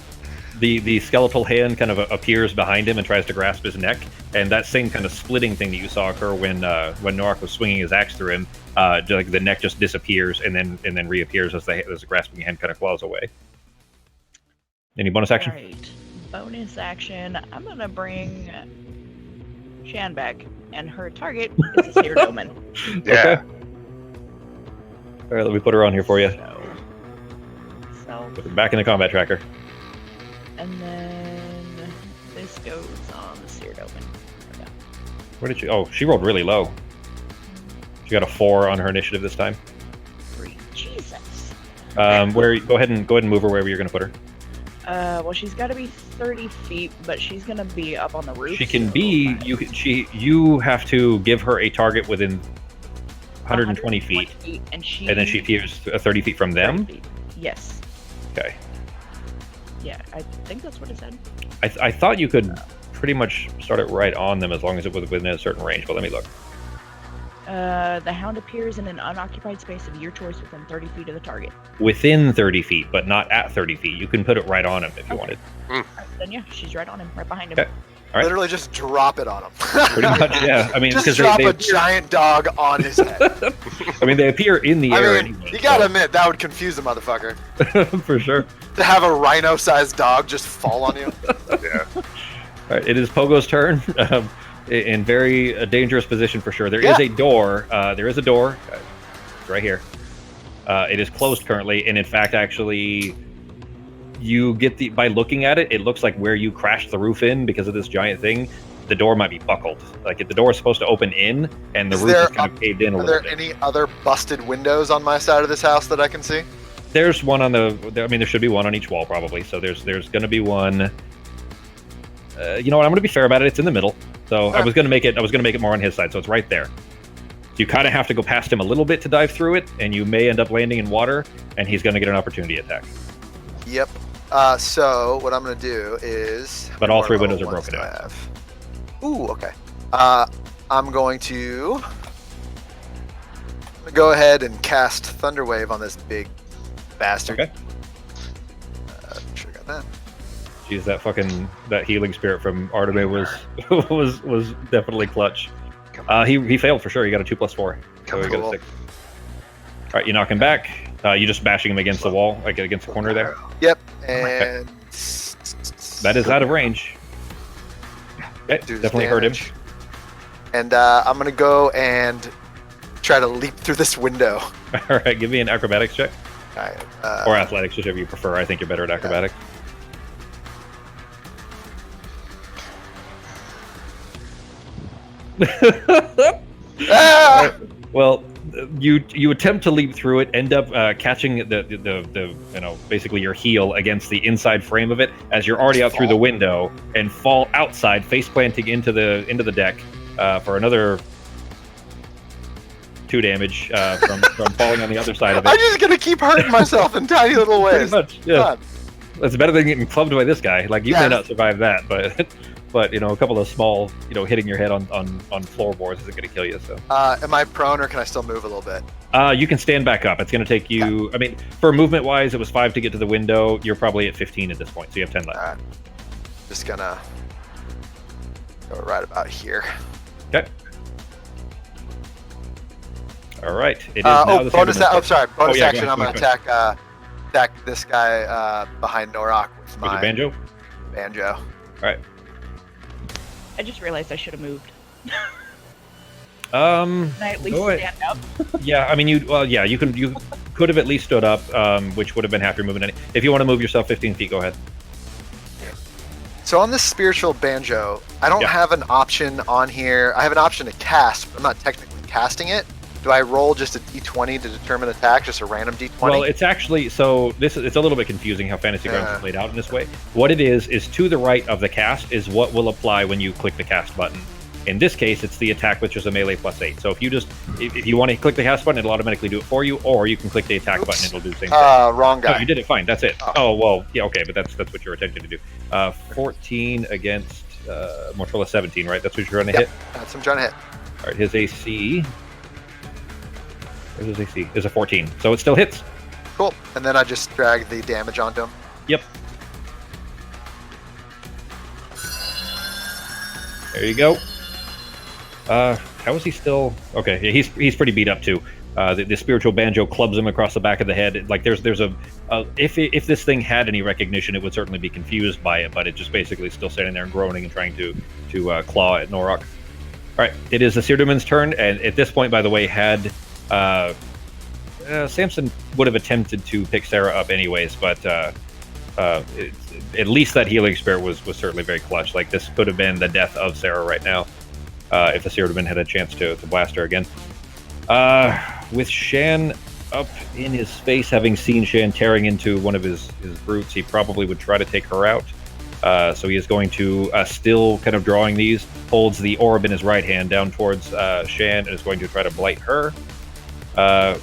[SPEAKER 1] The skeletal hand kind of appears behind him and tries to grasp his neck, and that same kind of splitting thing that you saw occur when Norak was swinging his axe through him, like the neck just disappears and then reappears as the grasping hand kind of claws away. Any bonus action?
[SPEAKER 3] Right. Bonus action. I'm gonna bring Shan back, and her target is the Seer Demon.
[SPEAKER 4] Yeah.
[SPEAKER 1] Okay. All right, let me put her on here for you.
[SPEAKER 3] So
[SPEAKER 1] Put her back in the combat tracker.
[SPEAKER 3] and then this goes on the Seer Demon. Yeah.
[SPEAKER 1] Where did she? Oh, she rolled really low. She got a 4 on her initiative this time.
[SPEAKER 3] 3. Jesus.
[SPEAKER 1] Where? Go ahead and move her wherever you're going to put her.
[SPEAKER 3] Well, she's got to be 30 feet, but she's gonna be up on the roof.
[SPEAKER 1] She can
[SPEAKER 3] so
[SPEAKER 1] be.
[SPEAKER 3] fine.
[SPEAKER 1] You have to give her a target within 120 feet,
[SPEAKER 3] and
[SPEAKER 1] then she appears 30 feet from
[SPEAKER 3] 30
[SPEAKER 1] them.
[SPEAKER 3] feet. Yes.
[SPEAKER 1] Okay.
[SPEAKER 3] Yeah, I think that's what it said.
[SPEAKER 1] I thought you could pretty much start it right on them as long as it was within a certain range, but let me look.
[SPEAKER 3] The hound appears in an unoccupied space of your choice within 30 feet of the target.
[SPEAKER 1] Within 30 feet, but not at 30 feet. You can put it right on him if you wanted.
[SPEAKER 3] Alright, then yeah, she's right on him, right behind him.
[SPEAKER 1] Okay. All right.
[SPEAKER 2] Literally just drop it on him.
[SPEAKER 1] Pretty much, yeah. I mean,
[SPEAKER 2] just
[SPEAKER 1] because
[SPEAKER 2] drop
[SPEAKER 1] they
[SPEAKER 2] a giant dog on his head.
[SPEAKER 1] I mean, they appear in the air
[SPEAKER 2] I mean,
[SPEAKER 1] anyway.
[SPEAKER 2] you gotta admit, that would confuse the motherfucker.
[SPEAKER 1] so- for sure.
[SPEAKER 2] To have a rhino-sized dog just fall on you.
[SPEAKER 4] Yeah.
[SPEAKER 1] All right, it is Pogo's turn. In very dangerous position for sure. There is a door. There is a door. It's right here. It is closed currently, and in fact, actually, you get by looking at it, it looks like where you crashed the roof in because of this giant thing. The door might be buckled. Like if the door is supposed to open in, and the
[SPEAKER 2] Is
[SPEAKER 1] roof
[SPEAKER 2] there
[SPEAKER 1] is kind of caved in a
[SPEAKER 2] Are
[SPEAKER 1] little
[SPEAKER 2] there
[SPEAKER 1] bit.
[SPEAKER 2] any other busted windows on my side of this house that I can see?
[SPEAKER 1] There's one on the. I mean, there should be one on each wall probably. So there's going to be one. You know what? I'm going to be fair about it. It's in the middle. So I was going to make it more on his side. So it's right there. So you kind of have to go past him a little bit to dive through it, and you may end up landing in water, and he's going to get an opportunity attack.
[SPEAKER 2] Yep. So what I'm gonna do is.
[SPEAKER 1] But all
[SPEAKER 2] what
[SPEAKER 1] three
[SPEAKER 2] level
[SPEAKER 1] windows are
[SPEAKER 2] ones
[SPEAKER 1] broken
[SPEAKER 2] do I
[SPEAKER 1] out.
[SPEAKER 2] have? Ooh, okay. I'm going to go ahead and cast Thunderwave on this big bastard.
[SPEAKER 1] Okay.
[SPEAKER 2] Sure got that.
[SPEAKER 1] Jeez, that healing spirit from Arteme was definitely clutch. He failed for sure. He got a 2+4. So he got a
[SPEAKER 2] Cool.
[SPEAKER 1] 6. All right, you knock him back. You just bashing him against the wall, like against the corner there.
[SPEAKER 2] Yep. And
[SPEAKER 1] That is out of range. Okay,
[SPEAKER 2] do this
[SPEAKER 1] definitely hurt him.
[SPEAKER 2] damage. And I'm gonna go and try to leap through this window.
[SPEAKER 1] All right, give me an acrobatics check
[SPEAKER 2] All right.
[SPEAKER 1] or athletics, whichever you prefer. I think you're better at acrobatics.
[SPEAKER 2] Ah!
[SPEAKER 1] Well, you attempt to leap through it, end up catching the basically your heel against the inside frame of it as you're already out through the window and fall outside, face planting into the deck for another 2 damage from falling on the other side of
[SPEAKER 2] I'm
[SPEAKER 1] it.
[SPEAKER 2] just gonna keep hurting myself in tiny little
[SPEAKER 1] Pretty
[SPEAKER 2] ways.
[SPEAKER 1] much, yeah.
[SPEAKER 2] God.
[SPEAKER 1] That's better than getting clubbed by this guy. Like you
[SPEAKER 2] Yeah.
[SPEAKER 1] may not survive that, but a couple of small hitting your head on floorboards isn't going to kill you. So
[SPEAKER 2] Am I prone or can I still move a little bit?
[SPEAKER 1] you can stand back up. It's going to take you. I mean, for movement wise, it was 5 to get to the window. You're probably at 15 at this point, so you have 10 left.
[SPEAKER 2] Alright. Just gonna go right about here.
[SPEAKER 1] Okay. All right. It is now the
[SPEAKER 2] bonus
[SPEAKER 1] Sandman's turn.
[SPEAKER 2] bonus
[SPEAKER 1] yeah, go
[SPEAKER 2] action.
[SPEAKER 1] ahead,
[SPEAKER 2] I'm gonna
[SPEAKER 1] go ahead.
[SPEAKER 2] attack this guy behind Norak with
[SPEAKER 1] With
[SPEAKER 2] my
[SPEAKER 1] your banjo.
[SPEAKER 2] banjo.
[SPEAKER 1] All right.
[SPEAKER 3] I just realized I should have moved.
[SPEAKER 1] Can
[SPEAKER 3] Can I at least
[SPEAKER 1] Go ahead.
[SPEAKER 3] stand up?
[SPEAKER 1] Yeah, I mean, you could have at least stood up, which would have been half your movement. If you want to move yourself 15 feet, go ahead.
[SPEAKER 2] So on this spiritual banjo, I don't
[SPEAKER 1] Yeah.
[SPEAKER 2] have an option on here. I have an option to cast, but I'm not technically casting it. Do I roll just a d20 to determine attack, just a random d20?
[SPEAKER 1] Well, it's actually it's a little bit confusing how Fantasy Grounds
[SPEAKER 2] Yeah.
[SPEAKER 1] is laid out in this way. What it is to the right of the cast is what will apply when you click the cast button. In this case, it's the attack, which is a melee +8. So if you want to click the cast button, it'll automatically do it for you, or you can click the attack button, it'll do the same thing.
[SPEAKER 2] Wrong
[SPEAKER 1] No,
[SPEAKER 2] guy.
[SPEAKER 1] you did it fine. That's it.
[SPEAKER 2] Oh.
[SPEAKER 1] Oh well, yeah, okay, but that's what you're attempting to do. 14 against Mortilla 17, right? That's what you're trying to hit.
[SPEAKER 2] That's what I'm trying to hit.
[SPEAKER 1] All right, his AC. Where's his AC? Is a 14, so it still hits.
[SPEAKER 2] Cool. And then I just drag the damage onto him.
[SPEAKER 1] Yep. There you go. How is he still? Okay, yeah, he's pretty beat up too. The spiritual banjo clubs him across the back of the head. Like there's a if this thing had any recognition, it would certainly be confused by it, but it just basically still standing there and groaning and trying to claw at Norak. All right, it is the Seerduman's turn, and at this point, by the way, had Samson would have attempted to pick Sarah up anyways, but at least that healing spirit was certainly very clutch. Like this could have been the death of Sarah right now if the Seerduman had a chance to blast her again. With Shan up in his face, having seen Shan tearing into one of his brutes, he probably would try to take her out. So he is going to, still kind of drawing these, holds the orb in his right hand down towards Shan and is going to try to blight her.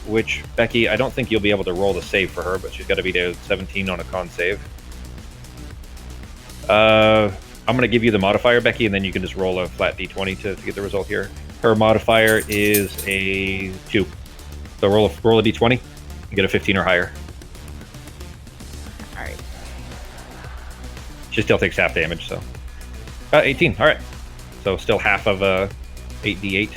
[SPEAKER 1] which, Becky, I don't think you'll be able to roll the save for her, but she's got to beat a 17 on a con save. I'm going to give you the modifier, Becky, and then you can just roll a flat d20 to get the result here. Her modifier is a 2. So roll a d20 and get a 15 or higher.
[SPEAKER 3] All right.
[SPEAKER 1] She still takes half damage, so 18. All right, so still half of 8d8.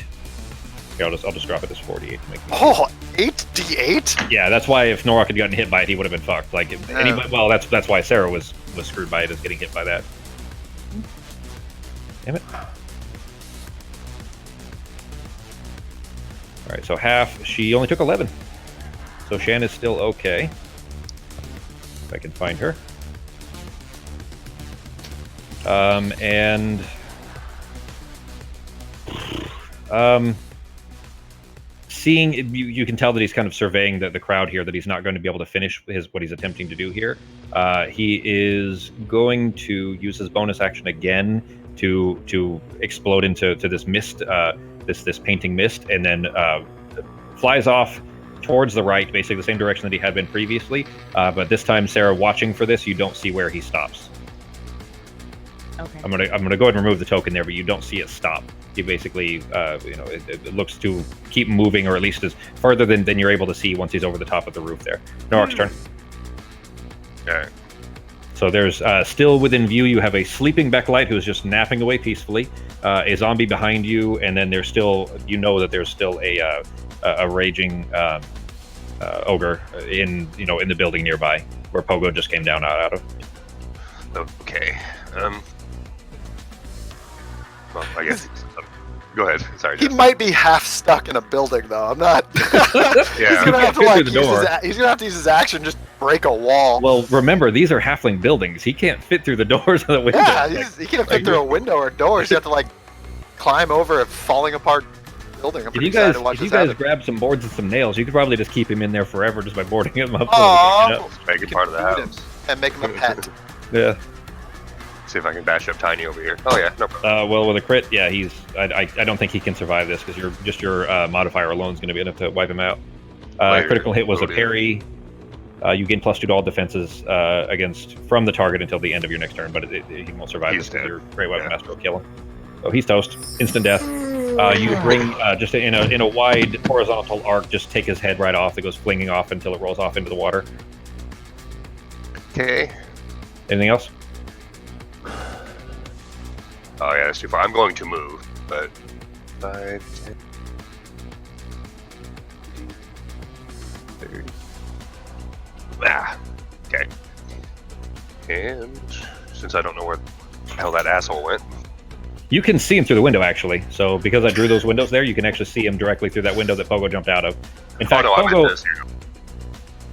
[SPEAKER 1] Okay, I'll just drop it as 48 to make.
[SPEAKER 2] Oh, 8d8?
[SPEAKER 1] Yeah, that's why if Norok had gotten hit by it, he would have been fucked. Like anybody, well, that's why Sarah was screwed by it, is getting hit by that. Damn it. All right, so half. She only took 11, so Shan is still okay. If I can find her. Seeing you can tell that he's kind of surveying the crowd here, that he's not going to be able to finish what he's attempting to do here. He is going to use his bonus action again to explode into this mist, this painting mist, and then flies off towards the right, basically the same direction that he had been previously. But this time, Sarah, watching for this, you don't see where he stops.
[SPEAKER 3] Okay.
[SPEAKER 1] I'm gonna go ahead and remove the token there, but you don't see it stop. You basically, it looks to keep moving, or at least as further than you're able to see once he's over the top of the roof there. Norok's turn.
[SPEAKER 4] Okay.
[SPEAKER 1] So there's still within view, you have a sleeping Backlight who is just napping away peacefully, a zombie behind you, and then there's still, that there's still a raging ogre in the building nearby where Pogo just came down out of.
[SPEAKER 4] Okay. Well, I guess. Go ahead. Sorry.
[SPEAKER 2] He
[SPEAKER 4] Jess.
[SPEAKER 2] might be half stuck in a building, though. I'm not.
[SPEAKER 4] Yeah.
[SPEAKER 2] He's gonna have to
[SPEAKER 1] Fit
[SPEAKER 2] like
[SPEAKER 1] through the door.
[SPEAKER 2] he's gonna have to use his action just break a wall.
[SPEAKER 1] Well, remember, these are halfling buildings. He can't fit through the doors of the windows.
[SPEAKER 2] Yeah, he can't fit through a window or doors. You have to like climb over a falling apart building. I'm
[SPEAKER 1] If
[SPEAKER 2] pretty
[SPEAKER 1] you guys,
[SPEAKER 2] excited to watch
[SPEAKER 1] if you
[SPEAKER 2] this
[SPEAKER 1] guys
[SPEAKER 2] happen.
[SPEAKER 1] grab some boards and some nails, you could probably just keep him in there forever just by boarding him up.
[SPEAKER 2] Aw,
[SPEAKER 4] Make it part of the house.
[SPEAKER 2] and make him a pet.
[SPEAKER 1] Yeah.
[SPEAKER 4] See if I can bash up Tiny over here. Oh yeah, no problem.
[SPEAKER 1] Well, with a crit, yeah, I don't think he can survive this because your modifier alone is going to be enough to wipe him out. Critical hit was a parry. You gain +2 to all defenses from the target until the end of your next turn, but he won't survive
[SPEAKER 4] He's
[SPEAKER 1] this because
[SPEAKER 4] dead.
[SPEAKER 1] your Great Weapon Master will kill him. So he's toast. Instant death. You bring just in a wide horizontal arc, just take his head right off. It goes flinging off until it rolls off into the water.
[SPEAKER 4] Okay.
[SPEAKER 1] Anything else?
[SPEAKER 4] Oh yeah, that's too far. I'm going to move, but 5, 10, 30. Ah, okay. And since I don't know where the hell that asshole went,
[SPEAKER 1] You can see him through the window, actually. So because I drew those windows there, you can actually see him directly through that window that Pogo jumped out of. In fact,
[SPEAKER 4] I meant
[SPEAKER 1] Pogo.
[SPEAKER 4] this here.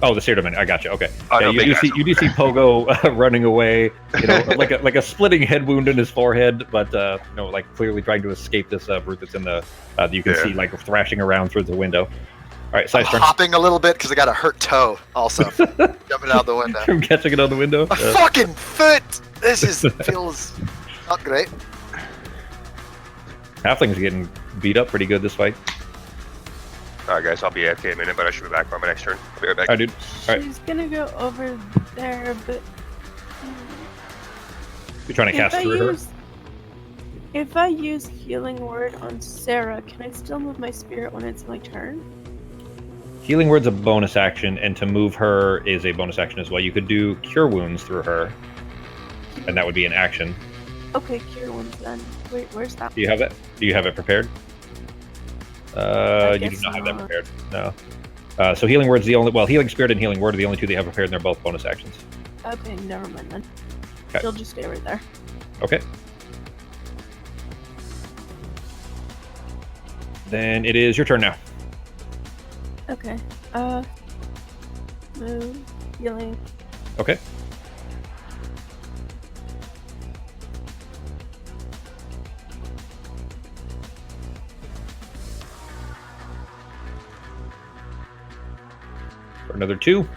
[SPEAKER 1] Oh, the Searman. I got you. Okay.
[SPEAKER 4] Oh,
[SPEAKER 1] Yeah,
[SPEAKER 4] no,
[SPEAKER 1] you
[SPEAKER 4] big
[SPEAKER 1] do see
[SPEAKER 4] asshole.
[SPEAKER 1] you do see Pogo running away. Like a splitting head wound in his forehead, but like clearly trying to escape this brute that's in the. You can
[SPEAKER 4] Yeah.
[SPEAKER 1] see like thrashing around through the window. All right,
[SPEAKER 2] I'm
[SPEAKER 1] Sice turn.
[SPEAKER 2] hopping a little bit because I got a hurt toe. Also, jumping out the window.
[SPEAKER 1] From catching it on the window.
[SPEAKER 2] My fucking foot. This feels not great.
[SPEAKER 1] Halfling's getting beat up pretty good this fight.
[SPEAKER 4] Alright guys, I'll be AFK a minute, but I should be back by my next turn. I'll be right back.
[SPEAKER 1] All right, dude. All right,
[SPEAKER 5] She's gonna go over there, but
[SPEAKER 1] you're trying to cast through her.
[SPEAKER 5] If I use Healing Word on Sarah, can I still move my spirit when it's my turn?
[SPEAKER 1] Healing Word's a bonus action, and to move her is a bonus action as well. You could do Cure Wounds through her, and that would be an action.
[SPEAKER 5] Okay, Cure Wounds then. Wait, where's that?
[SPEAKER 1] Do you have that? Do you have it prepared? You do
[SPEAKER 5] guess
[SPEAKER 1] not have that
[SPEAKER 5] not.
[SPEAKER 1] prepared. No. So Healing Word's the only. Well, Healing Spirit and Healing Word are the only two they have prepared, and they're both bonus actions.
[SPEAKER 5] Okay, never mind then.
[SPEAKER 1] Okay.
[SPEAKER 5] She'll just stay right there.
[SPEAKER 1] Okay. Then it is your turn now.
[SPEAKER 5] Okay. Move. Healing.
[SPEAKER 1] Okay. For another 2.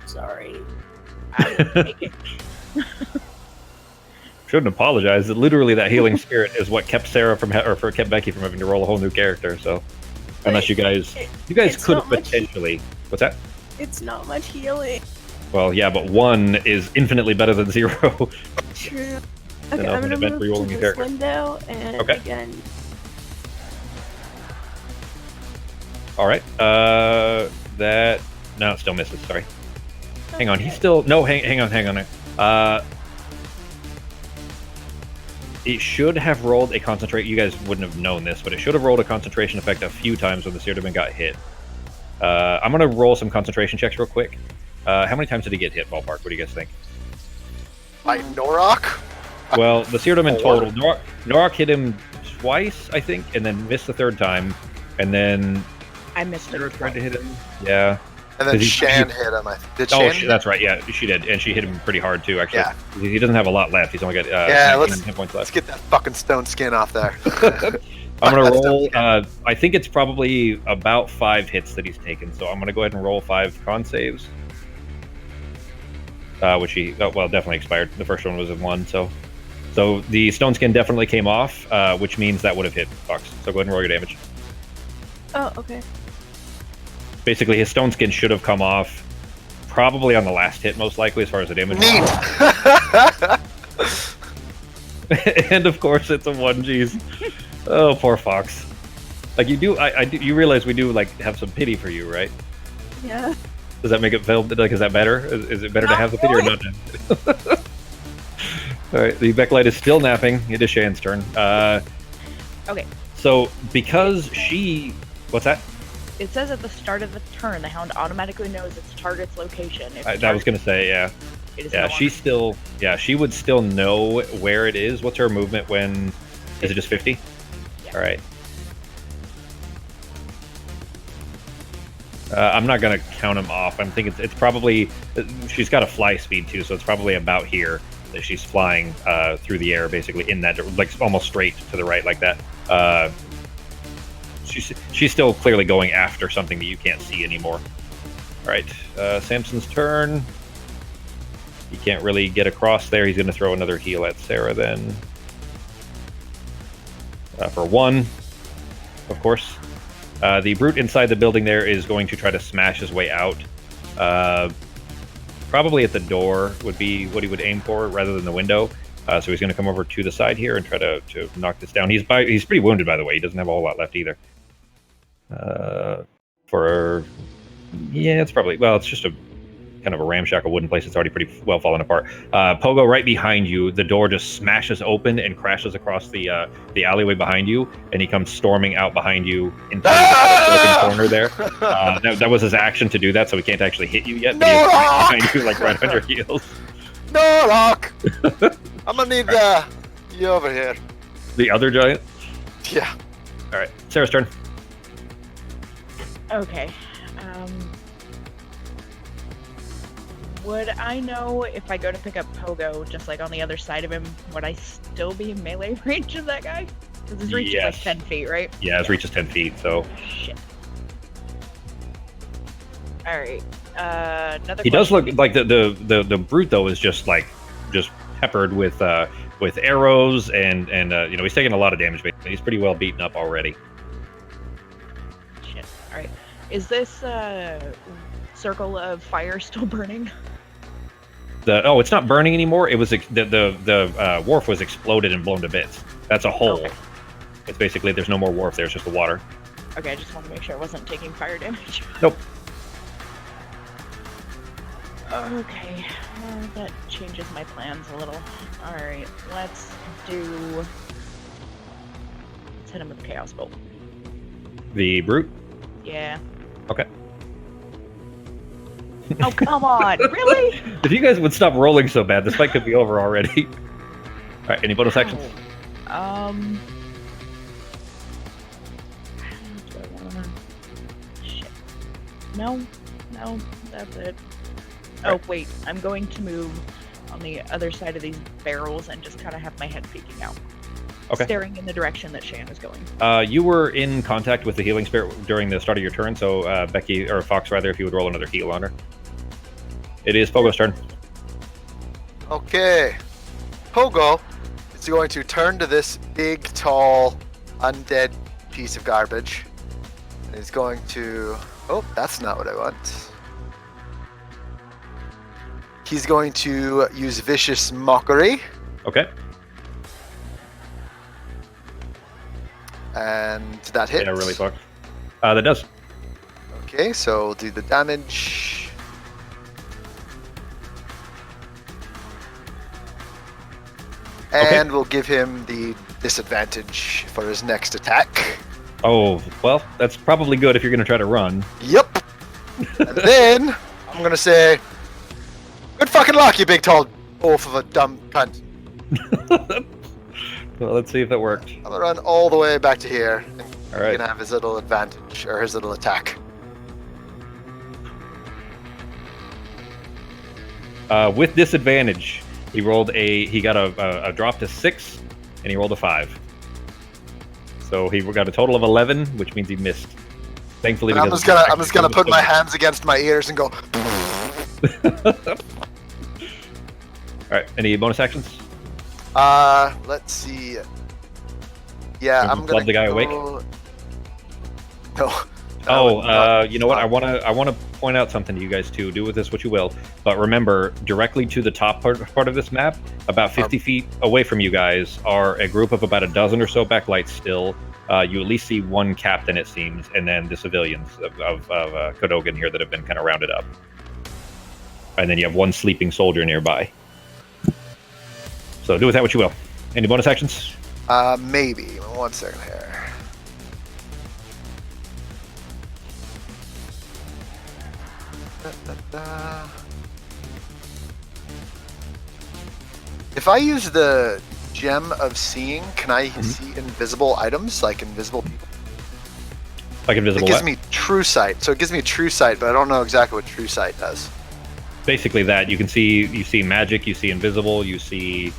[SPEAKER 5] Sorry.
[SPEAKER 1] Shouldn't apologize. Literally, that healing spirit is what kept Sarah from, kept Becky from having to roll a whole new character. So, Unless you guys
[SPEAKER 5] It's
[SPEAKER 1] could
[SPEAKER 5] not much-
[SPEAKER 1] potentially. What's that?
[SPEAKER 5] It's not much healing.
[SPEAKER 1] Well, yeah, but 1 is infinitely better than 0.
[SPEAKER 5] True.
[SPEAKER 1] Then
[SPEAKER 5] Okay,
[SPEAKER 1] I'll
[SPEAKER 5] I'm gonna
[SPEAKER 1] event
[SPEAKER 5] move
[SPEAKER 1] rerolling
[SPEAKER 5] to
[SPEAKER 1] your
[SPEAKER 5] this
[SPEAKER 1] character.
[SPEAKER 5] window and
[SPEAKER 1] Okay.
[SPEAKER 5] again.
[SPEAKER 1] All right. That no, it still misses. Sorry. Hang on. He's still no. Hang on. It should have rolled a concentrate. You guys wouldn't have known this, but it should have rolled a concentration effect a few times when the Searderman got hit. I'm gonna roll some concentration checks real quick. How many times did he get hit? Ballpark. What do you guys think?
[SPEAKER 2] By Norok?
[SPEAKER 1] Well, the Searderman
[SPEAKER 2] 4.
[SPEAKER 1] total. Norok hit him twice, I think, and then missed the 3rd time, and then
[SPEAKER 3] I missed it.
[SPEAKER 1] tried to hit him. Yeah.
[SPEAKER 2] And then
[SPEAKER 1] 'Cause
[SPEAKER 2] Shan hit him. Did
[SPEAKER 1] Oh,
[SPEAKER 2] Shan?
[SPEAKER 1] that's right. Yeah, she did, and she hit him pretty hard too. Actually,
[SPEAKER 2] Yeah.
[SPEAKER 1] he doesn't have a lot left. He's only got
[SPEAKER 2] Yeah,
[SPEAKER 1] 19 hit points
[SPEAKER 2] Let's
[SPEAKER 1] left.
[SPEAKER 2] get that fucking stone skin off there.
[SPEAKER 1] I'm gonna
[SPEAKER 2] That's
[SPEAKER 1] roll.
[SPEAKER 2] okay.
[SPEAKER 1] I think it's probably about 5 hits that he's taken. So I'm gonna go ahead and roll 5 con saves. Which he definitely expired. The first one was in 1. So the stone skin definitely came off, which means that would have hit Fox. So go ahead and roll your damage.
[SPEAKER 5] Oh, okay.
[SPEAKER 1] Basically, his stone skin should have come off probably on the last hit, most likely, as far as the damage.
[SPEAKER 2] Neat.
[SPEAKER 1] And of course, it's a 1. Geez. Oh, poor Fox. Like you do, you realize we do like have some pity for you, right?
[SPEAKER 5] Yeah.
[SPEAKER 1] Does that make it feel like? Is that better? Is it better to have the pity or not? All right, the Backlight is still napping. It is Shan's turn.
[SPEAKER 3] Okay.
[SPEAKER 1] So because what's that?
[SPEAKER 3] It says at the start of the turn, the hound automatically knows its target's location. If
[SPEAKER 1] I was gonna say, yeah.
[SPEAKER 3] it is
[SPEAKER 1] Yeah,
[SPEAKER 3] no
[SPEAKER 1] she would still know where it is. What's her movement when? Is it just 50?
[SPEAKER 3] Yeah.
[SPEAKER 1] All right. I'm not gonna count him off. I'm thinking it's probably she's got a fly speed too, so it's probably about here that she's flying through the air, basically in that like almost straight to the right like that. She's still clearly going after something that you can't see anymore. All right, Samson's turn. He can't really get across there. He's going to throw another heal at Sarah then. For 1, of course. The brute inside the building there is going to try to smash his way out. Probably at the door would be what he would aim for rather than the window. So he's going to come over to the side here and try to knock this down. He's pretty wounded, by the way. He doesn't have a whole lot left either. It's probably, it's just a kind of a ramshackle wooden place. It's already pretty well fallen apart. Pogo, right behind you, the door just smashes open and crashes across the alleyway behind you, and he comes storming out behind you into the broken corner there. That was his action to do that, so he can't actually hit you yet, but he's behind you, like right on your heels.
[SPEAKER 2] No, Rock! I'm gonna need you over here.
[SPEAKER 1] The other giant?
[SPEAKER 2] Yeah.
[SPEAKER 1] All right, Sarah's turn.
[SPEAKER 3] Okay. Would I know if I go to pick up Pogo, just like on the other side of him, would I still be in melee range of that guy? Because his reach is like 10 feet, right?
[SPEAKER 1] Yeah, his reach is 10 feet, so...
[SPEAKER 3] Shit. Alright. Another
[SPEAKER 1] He does
[SPEAKER 3] question.
[SPEAKER 1] look like the brute, though, is just peppered with arrows and he's taking a lot of damage, but he's pretty well beaten up already.
[SPEAKER 3] Shit. Alright. Is this circle of fire still burning?
[SPEAKER 1] It's not burning anymore. It was the wharf was exploded and blown to bits. That's a hole.
[SPEAKER 3] Okay.
[SPEAKER 1] It's basically there's no more wharf there. It's just the water.
[SPEAKER 3] Okay, I just want to make sure I wasn't taking fire damage.
[SPEAKER 1] Nope.
[SPEAKER 3] Okay, that changes my plans a little. Alright, let's hit him with the Chaos Bolt.
[SPEAKER 1] The brute.
[SPEAKER 3] Yeah.
[SPEAKER 1] Okay.
[SPEAKER 3] Oh, come on! Really?
[SPEAKER 1] If you guys would stop rolling so bad, this fight could be over already. All right. Any bonus actions?
[SPEAKER 3] Oh. Do I wanna... Shit. No, that's it. Oh, wait, I'm going to move on the other side of these barrels and just kind of have my head peeking out.
[SPEAKER 1] Okay.
[SPEAKER 3] Staring in the direction that Shan is going.
[SPEAKER 1] You were in contact with the healing spirit during the start of your turn, so Becky, or Fox rather, if you would roll another heal on her. It is Pogo's turn.
[SPEAKER 2] Okay. Pogo is going to turn to this big, tall, undead piece of garbage. And He's going to. Oh, that's not what I want. He's going to use Vicious Mockery.
[SPEAKER 1] Okay.
[SPEAKER 2] And that hits.
[SPEAKER 1] Yeah, really fucked. That does.
[SPEAKER 2] Okay, so we'll do the damage. And we'll give him the disadvantage for his next attack.
[SPEAKER 1] Oh, well, that's probably good if you're going to try to run.
[SPEAKER 2] Yep. And then I'm going to say, good fucking luck, you big tall oaf of a dumb cunt.
[SPEAKER 1] Well, let's see if that worked.
[SPEAKER 2] I'm going to run all the way back to here. And
[SPEAKER 1] All right.
[SPEAKER 2] He's going to have his little advantage, or his little attack.
[SPEAKER 1] With disadvantage, he got a drop to 6, and he rolled a 5. So he got a total of 11, which means he missed. Thankfully,
[SPEAKER 2] And I'm
[SPEAKER 1] because
[SPEAKER 2] just gonna put my hands against my ears and go.
[SPEAKER 1] All right. Any bonus actions?
[SPEAKER 2] Let's see. Yeah,
[SPEAKER 1] You
[SPEAKER 2] I'm
[SPEAKER 1] club
[SPEAKER 2] gonna
[SPEAKER 1] the guy awake?
[SPEAKER 2] No.
[SPEAKER 1] Oh, you know what? I want to point out something to you guys too. Do with this what you will, but remember, directly to the top part of this map, about 50 feet away from you guys, are a group of about a dozen or so backlights. Still, you at least see one captain, it seems, and then the civilians of Kodogan here that have been kind of rounded up, and then you have one sleeping soldier nearby. So do with that what you will. Any bonus actions?
[SPEAKER 2] Maybe. 1 second here. If I use the gem of seeing, can I see invisible items, like invisible people?
[SPEAKER 1] Like invisible.
[SPEAKER 2] It gives
[SPEAKER 1] what?
[SPEAKER 2] me true sight. So it gives me true sight, but I don't know exactly what true sight does.
[SPEAKER 1] Basically that you see magic, you see invisible, you see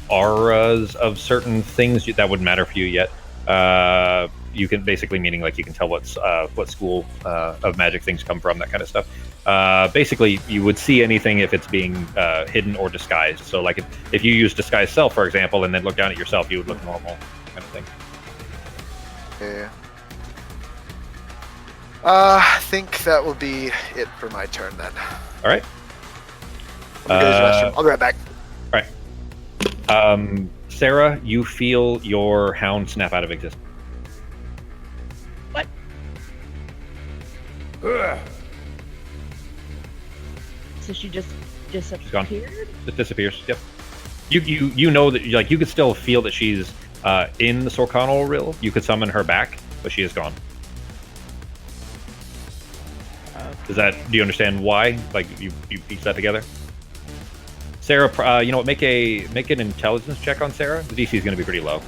[SPEAKER 1] auras of certain things that wouldn't matter for you yet. You can basically meaning like you can tell what school of magic things come from, that kind of stuff. Basically, you would see anything if it's being hidden or disguised. So, like if you use disguise self, for example, and then look down at yourself, you would look normal, kind of thing.
[SPEAKER 2] Yeah. I think that will be it for my turn then.
[SPEAKER 1] All right.
[SPEAKER 2] Let me go to the restroom. I'll be right back.
[SPEAKER 1] All right. Sarah, you feel your hound snap out of existence.
[SPEAKER 3] What?
[SPEAKER 1] Ugh.
[SPEAKER 3] So she just
[SPEAKER 1] gone.
[SPEAKER 3] disappeared?
[SPEAKER 1] Just disappears. Yep. You know that like you could still feel that she's in the Sorcano rill. You could summon her back, but she is gone.
[SPEAKER 3] Okay.
[SPEAKER 1] Do you understand why? Like you piece that together? Sarah, you know what? Make an intelligence check on Sarah. The DC is going to be pretty low.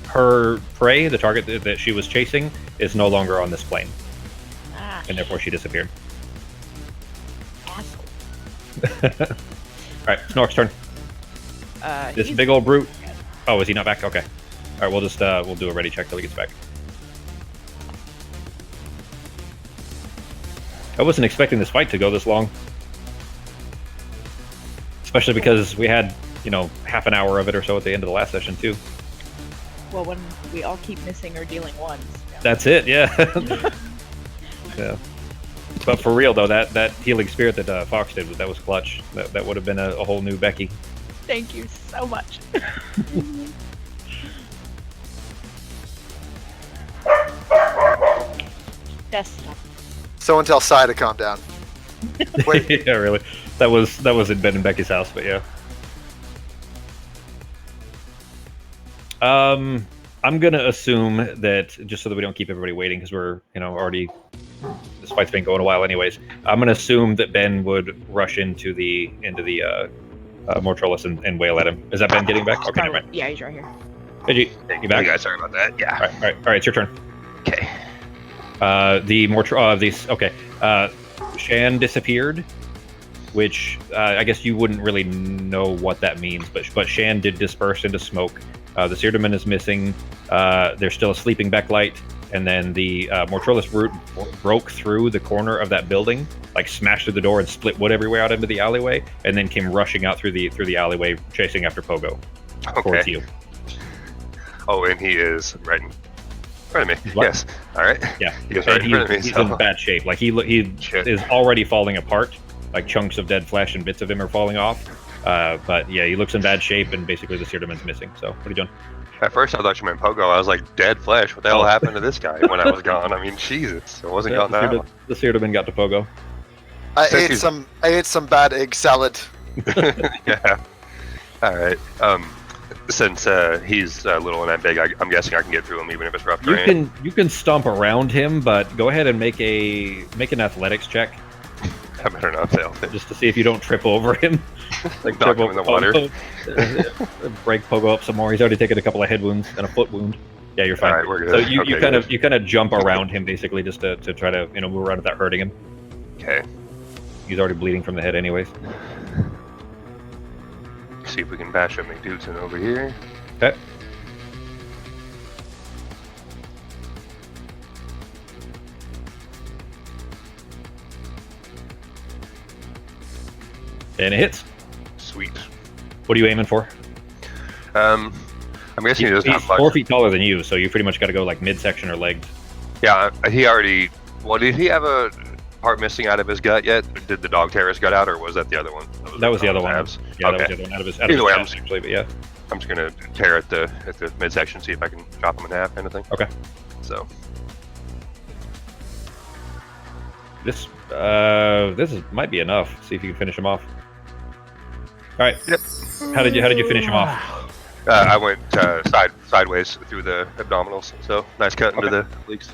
[SPEAKER 1] Her prey, the target that she was chasing, is no longer on this plane, and therefore she disappeared.
[SPEAKER 3] Asshole.
[SPEAKER 1] All right, Snork's turn. This
[SPEAKER 3] He's-
[SPEAKER 1] big old brute. Oh, is he not back? Okay. All right, we'll just we'll do a ready check till he gets back. I wasn't expecting this fight to go this long, especially because we had half an hour of it or so at the end of the last session too.
[SPEAKER 3] Well, when we all keep missing or dealing ones. Yeah.
[SPEAKER 1] That's it. Yeah. Yeah. But for real though, that healing spirit that Fox did, that was clutch. That would have been a whole new Becky.
[SPEAKER 3] Thank you so much. Desktop.
[SPEAKER 2] Someone tell Sai to calm down. Wait.
[SPEAKER 1] Yeah, really. That was in Ben and Becky's house, but yeah. I'm gonna assume that, just so that we don't keep everybody waiting, because we're already, this fight's been going a while anyways. I'm gonna assume that Ben would rush into the Mortrolis and wail at him. Is that Ben getting back? Okay, never mind.
[SPEAKER 3] Yeah, he's right here.
[SPEAKER 1] Hey, G, you back?
[SPEAKER 4] Hey guys, sorry about that. Yeah.
[SPEAKER 1] All right, it's your turn.
[SPEAKER 4] Okay.
[SPEAKER 1] Shan disappeared, which I guess you wouldn't really know what that means, but Shan did disperse into smoke. The Searderman is missing. There's still a sleeping Backlight, and then the Mortrilus root broke through the corner of that building, like smashed through the door and split wood everywhere out into the alleyway, and then came rushing out through the alleyway, chasing after Pogo towards you.
[SPEAKER 4] Oh, and he is right in front of me.
[SPEAKER 1] What?
[SPEAKER 4] Yes. All right.
[SPEAKER 1] Yeah,
[SPEAKER 4] He is right in front of me.
[SPEAKER 1] he's
[SPEAKER 4] So.
[SPEAKER 1] in bad shape. Like he
[SPEAKER 4] Shit.
[SPEAKER 1] is already falling apart. Like chunks of dead flesh and bits of him are falling off. But yeah, he looks in bad shape, and basically the Seardeman's missing. So what are you doing?
[SPEAKER 4] At first, I thought you meant Pogo. I was like, dead flesh. What the hell happened to this guy when I was gone? I mean, Jesus, it wasn't gone now.
[SPEAKER 1] The Seardeman got to Pogo.
[SPEAKER 2] I
[SPEAKER 4] Since
[SPEAKER 2] ate some bad egg salad.
[SPEAKER 4] Yeah. All right. Since he's little and I'm big, I'm guessing I can get through him even if it's rough terrain.
[SPEAKER 1] You can stomp around him, but go ahead and make an athletics check
[SPEAKER 4] I better not fail.
[SPEAKER 1] just to see if you don't trip over him. Like
[SPEAKER 4] Knock
[SPEAKER 1] trip
[SPEAKER 4] him in the water.
[SPEAKER 1] Break Pogo up some more. He's already taken a couple of head wounds and a foot wound. Yeah, you're fine.
[SPEAKER 4] All right, we're good.
[SPEAKER 1] So you
[SPEAKER 4] Okay,
[SPEAKER 1] kind of jump around him basically just to try to move around without hurting him.
[SPEAKER 4] Okay.
[SPEAKER 1] He's already bleeding from the head anyways.
[SPEAKER 4] See if we can bash up McDude's in over here.
[SPEAKER 1] Okay. And it hits.
[SPEAKER 4] Sweet.
[SPEAKER 1] What are you aiming for?
[SPEAKER 4] I'm guessing he doesn't
[SPEAKER 1] He's
[SPEAKER 4] have much.
[SPEAKER 1] 4 feet taller than you, so you pretty much got to go like midsection or legs.
[SPEAKER 4] Yeah, he already. Well, did he have a part missing out of his gut yet? Did the dog tear his gut out, or was that the other one?
[SPEAKER 1] That was the other one.
[SPEAKER 4] Tabs?
[SPEAKER 1] Yeah,
[SPEAKER 4] Okay.
[SPEAKER 1] that was the other one. Out of his
[SPEAKER 4] Either way,
[SPEAKER 1] chest, actually, but yeah.
[SPEAKER 4] I'm just gonna tear at the midsection, see if I can chop him in half, kind of thing.
[SPEAKER 1] Okay.
[SPEAKER 4] So
[SPEAKER 1] This might be enough. See if you can finish him off. All right.
[SPEAKER 4] Yep.
[SPEAKER 1] How did you finish him off?
[SPEAKER 4] I went sideways through the abdominals. So nice cut into the leaks.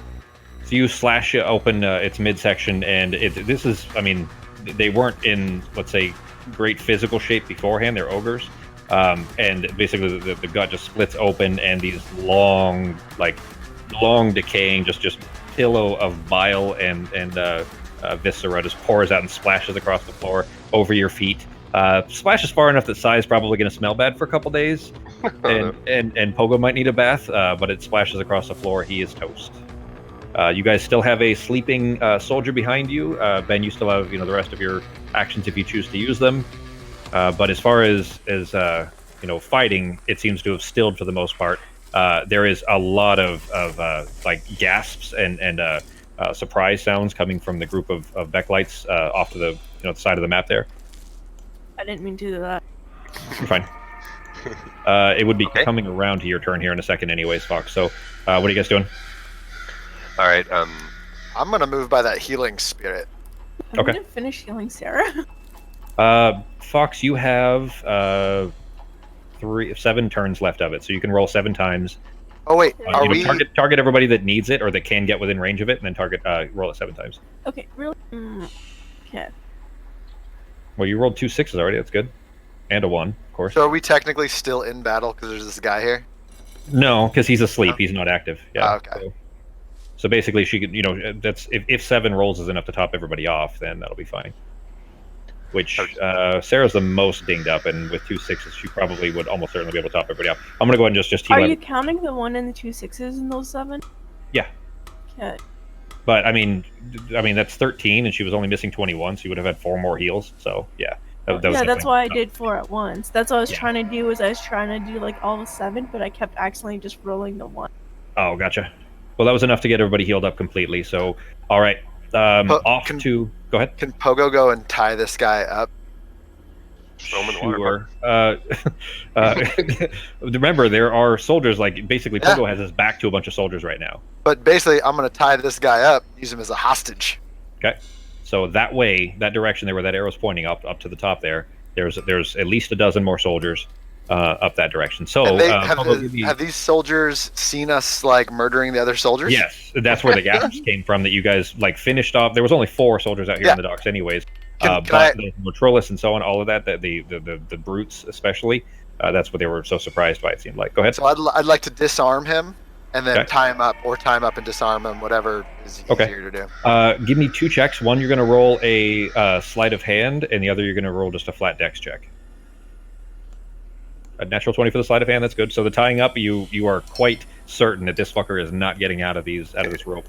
[SPEAKER 1] So you slash it open its midsection, and this is, I mean, they weren't in, let's say, great physical shape beforehand. They're ogres, and basically the gut just splits open, and these long decaying, just pillow of bile and viscera just pours out and splashes across the floor over your feet. Splashes far enough that Sai's probably going to smell bad for a couple days, and Pogo might need a bath, but it splashes across the floor. He is toast. You guys still have a sleeping soldier behind you. Ben, you still have the rest of your actions if you choose to use them. But as far as fighting, it seems to have stilled for the most part. There is a lot of like gasps and surprise sounds coming from the group of Becklights off to the the side of the map there.
[SPEAKER 5] I didn't mean to do that.
[SPEAKER 1] You're fine. It would be coming around to your turn here in a second anyways, Fox. So what are you guys doing?
[SPEAKER 4] All right.
[SPEAKER 2] I'm gonna move by that healing spirit.
[SPEAKER 5] I'm gonna finish healing Sarah.
[SPEAKER 1] Fox, you have 7 turns left of it, so you can roll 7 times.
[SPEAKER 2] Oh wait, are we?
[SPEAKER 1] Target everybody that needs it or that can get within range of it, and then roll it 7 times.
[SPEAKER 5] Okay, really? Okay.
[SPEAKER 1] Well, you rolled 2 6s already. That's good, and a 1, of course.
[SPEAKER 2] So are we technically still in battle because there's this guy here?
[SPEAKER 1] No, because he's asleep.
[SPEAKER 2] Oh.
[SPEAKER 1] He's not active. Yeah.
[SPEAKER 2] Oh, okay.
[SPEAKER 1] So basically, she could, that's if 7 rolls is enough to top everybody off, then that'll be fine. Which Sarah's the most dinged up, and with 2 6s, she probably would almost certainly be able to top everybody off. I'm gonna go ahead and just heal.
[SPEAKER 5] Are you counting the 1 and the 2 6s in those 7?
[SPEAKER 1] Yeah.
[SPEAKER 5] Okay.
[SPEAKER 1] But I mean that's 13, and she was only missing 21, so you would have had 4 more heals. So yeah.
[SPEAKER 5] That's why I did 4 at once. That's what I was trying to do. I was trying to do like all the 7, but I kept accidentally just rolling the 1.
[SPEAKER 1] Oh, gotcha. Well, that was enough to get everybody healed up completely. So, all right. Go ahead.
[SPEAKER 2] Can Pogo go and tie this guy up?
[SPEAKER 4] Throw him in the water.
[SPEAKER 1] Sure. Remember, there are soldiers. Like basically, Pogo has his back to a bunch of soldiers right now.
[SPEAKER 2] But basically, I'm gonna tie this guy up, use him as a hostage.
[SPEAKER 1] Okay. So that way, that direction there where that arrow's pointing up to the top there, there's at least a dozen more soldiers up that direction. So
[SPEAKER 2] have these soldiers seen us like murdering the other soldiers?
[SPEAKER 1] Yes, that's where the gasps came from. That you guys like finished off. There was only 4 soldiers out here in the docks, anyways. But the Motrolis and so on, all of that, the brutes especially, that's what they were so surprised by. It seemed like. Go ahead.
[SPEAKER 2] So I'd like to disarm him and then tie him up, or tie him up and disarm him, whatever is easier to do.
[SPEAKER 1] Give me 2 checks. One, you're going to roll a sleight of hand, and the other, you're going to roll just a flat dex check. A natural 20 for the sleight of hand. That's good. So the tying up, you are quite certain that this fucker is not getting out of this rope.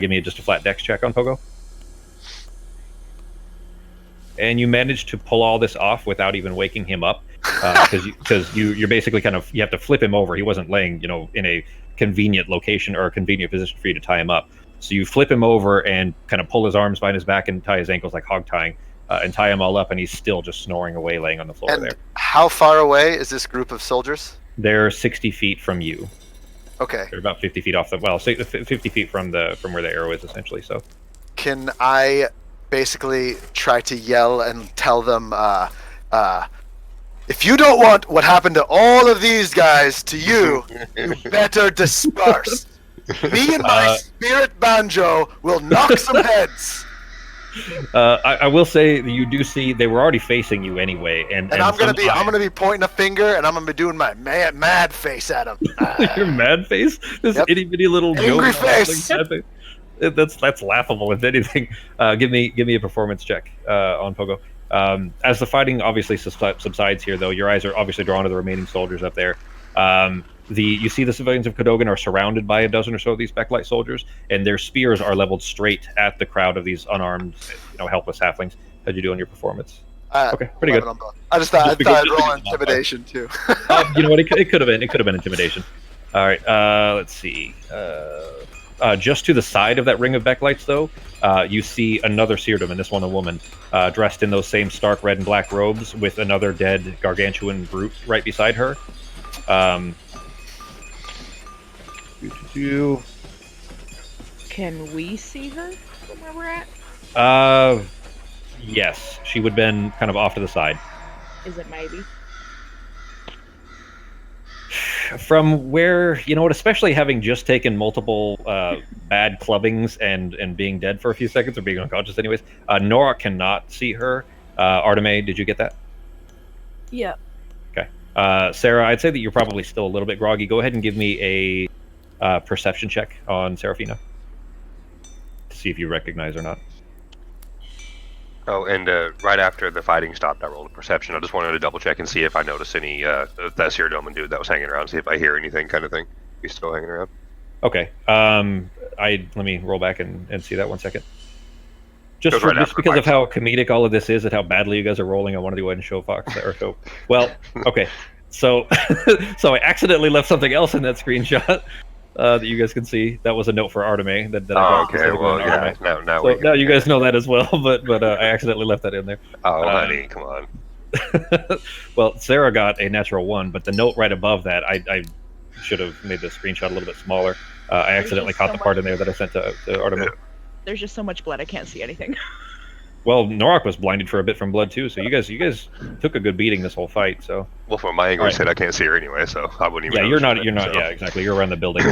[SPEAKER 1] Give me just a flat dex check on Pogo. And you managed to pull all this off without even waking him up, because you're basically you have to flip him over. He wasn't laying, in a convenient location or a convenient position for you to tie him up. So you flip him over and kind of pull his arms behind his back and tie his ankles like hog tying, and tie him all up, and he's still just snoring away, laying on the floor there.
[SPEAKER 2] How far away is this group of soldiers?
[SPEAKER 1] They're 60 feet from you.
[SPEAKER 2] Okay.
[SPEAKER 1] They're about 50 feet off 50 feet from where the arrow is, essentially. So,
[SPEAKER 2] can I basically try to yell and tell them, if you don't want what happened to all of these guys to you, you better disperse. Me and my spirit banjo will knock some heads.
[SPEAKER 1] I will say that you do see they were already facing you anyway, and
[SPEAKER 2] I'm gonna be pointing a finger, and I'm gonna be doing my mad face at them.
[SPEAKER 1] Your mad face, this itty bitty little
[SPEAKER 2] angry face.
[SPEAKER 1] That's laughable, if anything. Give me a performance check on Pogo. As the fighting obviously subsides here, though, your eyes are obviously drawn to the remaining soldiers up there. You see the civilians of Cadogan are surrounded by a dozen or so of these Becklight soldiers, and their spears are leveled straight at the crowd of these unarmed, helpless halflings. How'd you do on your performance? Okay, pretty good.
[SPEAKER 2] I just thought I'd roll intimidation too.
[SPEAKER 1] You know what? It could have been. It could have been intimidation. All right. Let's see. Just to the side of that ring of Becklights, though, you see another Seerdom, and this one a woman, dressed in those same stark red and black robes, with another dead gargantuan brute right beside her.
[SPEAKER 3] Can we see her from where we're at?
[SPEAKER 1] Yes. She would have been kind of off to the side.
[SPEAKER 3] Is it maybe?
[SPEAKER 1] From where, especially having just taken multiple bad clubbings and being dead for a few seconds, or being unconscious anyways, Nora cannot see her. Arteme, did you get that?
[SPEAKER 5] Yeah.
[SPEAKER 1] Okay. Sarah, I'd say that you're probably still a little bit groggy. Go ahead and give me a perception check on Serafina to see if you recognize or not.
[SPEAKER 4] Oh, and right after the fighting stopped, I rolled a perception. I just wanted to double check and see if I noticed any that Seerdoman dude that was hanging around. See if I hear anything, kind of thing. He's still hanging around.
[SPEAKER 1] Okay. Let me roll back and see that 1 second. Just because of how comedic all of this is, and how badly you guys are rolling, I wanted to go ahead and show Fox or show. Well, okay. So, I accidentally left something else in that screenshot. That you guys can see. That was a note for Arteme.
[SPEAKER 4] Okay, well, yeah.
[SPEAKER 1] Now you guys know that as well, but I accidentally left that in there.
[SPEAKER 4] Oh, honey, come on.
[SPEAKER 1] Well, Sarah got a natural 1, but the note right above that, I should have made the screenshot a little bit smaller. I accidentally caught the part in there that I sent to Arteme.
[SPEAKER 3] There's just so much blood, I can't see anything.
[SPEAKER 1] Well, Norak was blinded for a bit from blood too, so you guys took a good beating this whole fight. So.
[SPEAKER 4] Well, from my angle, I can't see her anyway, so I wouldn't even.
[SPEAKER 1] Yeah, you're not. So. Yeah, exactly. You're around the building,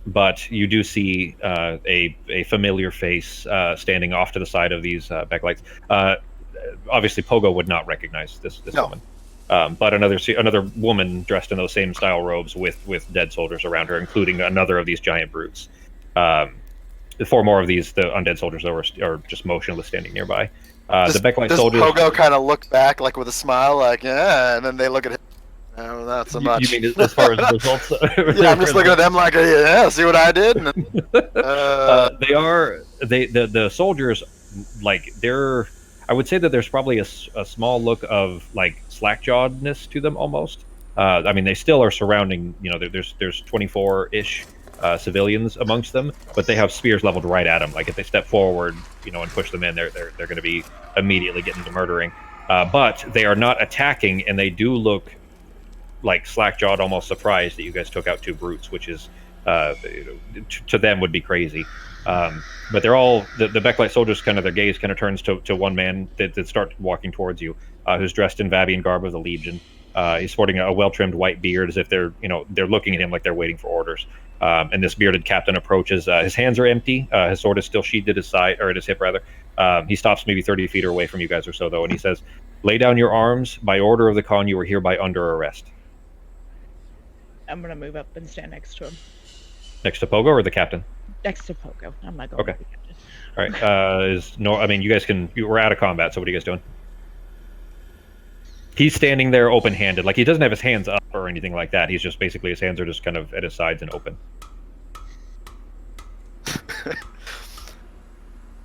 [SPEAKER 1] but you do see a familiar face standing off to the side of these backlights. Obviously, Pogo would not recognize this woman, but another woman dressed in those same style robes with dead soldiers around her, including another of these giant brutes. 4 more of the undead soldiers are just motionless, standing nearby. The Becklight soldiers.
[SPEAKER 2] Pogo kind of look back, like with a smile, like yeah, and then they look at him. No, not so much.
[SPEAKER 1] You mean as far as results?
[SPEAKER 2] Yeah, I'm just looking at them like, yeah, see what I did. And
[SPEAKER 1] the soldiers, like I would say that there's probably a small look of like slack-jawedness to them almost. I mean, they still are surrounding. There's 24-ish. Civilians amongst them, but they have spears leveled right at them. Like if they step forward, and push them in, they're going to be immediately getting to murdering. But they are not attacking, and they do look like slack-jawed, almost surprised that you guys took out 2 brutes, which is to them would be crazy. But they're all the Becklight soldiers. Kind of their gaze kind of turns to one man that starts walking towards you, who's dressed in Vabian garb of the Legion. He's sporting a well-trimmed white beard, as if they're looking at him like they're waiting for orders. And this bearded captain approaches. His hands are empty. His sword is still sheathed at his side, or at his hip, rather. He stops maybe 30 feet away from you guys or so, though, and he says, "Lay down your arms. By order of the Khan, you are hereby under arrest."
[SPEAKER 3] I'm gonna move up and stand next to him.
[SPEAKER 1] Next to Pogo or the captain?
[SPEAKER 3] Next to Pogo. I'm not going.
[SPEAKER 1] Okay. All right. You guys we're out of combat. So what are you guys doing? He's standing there open-handed. Like, he doesn't have his hands up or anything like that. He's just basically, his hands are just kind of at his sides and open.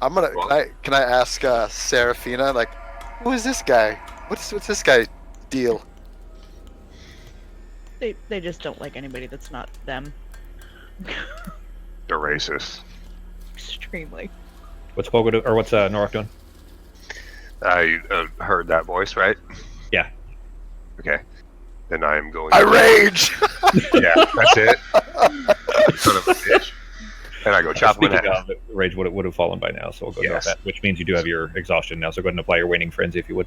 [SPEAKER 2] Can I ask Serafina, like, who is this guy? What's this guy deal?
[SPEAKER 3] They just don't like anybody that's not them.
[SPEAKER 4] They're racist.
[SPEAKER 3] Extremely.
[SPEAKER 1] What's Pogo do, or what's Norak doing?
[SPEAKER 4] I heard that voice, right?
[SPEAKER 1] Yeah.
[SPEAKER 4] Okay. Then I am going.
[SPEAKER 2] I rage.
[SPEAKER 4] Yeah, that's it. Son of a bitch. And I go chop him in
[SPEAKER 1] Speaking
[SPEAKER 4] half.
[SPEAKER 1] of, rage would have fallen by now, so we'll go
[SPEAKER 4] Yes.
[SPEAKER 1] with that. Which means you do have your exhaustion now, so go ahead and apply your waning frenzy if you would.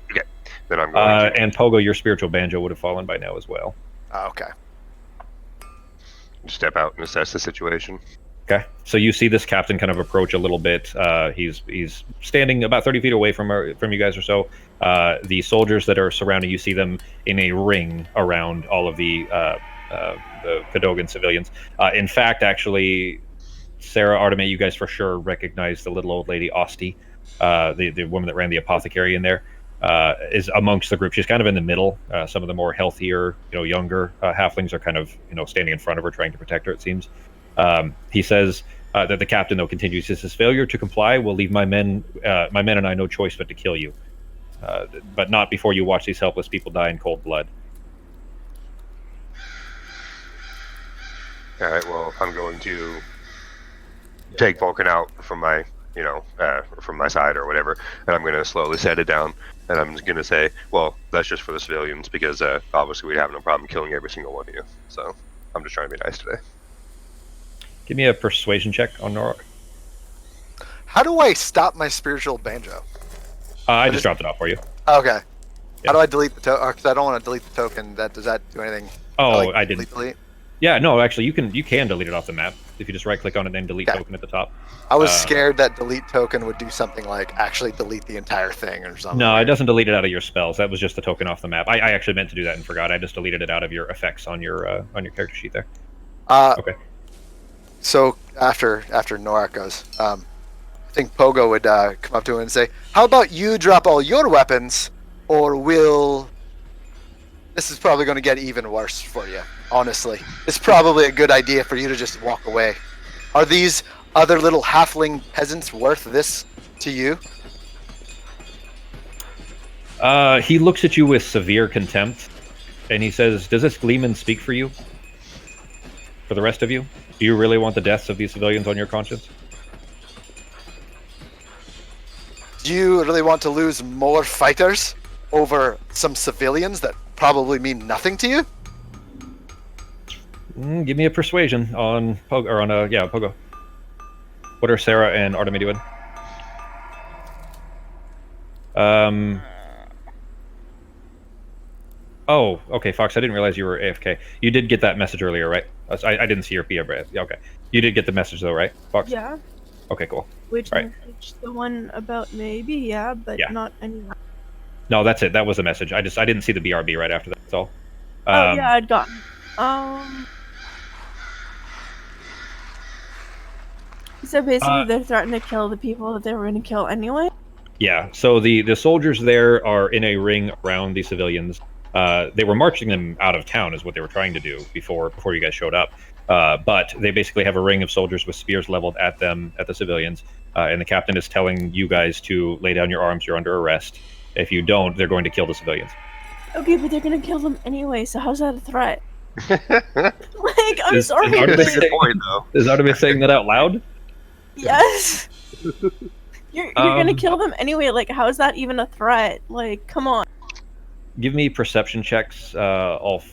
[SPEAKER 4] Then I'm going to
[SPEAKER 1] And Pogo, your spiritual banjo would have fallen by now as well.
[SPEAKER 2] Oh, okay.
[SPEAKER 4] step out and assess the situation.
[SPEAKER 1] Okay, so you see this captain kind of approach a little bit. He's standing about 30 feet away from you guys or so. The soldiers that are surrounding you see them in a ring around all of the Cadogan civilians. In fact, actually, Sarah, Artemis, you guys for sure recognize the little old lady, Osti, the woman that ran the apothecary in there, is amongst the group. She's kind of in the middle. Some of the more healthier, younger halflings are kind of, standing in front of her, trying to protect her, it seems. He says that the captain, though, continues, his failure to comply will leave my men and I no choice but to kill you. But not before you watch these helpless people die in cold blood.
[SPEAKER 4] All right, well, I'm going to take Vulcan out from my, from my side or whatever, and I'm going to slowly set it down, and I'm just going to say, well, that's just for the civilians, because obviously we have no problem killing every single one of you. So I'm just trying to be nice today.
[SPEAKER 1] Give me a persuasion check on Norok.
[SPEAKER 2] How do I stop my spiritual banjo?
[SPEAKER 1] I just dropped it off for you.
[SPEAKER 2] Okay.
[SPEAKER 1] Yeah.
[SPEAKER 2] How do I delete the token? Because I don't want to delete the token. Does that do anything?
[SPEAKER 1] Oh, I didn't.
[SPEAKER 2] Delete?
[SPEAKER 1] Yeah, no, actually, you can delete it off the map if you just right-click on it and then delete token at the top.
[SPEAKER 2] I was scared that delete token would do something like actually delete the entire thing or something.
[SPEAKER 1] No, it doesn't delete it out of your spells. That was just the token off the map. I actually meant to do that and forgot. I just deleted it out of your effects on your character sheet there. Okay.
[SPEAKER 2] So after Norak goes, I think Pogo would come up to him and say, "How about you drop all your weapons, or will this is probably going to get even worse for you? Honestly, it's probably a good idea for you to just walk away. Are these other little halfling peasants worth this to you?"
[SPEAKER 1] He looks at you with severe contempt, and he says, "Does this Gleeman speak for you? For the rest of you? Do you really want the deaths of these civilians on your conscience?"
[SPEAKER 2] Do you really want to lose more fighters over some civilians that probably mean nothing to you?
[SPEAKER 1] Give me a persuasion on Pogo, or on Pogo. What are Sarah and Artemis doing? Oh, okay, Fox. I didn't realize you were AFK. You did get that message earlier, right? I didn't see your PR. Yeah, okay. You did get the message though, right, Fox?
[SPEAKER 5] Yeah.
[SPEAKER 1] Okay, cool.
[SPEAKER 5] Which
[SPEAKER 1] Right.
[SPEAKER 5] message? The one about maybe, yeah, but
[SPEAKER 1] Yeah.
[SPEAKER 5] not anyone.
[SPEAKER 1] No, that's it. That was the message. I didn't see the BRB right after that. That's all.
[SPEAKER 5] Oh yeah, I'd gotten. So basically, they're threatening to kill the people that they were going to kill anyway.
[SPEAKER 1] Yeah. So the soldiers there are in a ring around the civilians. They were marching them out of town, is what they were trying to do before you guys showed up. But they basically have a ring of soldiers with spears leveled at them, at the civilians. And the captain is telling you guys to lay down your arms. You're under arrest. If you don't, they're going to kill the civilians.
[SPEAKER 5] Okay, but they're going to kill them anyway. So how's that a threat? Like, I'm
[SPEAKER 1] Is
[SPEAKER 5] sorry.
[SPEAKER 1] Artemis
[SPEAKER 4] That's a good point, though.
[SPEAKER 1] Is Artemis saying that out loud?
[SPEAKER 5] Yes. You're gonna kill them anyway. Like, how is that even a threat? Like, come on.
[SPEAKER 1] Give me perception checks, all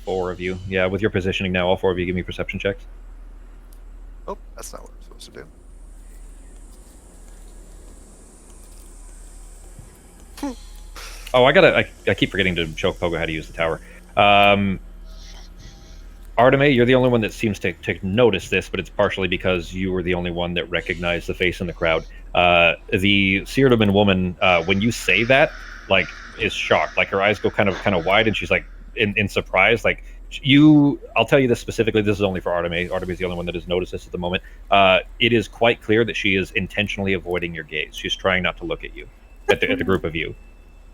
[SPEAKER 1] four of you. Yeah, with your positioning now, all four of you give me perception checks.
[SPEAKER 2] Oh, that's not what I'm supposed to do.
[SPEAKER 1] Oh, I keep forgetting to show Pogo how to use the tower. Artemis, you're the only one that seems to notice this, but it's partially because you were the only one that recognized the face in the crowd. The Seardoman woman, when you say that, like, is shocked. Like, her eyes go kind of wide, and she's like in surprise. Like, I'll tell you this specifically. This is only for Artemis. Artemis is the only one that has noticed this at the moment. It is quite clear that she is intentionally avoiding your gaze. She's trying not to look at you, at the group of you.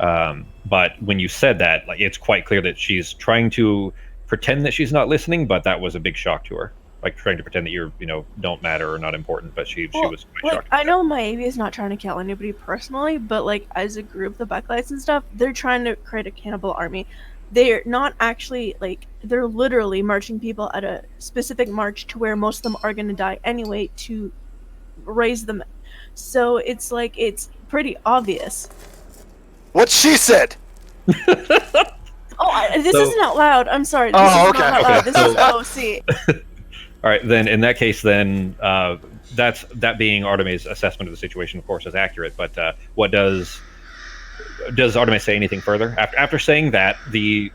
[SPEAKER 1] But when you said that, like, it's quite clear that she's trying to pretend that she's not listening, but that was a big shock to her. Like trying to pretend that you're, don't matter or not important, but she was quite shocked.
[SPEAKER 5] I know my AV is not trying to kill anybody personally, but like as a group, the Backlights and stuff, they're trying to create a cannibal army. They're not actually they're literally marching people at a specific march to where most of them are gonna die anyway to raise them. So it's pretty obvious.
[SPEAKER 2] What she said.
[SPEAKER 5] This isn't out loud. I'm sorry. This is not out loud. This is OC.
[SPEAKER 1] All right, then in that case, then that being Artemis' assessment of the situation, of course, is accurate. But what does Artemis say anything further after saying that? The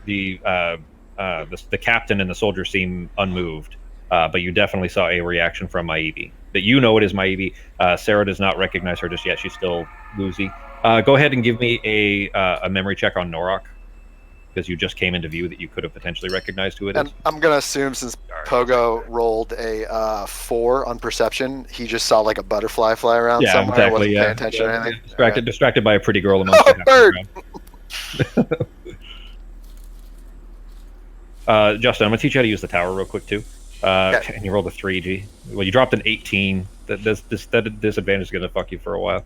[SPEAKER 1] captain and the soldier seem unmoved, but you definitely saw a reaction from Maibi. That it is Maibi. Sarah does not recognize her just yet. She's still woozy. Go ahead and give me a memory check on Norok, because you just came into view that you could have potentially recognized who it is.
[SPEAKER 2] And I'm gonna assume since Pogo rolled a 4 on perception, he just saw like a butterfly fly around somewhere.
[SPEAKER 1] Exactly,
[SPEAKER 2] wasn't paying attention to anything.
[SPEAKER 1] Distracted by a pretty girl amongst
[SPEAKER 2] the
[SPEAKER 1] bird. Justin, I'm gonna teach you how to use the tower real quick too.
[SPEAKER 2] Okay.
[SPEAKER 1] And you rolled a 3G. Well, you dropped an 18. That disadvantage is gonna fuck you for a while.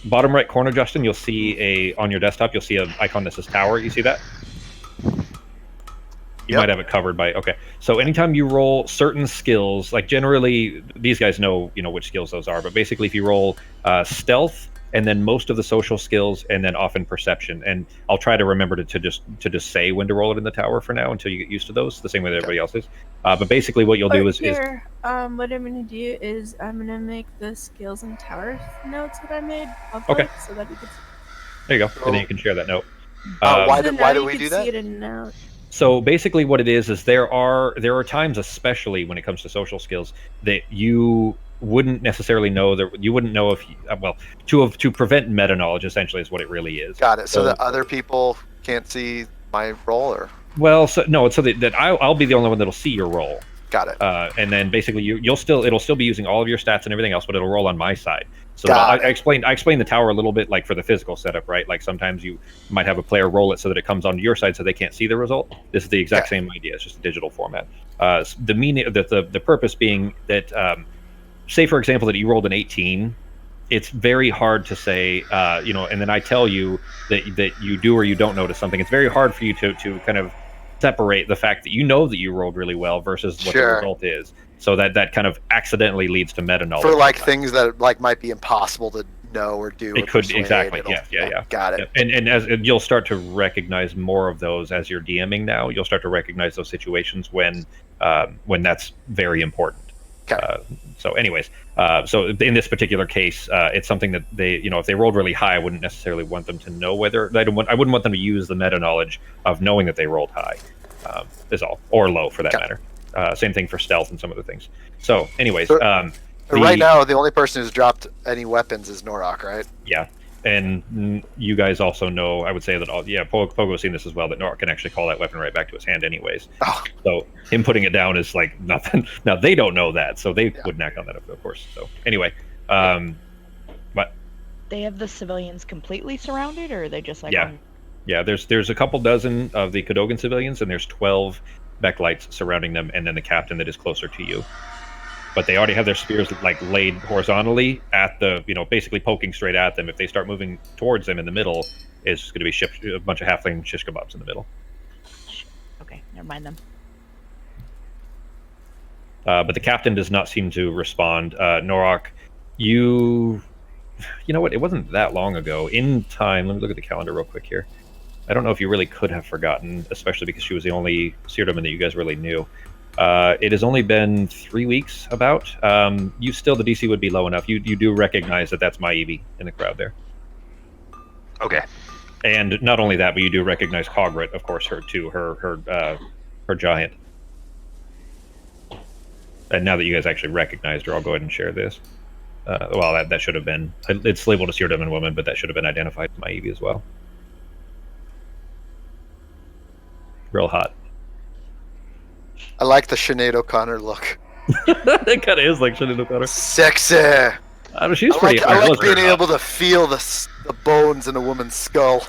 [SPEAKER 1] Bottom right corner, Justin, you'll see on your desktop, you'll see an icon that says tower. You see that? You might have it covered by, okay. So anytime you roll certain skills, like generally, these guys know, which skills those are, but basically if you roll stealth, and then most of the social skills, and then often perception, and I'll try to remember to just say when to roll it in the tower for now until you get used to those, the same way that everybody else is. But basically what you'll do is...
[SPEAKER 5] what I'm going to do is I'm going to make the skills and tower notes that I made public, so that you can...
[SPEAKER 1] There you go, and then you can share that note.
[SPEAKER 2] Why do we do that?
[SPEAKER 1] So basically what it is there are times, especially when it comes to social skills, that you wouldn't necessarily know you wouldn't know if to prevent meta knowledge essentially is what it really is.
[SPEAKER 2] Got it. So that other people can't see my roll, or
[SPEAKER 1] so that I'll be the only one that'll see your roll.
[SPEAKER 2] Got it.
[SPEAKER 1] And then basically it'll still be using all of your stats and everything else, but it'll roll on my side. So I explained the tower a little bit, like for the physical setup, right? Like sometimes you might have a player roll it so that it comes onto your side so they can't see the result. This is the exact same idea. It's just a digital format. The meaning, the purpose being that, say for example that you rolled an 18, it's very hard to say, and then I tell you that you do or you don't notice something. It's very hard for you to kind of separate the fact that that you rolled really well versus what the result is. So that kind of accidentally leads to meta knowledge.
[SPEAKER 2] For things that might be impossible to know or do.
[SPEAKER 1] It could exactly. Yeah.
[SPEAKER 2] Got it.
[SPEAKER 1] And as you'll start to recognize more of those as you're DMing now, you'll start to recognize those situations when that's very important.
[SPEAKER 2] Okay.
[SPEAKER 1] So anyways, so in this particular case, it's something that they, if they rolled really high, I wouldn't necessarily want them to know whether I wouldn't want them to use the meta knowledge of knowing that they rolled high, is all, or low for that matter. Same thing for stealth and some other things. So anyways,
[SPEAKER 2] right now the only person who's dropped any weapons is Norok, right? Yeah.
[SPEAKER 1] And you guys also know, I would say that, Pogo's seen this as well, that Norok can actually call that weapon right back to his hand anyways.
[SPEAKER 2] Oh.
[SPEAKER 1] So him putting it down is like nothing. Now, they don't know that, so they wouldn't act on that, of course. So anyway, but...
[SPEAKER 3] They have the civilians completely surrounded, or are they just like...
[SPEAKER 1] Yeah, there's a couple dozen of the Cadogan civilians, and there's 12 Backlights surrounding them, and then the captain that is closer to you. But they already have their spears laid horizontally at the, basically poking straight at them. If they start moving towards them in the middle, it's going to be a bunch of halfling shish kebabs in the middle.
[SPEAKER 3] Okay, never mind them.
[SPEAKER 1] But the captain does not seem to respond. Norok, you know what? It wasn't that long ago. In time, let me look at the calendar real quick here. I don't know if you really could have forgotten, especially because she was the only Seerdoman that you guys really knew. It has only been 3 weeks about. The DC would be low enough. You do recognize that that's Maibi in the crowd there.
[SPEAKER 4] Okay.
[SPEAKER 1] And not only that, but you do recognize Cogrit, of course, her too, her giant. And now that you guys actually recognized her, I'll go ahead and share this. That should have been, it's labeled as Seerdoman woman, but that should have been identified as Maibi as well. Real hot.
[SPEAKER 2] I like the Sinead O'Connor look.
[SPEAKER 1] It kind of is like Sinead O'Connor.
[SPEAKER 2] Sexy.
[SPEAKER 1] She's
[SPEAKER 2] I
[SPEAKER 1] pretty.
[SPEAKER 2] like, I like
[SPEAKER 1] wasn't
[SPEAKER 2] being
[SPEAKER 1] her?
[SPEAKER 2] able to feel the bones in a woman's skull.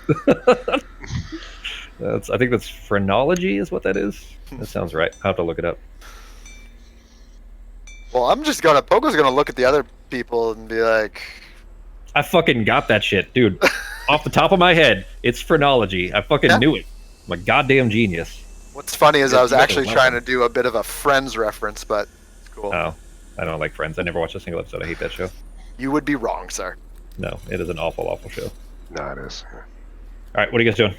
[SPEAKER 1] I think that's phrenology, is what that is. That sounds right. I'll have to look it up.
[SPEAKER 2] Well, Pogo's gonna look at the other people and be like,
[SPEAKER 1] I fucking got that shit, dude. Off the top of my head, it's phrenology. I fucking knew it. I'm a goddamn genius.
[SPEAKER 2] what's funny is I was
[SPEAKER 1] You got
[SPEAKER 2] actually
[SPEAKER 1] the
[SPEAKER 2] trying to
[SPEAKER 1] weapon.
[SPEAKER 2] do a bit of a Friends reference, but it's cool.
[SPEAKER 1] Oh, I don't like Friends. I never watched a single episode. I hate that show.
[SPEAKER 2] You would be wrong, sir.
[SPEAKER 1] No, it is an awful, awful show.
[SPEAKER 4] No, it is.
[SPEAKER 1] All right, what are you guys doing?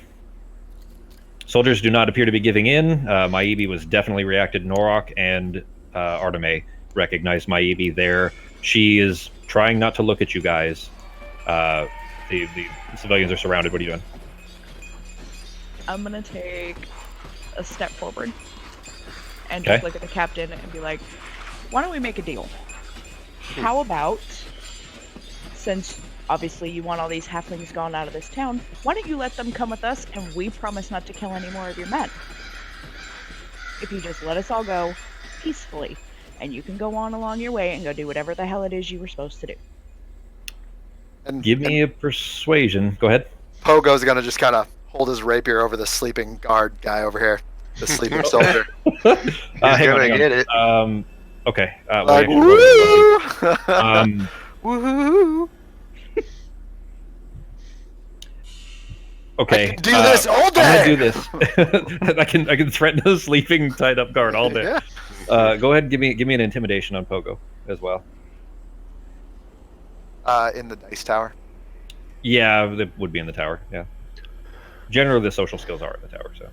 [SPEAKER 1] Soldiers do not appear to be giving in. Maibi was definitely reacted. Norok and Arteme recognized Maibi there. She is trying not to look at you guys. The civilians are surrounded. What are you doing?
[SPEAKER 3] I'm gonna take a step forward and just look at the captain and be like, why don't we make a deal? How about, since obviously you want all these halflings gone out of this town, why don't you let them come with us and we promise not to kill any more of your men? If you just let us all go peacefully, and you can go on along your way and go do whatever the hell it is you were supposed to do.
[SPEAKER 2] And
[SPEAKER 1] Give me a persuasion. Go ahead.
[SPEAKER 2] Pogo's gonna just kind of hold his rapier over the sleeping guard guy over here, the sleeping soldier.
[SPEAKER 1] Hang on,
[SPEAKER 4] gonna
[SPEAKER 1] hang on.
[SPEAKER 4] get it.
[SPEAKER 1] Okay.
[SPEAKER 2] Like,
[SPEAKER 1] wait,
[SPEAKER 2] woo! Woohoo!
[SPEAKER 1] okay.
[SPEAKER 2] I can do this all day!
[SPEAKER 1] I'm gonna do this. I can threaten a sleeping, tied up guard all day.
[SPEAKER 2] Yeah.
[SPEAKER 1] Go ahead and give me an intimidation on Pogo as well.
[SPEAKER 2] In the dice tower.
[SPEAKER 1] Yeah, that would be in the tower. Yeah. Generally, the social skills are in the tower. So.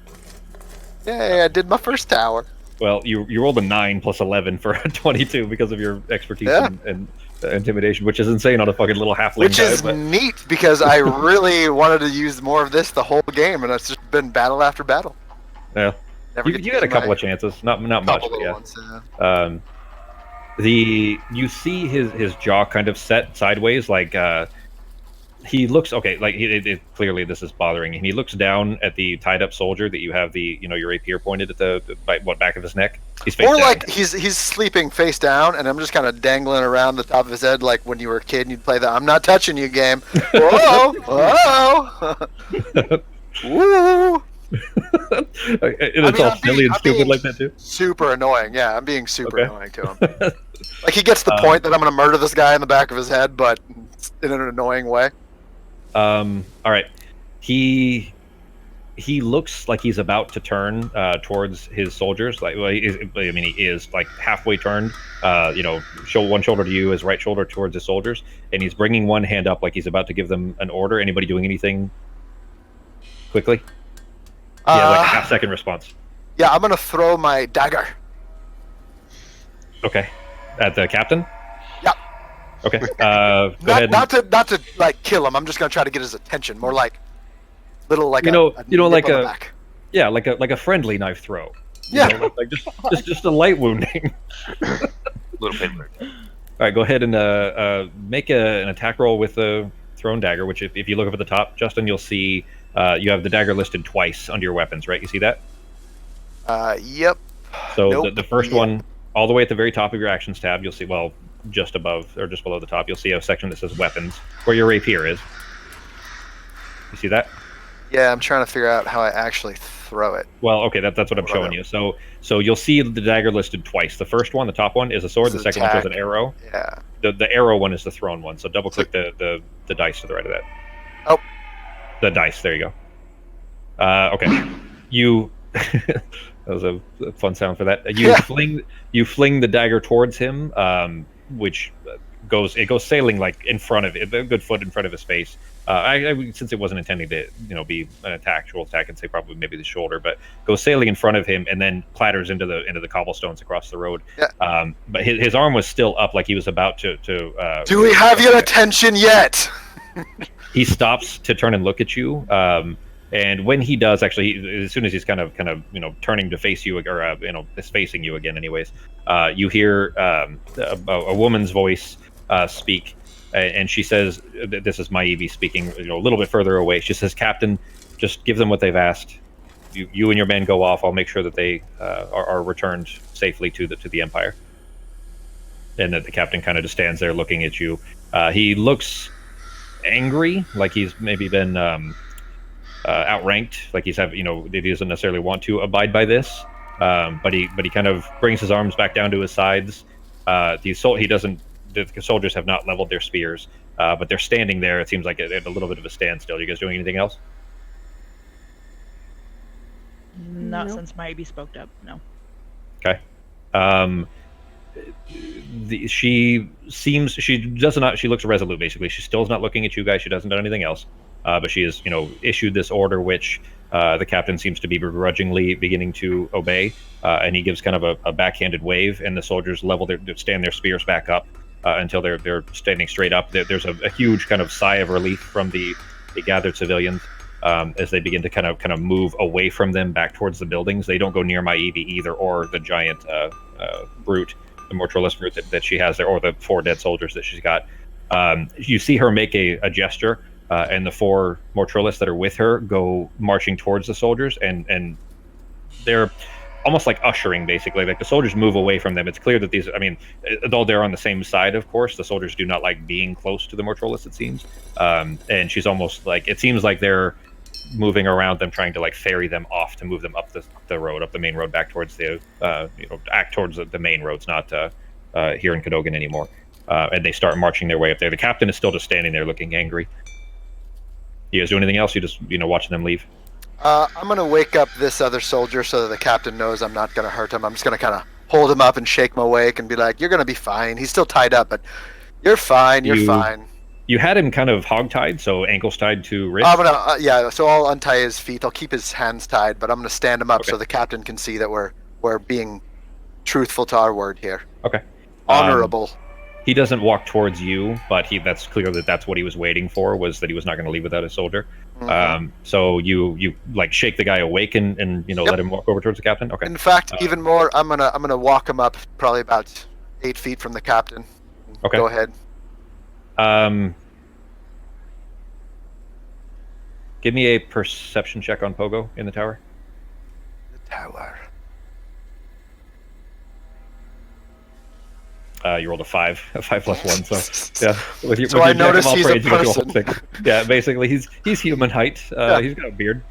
[SPEAKER 2] Yay! I did my first tower.
[SPEAKER 1] Well, you rolled a 9 plus 11 for a 22 because of your expertise and intimidation, which is insane on a fucking little halfling
[SPEAKER 2] Which
[SPEAKER 1] guy,
[SPEAKER 2] is
[SPEAKER 1] but-
[SPEAKER 2] neat because I really wanted to use more of this the whole game, and it's just been battle after battle.
[SPEAKER 1] Yeah.
[SPEAKER 2] Never
[SPEAKER 1] You
[SPEAKER 2] get to
[SPEAKER 1] had a
[SPEAKER 2] use
[SPEAKER 1] couple
[SPEAKER 2] my
[SPEAKER 1] of chances, not much,
[SPEAKER 2] couple
[SPEAKER 1] but
[SPEAKER 2] little
[SPEAKER 1] yeah.
[SPEAKER 2] ones, yeah.
[SPEAKER 1] You see his jaw kind of set sideways, like he looks okay. Like it clearly this is bothering him. He looks down at the tied up soldier that you have your rapier pointed at the back of his neck. He's face
[SPEAKER 2] Or
[SPEAKER 1] down.
[SPEAKER 2] like he's sleeping face down, and I'm just kind of dangling around the top of his head, like when you were a kid and you'd play the "I'm not touching you" game. Whoa, whoa, woo!
[SPEAKER 1] It's all silly and stupid like that too.
[SPEAKER 2] Super annoying. Yeah, I'm being super
[SPEAKER 1] Okay.
[SPEAKER 2] annoying to him. Like he gets the point that I'm going to murder this guy in the back of his head, but in an annoying way.
[SPEAKER 1] All right. He looks like he's about to turn towards his soldiers. Like, well, he is like halfway turned. One shoulder to you, his right shoulder towards his soldiers, and he's bringing one hand up like he's about to give them an order. Anybody doing anything quickly? Yeah, like a half-second response.
[SPEAKER 2] Yeah, I'm going to throw my dagger.
[SPEAKER 1] Okay. At the captain?
[SPEAKER 2] Yeah.
[SPEAKER 1] Okay. Go ahead.
[SPEAKER 2] Not to like kill him. I'm just going to try to get his attention. More like little like
[SPEAKER 1] like
[SPEAKER 2] nip on the
[SPEAKER 1] a
[SPEAKER 2] back.
[SPEAKER 1] yeah, like a friendly knife throw.
[SPEAKER 2] Yeah.
[SPEAKER 1] Like just a light wounding.
[SPEAKER 4] Little pinprick.
[SPEAKER 1] All right, go ahead and make an attack roll with the thrown dagger. Which, if you look up at the top, Justin, you'll see you have the dagger listed twice under your weapons. Right? You see that?
[SPEAKER 2] Yep.
[SPEAKER 1] So
[SPEAKER 2] Nope.
[SPEAKER 1] the first one, all the way at the very top of your actions tab, you'll see. Well, just above or just below the top, you'll see a section that says weapons, where your rapier is. You see that?
[SPEAKER 2] Yeah, I'm trying to figure out how I actually throw it.
[SPEAKER 1] Well, okay, that's what I'm showing you. So you'll see the dagger listed twice. The first one, the top one, is a sword.
[SPEAKER 2] It's
[SPEAKER 1] The second one shows an
[SPEAKER 2] attack.
[SPEAKER 1] arrow.
[SPEAKER 2] Yeah.
[SPEAKER 1] The arrow one is the thrown one. So double click the dice to the right of that.
[SPEAKER 2] Oh.
[SPEAKER 1] The dice. There you go. Okay. You. That was a fun sound for that. You fling the dagger towards him, which goes sailing like in front of it, a good foot in front of his face. Since it wasn't intending to be an actual attack, and say probably maybe the shoulder, but goes sailing in front of him and then clatters into the cobblestones across the road.
[SPEAKER 2] Yeah.
[SPEAKER 1] But his arm was still up, like he was about to.
[SPEAKER 2] Do we have your attention yet?
[SPEAKER 1] He stops to turn and look at you. And when he does, actually, as soon as he's kind of turning to face you, or is facing you again, anyways, you hear a woman's voice speak, and she says, "This is Maibi speaking, a little bit further away." She says, "Captain, just give them what they've asked. You and your men go off. I'll make sure that they are returned safely to the Empire." and that the captain kind of just stands there looking at you. He looks angry, like he's maybe been outranked, like he doesn't necessarily want to abide by this. But he kind of brings his arms back down to his sides. The soldiers have not leveled their spears, but they're standing there. It seems like at a little bit of a standstill. You guys doing anything else?
[SPEAKER 3] Not
[SPEAKER 5] Nope.
[SPEAKER 3] since Maybe spoke up. No.
[SPEAKER 1] Okay. She looks resolute. Basically, she still is not looking at you guys. She doesn't do anything else. But she has, issued this order, which the captain seems to be begrudgingly beginning to obey. And he gives kind of a backhanded wave, and the soldiers stand their spears back up until they're standing straight up. There's a huge kind of sigh of relief from the gathered civilians as they begin to kind of move away from them back towards the buildings. They don't go near my Evie either, or the giant brute, the Mortrilus brute that she has there, or the 4 dead soldiers that she's got. You see her make a gesture. And the 4 Mortrilus that are with her go marching towards the soldiers, and they're almost like ushering, basically. Like the soldiers move away from them. It's clear that though they're on the same side, of course, the soldiers do not like being close to the Mortrilus, it seems. And she's almost like, it seems like they're moving around them, trying to like ferry them off to move them up the road, up the main road, back towards act towards the main roads, not here in Cadogan anymore. And they start marching their way up there. The captain is still just standing there looking angry. You guys do anything else? You just, watching them leave?
[SPEAKER 2] I'm going to wake up this other soldier so that the captain knows I'm not going to hurt him. I'm just going to kind of hold him up and shake him awake and be like, you're going to be fine. He's still tied up, but you're fine. You're fine.
[SPEAKER 1] You had him kind of hog-tied, so ankles tied to wrists?
[SPEAKER 2] I'm going to, so I'll untie his feet. I'll keep his hands tied, but I'm going to stand him up so the captain can see that we're being truthful to our word here.
[SPEAKER 1] Okay.
[SPEAKER 2] Honorable.
[SPEAKER 1] He doesn't walk towards you, but that's clear that's what he was waiting for, was that he was not going to leave without a soldier. Mm-hmm. So you like shake the guy awake and let him walk over towards the captain. Okay.
[SPEAKER 2] In fact, even more, I'm gonna walk him up probably about 8 feet from the captain.
[SPEAKER 1] Okay.
[SPEAKER 2] Go ahead.
[SPEAKER 1] Give me a perception check on Pogo in the tower.
[SPEAKER 2] The tower.
[SPEAKER 1] You rolled a 5 plus 1, so yeah. With your
[SPEAKER 2] I notice
[SPEAKER 1] jack of all
[SPEAKER 2] he's a
[SPEAKER 1] trades, you got your whole
[SPEAKER 2] person.
[SPEAKER 1] thing. Yeah, basically he's human height. He's got a beard.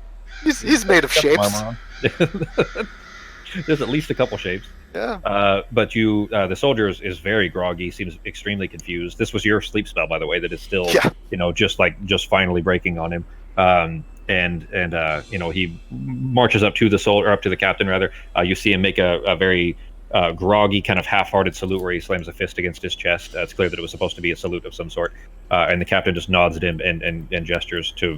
[SPEAKER 2] He's made of shapes.
[SPEAKER 1] There's at least a couple shapes.
[SPEAKER 2] Yeah.
[SPEAKER 1] But the soldier is very groggy, seems extremely confused. This was your sleep spell, by the way, that is still, just finally breaking on him. He marches up to the soldier, or up to the captain rather. You see him make a very groggy, kind of half-hearted salute where he slams a fist against his chest. It's clear that it was supposed to be a salute of some sort. And the captain just nods at him and gestures to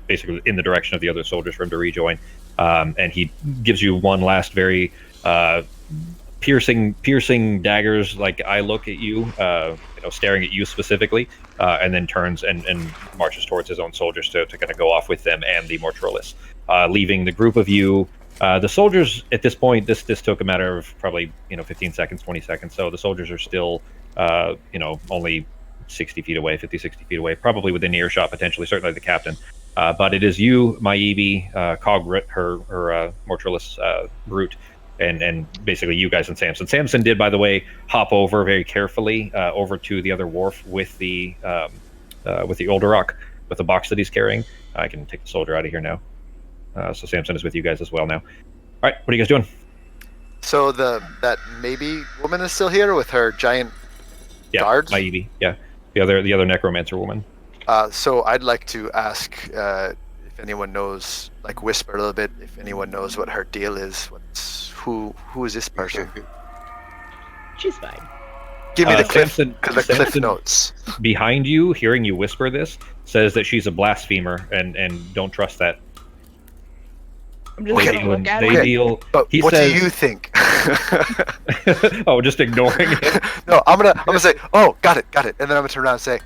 [SPEAKER 1] basically in the direction of the other soldiers for him to rejoin. And he gives you one last very piercing daggers like eye look at you, staring at you specifically, and then turns and marches towards his own soldiers to kind of go off with them and the Mortrilus, leaving the group of you. The soldiers at this point, this took a matter of probably 15 seconds, 20 seconds. So the soldiers are still only 60 feet away, 50, 60 feet away, probably within earshot potentially, certainly the captain. But it is you, Maiebi, Cogrit, her Mortrilus brute, and basically you guys and Samson. Samson did, by the way, hop over very carefully over to the other wharf with the Olderok, with the box that he's carrying. I can take the soldier out of here now. So Samson is with you guys as well now. All right, what are you guys doing?
[SPEAKER 2] So that maybe woman is still here with her giant guards?
[SPEAKER 1] Maiebi, yeah. The other necromancer woman.
[SPEAKER 2] So I'd like to ask if anyone knows, like whisper a little bit, if anyone knows what her deal is. Who is this person?
[SPEAKER 3] She's fine.
[SPEAKER 2] Give me the cliff
[SPEAKER 1] Samson
[SPEAKER 2] notes.
[SPEAKER 1] Behind you, hearing you whisper this, says that she's a blasphemer and don't trust that.
[SPEAKER 3] I'm just gonna look at it.
[SPEAKER 2] But what do you think?
[SPEAKER 1] Oh, just ignoring it.
[SPEAKER 2] No, I'm gonna say, oh, got it, and then I'm gonna turn around and say,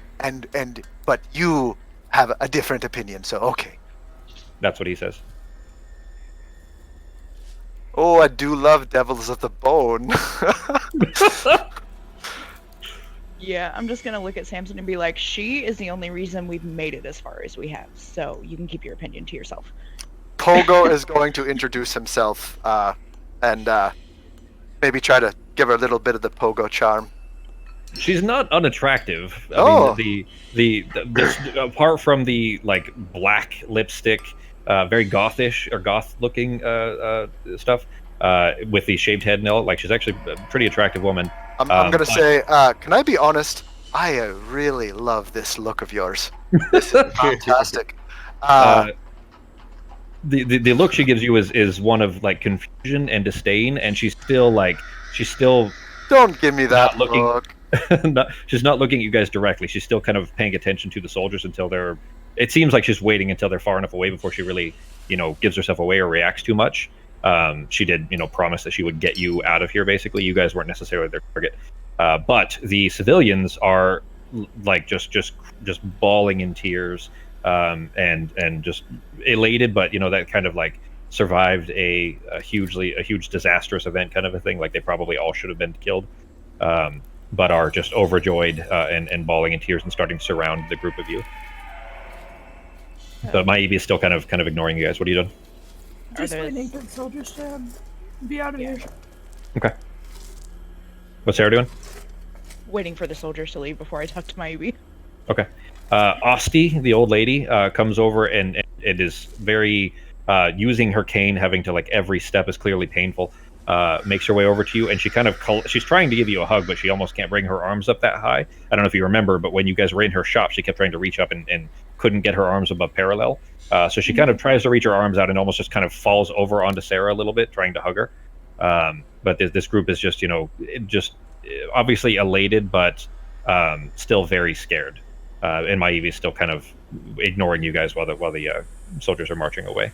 [SPEAKER 2] but you have a different opinion, so okay.
[SPEAKER 1] That's what he says.
[SPEAKER 2] Oh, I do love Devils of the Bone.
[SPEAKER 3] Yeah, I'm just gonna look at Samson and be like, she is the only reason we've made it as far as we have, so you can keep your opinion to yourself.
[SPEAKER 2] Pogo is going to introduce himself and maybe try to give her a little bit of the Pogo charm.
[SPEAKER 1] She's not unattractive.
[SPEAKER 2] Oh.
[SPEAKER 1] I mean, this, apart from the like black lipstick, very gothish or goth-looking stuff, with the shaved head and all, like she's actually a pretty attractive woman.
[SPEAKER 2] I'm gonna
[SPEAKER 1] But-
[SPEAKER 2] say, can I be honest? I really love this look of yours. This is fantastic.
[SPEAKER 1] The look she gives you is one of like confusion and disdain, and she's still
[SPEAKER 2] Don't give me that
[SPEAKER 1] not looking-
[SPEAKER 2] look.
[SPEAKER 1] she's not looking at you guys directly. She's still kind of paying attention to the soldiers until they're. It seems like she's waiting until they're far enough away before she really, gives herself away or reacts too much. She did, promise that she would get you out of here. Basically, you guys weren't necessarily their target, but the civilians are like just bawling in tears, and just elated, but that kind of like survived a huge disastrous event kind of a thing. Like they probably all should have been killed. But are just overjoyed and bawling in tears and starting to surround the group of you. But Maievi is still kind of ignoring you guys. What are you doing?
[SPEAKER 5] Just waiting for the soldiers to be out of here.
[SPEAKER 1] Okay. What's Sarah doing?
[SPEAKER 3] Waiting for the soldiers to leave before I talk to Maievi.
[SPEAKER 1] Okay. Osti, the old lady, comes over and it is very using her cane, having to like every step is clearly painful. Makes her way over to you, and she kind of she's trying to give you a hug, but she almost can't bring her arms up that high. I don't know if you remember, but when you guys were in her shop, she kept trying to reach up and couldn't get her arms above parallel. So she kind of tries to reach her arms out and almost just kind of falls over onto Sarah a little bit, trying to hug her. But this group is just just obviously elated, but still very scared. And Maievi is still kind of ignoring you guys while the soldiers are marching away.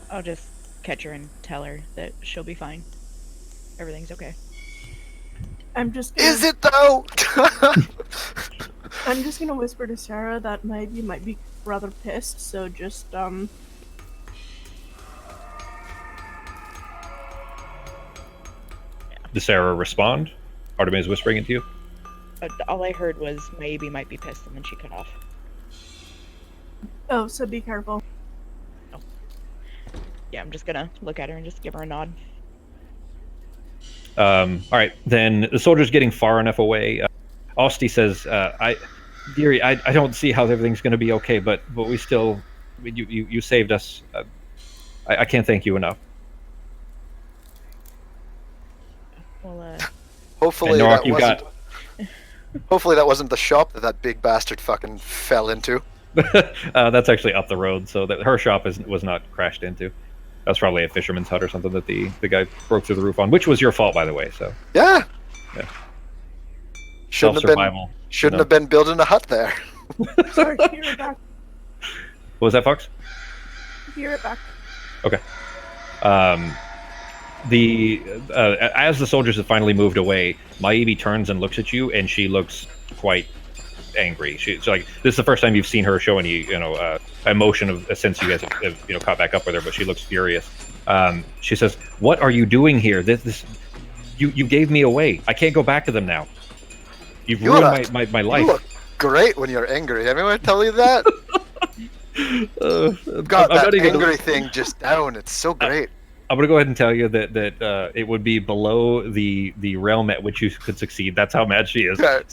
[SPEAKER 3] I'll just catch her and tell her that she'll be fine. Everything's okay.
[SPEAKER 5] I'm just gonna,
[SPEAKER 2] Is it though?
[SPEAKER 5] I'm just gonna whisper to Sarah that Maievi might be rather pissed, so just
[SPEAKER 1] Does Sarah respond? Artemis whispering into you?
[SPEAKER 3] All I heard was Maievi might be pissed, and then she cut off.
[SPEAKER 5] oh, so be careful.
[SPEAKER 3] Yeah, I'm just gonna look at her and just give her a nod.
[SPEAKER 1] All right, then the soldier's getting far enough away. Osti says, Dearie, I don't see how everything's going to be okay, but we still, you saved us. I can't thank you enough.
[SPEAKER 3] Well,
[SPEAKER 2] Hopefully
[SPEAKER 1] And Norak,
[SPEAKER 2] that
[SPEAKER 1] you
[SPEAKER 2] wasn't.
[SPEAKER 1] got.
[SPEAKER 2] Hopefully that wasn't the shop that big bastard fucking fell into.
[SPEAKER 1] That's actually up the road, so that her shop was not crashed into. That was probably a fisherman's hut or something that the guy broke through the roof on, which was your fault, by the way. So
[SPEAKER 2] Yeah.
[SPEAKER 1] Yeah.
[SPEAKER 2] Shouldn't
[SPEAKER 1] self-survival.
[SPEAKER 2] have been building a hut there.
[SPEAKER 5] Sorry, be right back.
[SPEAKER 1] What was that, Fox?
[SPEAKER 5] Be right back.
[SPEAKER 1] Okay. As the soldiers have finally moved away, Maievi turns and looks at you, and she looks quite angry. She's like, this is the first time you've seen her show any emotion since you guys have caught back up with her, but she looks furious. She says, "What are you doing here? You gave me away. I can't go back to them now. You've ruined my
[SPEAKER 2] You
[SPEAKER 1] life."
[SPEAKER 2] look great when you're angry. Anyone tell you that? Got
[SPEAKER 1] I'm
[SPEAKER 2] that
[SPEAKER 1] not even-
[SPEAKER 2] angry thing just down. It's so great.
[SPEAKER 1] I'm gonna go ahead and tell you that it would be below the realm at which you could succeed. That's how mad she is.
[SPEAKER 2] Okay.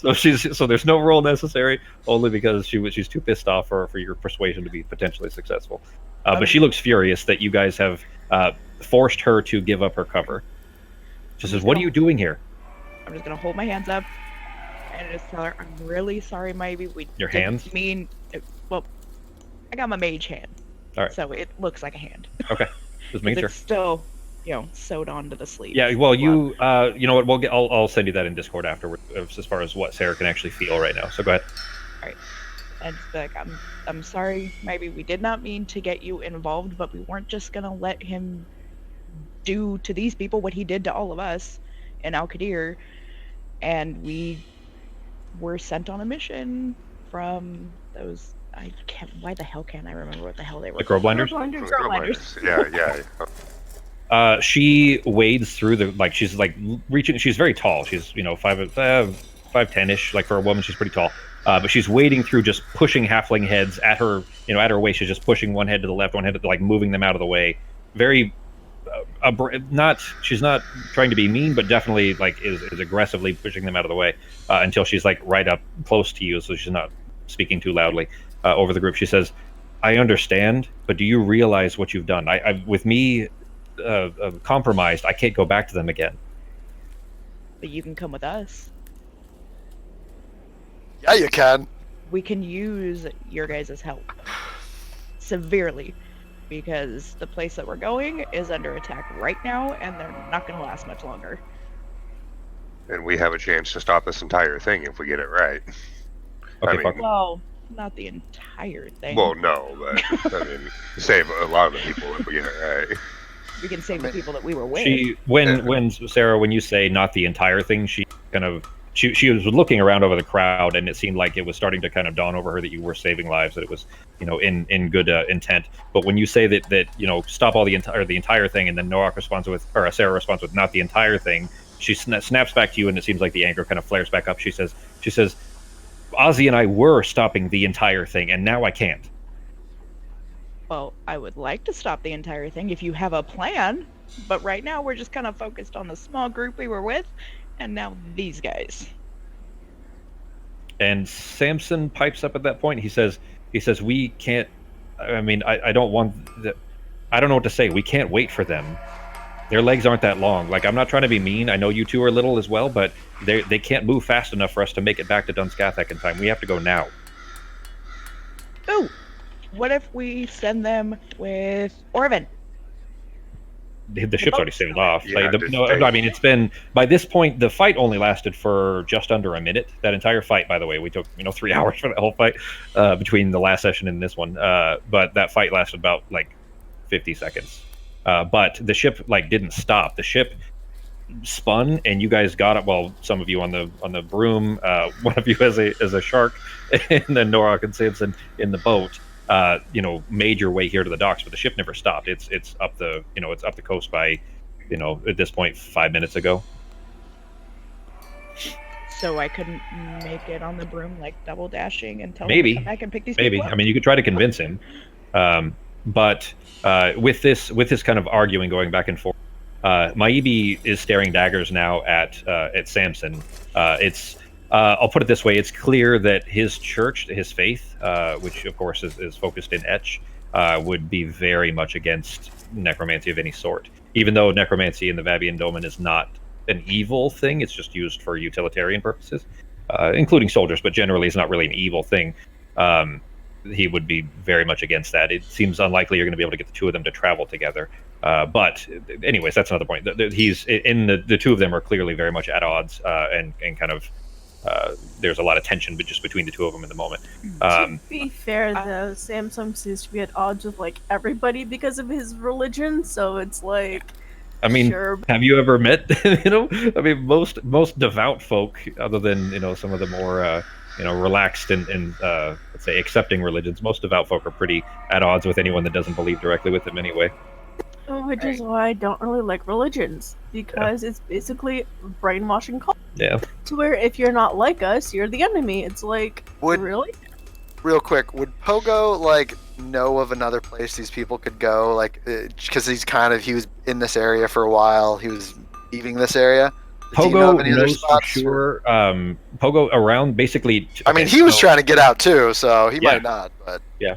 [SPEAKER 1] So there's no roll necessary, only because she's too pissed off for your persuasion to be potentially successful. But she looks furious that you guys have forced her to give up her cover. She says, "What are you doing here?"
[SPEAKER 3] I'm just gonna hold my hands up and just tell her I'm really sorry, Maievi. We
[SPEAKER 1] Your
[SPEAKER 3] didn't
[SPEAKER 1] hands?
[SPEAKER 3] mean. Well, I got my mage hand,
[SPEAKER 1] All right.
[SPEAKER 3] so it looks like a hand.
[SPEAKER 1] Okay. Just making sure.
[SPEAKER 3] It's still, sewed onto the sleeve.
[SPEAKER 1] Yeah, well, you know what? I'll send you that in Discord afterwards, as far as what Sarah can actually feel right now. So go ahead.
[SPEAKER 3] And like, I'm sorry, maybe we did not mean to get you involved, but we weren't just gonna let him do to these people what he did to all of us in Al-Qadir, and we were sent on a mission from those. Why the hell can't I remember what the hell they were?
[SPEAKER 1] The Crow Blinders?
[SPEAKER 5] Blinders.
[SPEAKER 4] Yeah.
[SPEAKER 1] She wades through she's like reaching. She's very tall. She's 5'10" like for a woman. She's pretty tall. But she's wading through, just pushing halfling heads at her. At her waist. She's just pushing one head to the left, one head to moving them out of the way. Very she's not trying to be mean, but definitely like is aggressively pushing them out of the way until she's like right up close to you, so she's not speaking too loudly over the group. She says, "I understand, but do you realize what you've done? I with me compromised, I can't go back to them again."
[SPEAKER 3] But you can come with us.
[SPEAKER 2] Yeah, you can.
[SPEAKER 3] We can use your guys' help severely, because the place that we're going is under attack right now, and they're not going to last much longer.
[SPEAKER 4] And we have a chance to stop this entire thing if we get it right.
[SPEAKER 1] Okay,
[SPEAKER 4] I
[SPEAKER 1] fuck.
[SPEAKER 4] mean,
[SPEAKER 3] Well, not the entire thing.
[SPEAKER 4] well, no, but I mean, save a lot of the people if we get it right.
[SPEAKER 3] We can save the people that we were with.
[SPEAKER 1] When Sarah, when you say not the entire thing, she kind of she was looking around over the crowd, and it seemed like it was starting to kind of dawn over her that you were saving lives, that it was, you know, in good intent. But when you say that you know, stop all the entire thing, and then Norak responds with, or Sarah responds with, not the entire thing, she snaps back to you, and it seems like the anger kind of flares back up. She says, Ozzy and I were stopping the entire thing, and now I can't.
[SPEAKER 3] Well, I would like to stop the entire thing if you have a plan, but right now we're just kind of focused on the small group we were with, and now these guys.
[SPEAKER 1] And Samson pipes up at that point. He says, we can't. I mean, I don't want. I don't know what to say. We can't wait for them. Their legs aren't that long. Like, I'm not trying to be mean. I know you two are little as well, but they can't move fast enough for us to make it back to Dunskathek in time. We have to go now.
[SPEAKER 3] Ooh, what if we send them with Orvin?
[SPEAKER 1] The ship's already sailed off.
[SPEAKER 4] Yeah,
[SPEAKER 1] I mean, it's been, by this point, the fight only lasted for just under a minute. That entire fight, by the way, we took 3 hours for that whole fight between the last session and this one. But that fight lasted about like 50 seconds. But the ship didn't stop. The ship spun, and you guys got it. Well, some of you on the broom, one of you as a shark, and then Norak and Samson in the boat. Made your way here to the docks, but the ship never stopped. It's up the it's up the coast by, at this point 5 minutes ago.
[SPEAKER 3] So I couldn't make it on the broom, like double dashing and tell
[SPEAKER 1] Maybe.
[SPEAKER 3] him to come back and pick these
[SPEAKER 1] Maybe.
[SPEAKER 3] people up?
[SPEAKER 1] I mean, you could try to convince him, but with this kind of arguing going back and forth, Maibi is staring daggers now at Samson. I'll put it this way: it's clear that his church, his faith, which of course is focused in Etch, would be very much against necromancy of any sort. Even though necromancy in the Vabian Domain is not an evil thing, it's just used for utilitarian purposes, including soldiers, but generally it's not really an evil thing. He would be very much against that. It seems unlikely you're going to be able to get the two of them to travel together. But anyways, that's another point. He's in the two of them are clearly very much at odds, and kind of there's a lot of tension just between the two of them in the moment.
[SPEAKER 5] To be fair, though, Samsung seems to be at odds with everybody because of his religion. So it's like,
[SPEAKER 1] I mean,
[SPEAKER 5] sure.
[SPEAKER 1] Have you ever met I mean, most devout folk, other than some of the more relaxed and let's say accepting religions, most devout folk are pretty at odds with anyone that doesn't believe directly with them anyway.
[SPEAKER 5] Which is why I don't really like religions, because it's basically brainwashing culture.
[SPEAKER 1] Yeah.
[SPEAKER 5] To where if you're not like us, you're the enemy. It's like, really?
[SPEAKER 2] Real quick, would Pogo know of another place these people could go? Because he was in this area for a while. He was leaving this area.
[SPEAKER 1] Pogo knows for sure. Pogo around basically.
[SPEAKER 2] I mean, he was trying to get out too, so he might not. But
[SPEAKER 1] yeah.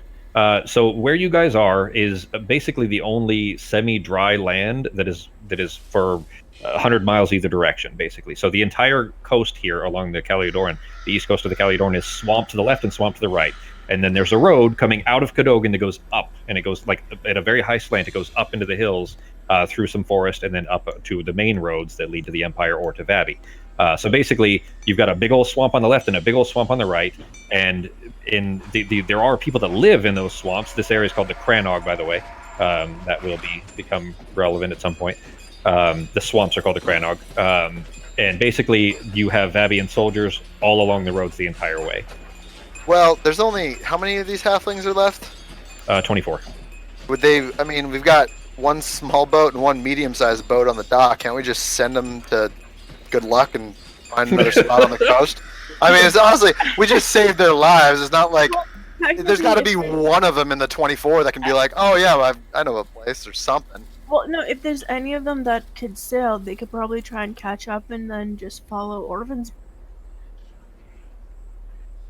[SPEAKER 1] So where you guys are is basically the only semi-dry land that is for 100 miles either direction, basically. So the entire coast here along the Caliodoran, the east coast of the Caliodoran, is swamp to the left and swamp to the right. And then there's a road coming out of Cadogan that goes up, and it goes at a very high slant. It goes up into the hills through some forest, and then up to the main roads that lead to the Empire or to Vabi. So basically, you've got a big old swamp on the left and a big old swamp on the right, and there are people that live in those swamps. This area is called the Cranog, by the way. That will become relevant at some point. The swamps are called the Cranog. And basically, you have Vabian soldiers all along the roads the entire way.
[SPEAKER 2] Well, there's only... How many of these halflings are left?
[SPEAKER 1] 24.
[SPEAKER 2] Would they... I mean, we've got one small boat and one medium-sized boat on the dock. Can't we just send them to good luck and find another spot on the coast? I mean, it's honestly... We just saved their lives. It's not like... There's got to be one of them in the 24 that can be like, oh, yeah, I know a place or something.
[SPEAKER 5] Well, no, if there's any of them that could sail, they could probably try and catch up and then just follow Orvan's.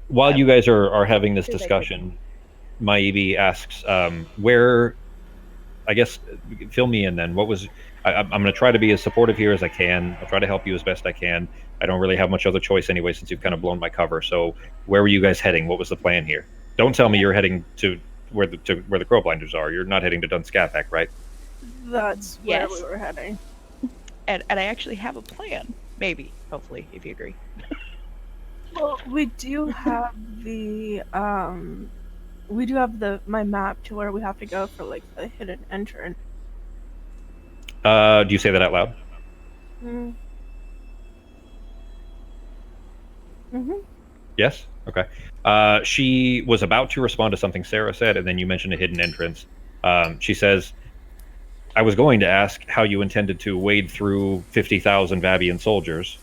[SPEAKER 1] While you guys are having this
[SPEAKER 3] Sure they could.
[SPEAKER 1] discussion, Maibi asks, where, I guess, fill me in then. What was, I'm going to try to be as supportive here as I can. I'll try to help you as best I can. I don't really have much other choice anyway, since you've kind of blown my cover. So where were you guys heading? What was the plan here? Don't tell me you're heading to where the Crowblinders are. You're not heading to Dunskathak, right?
[SPEAKER 5] That's
[SPEAKER 3] Yes.
[SPEAKER 5] where we were heading.
[SPEAKER 3] And I actually have a plan. Maybe, hopefully, if you agree.
[SPEAKER 5] Well, we do have the my map to where we have to go for like the hidden entrance.
[SPEAKER 1] Do you say that out loud?
[SPEAKER 5] Mm-hmm.
[SPEAKER 1] Yes? Okay. She was about to respond to something Sarah said, and then you mentioned a hidden entrance. She says, I was going to ask how you intended to wade through 50,000 Vabian soldiers,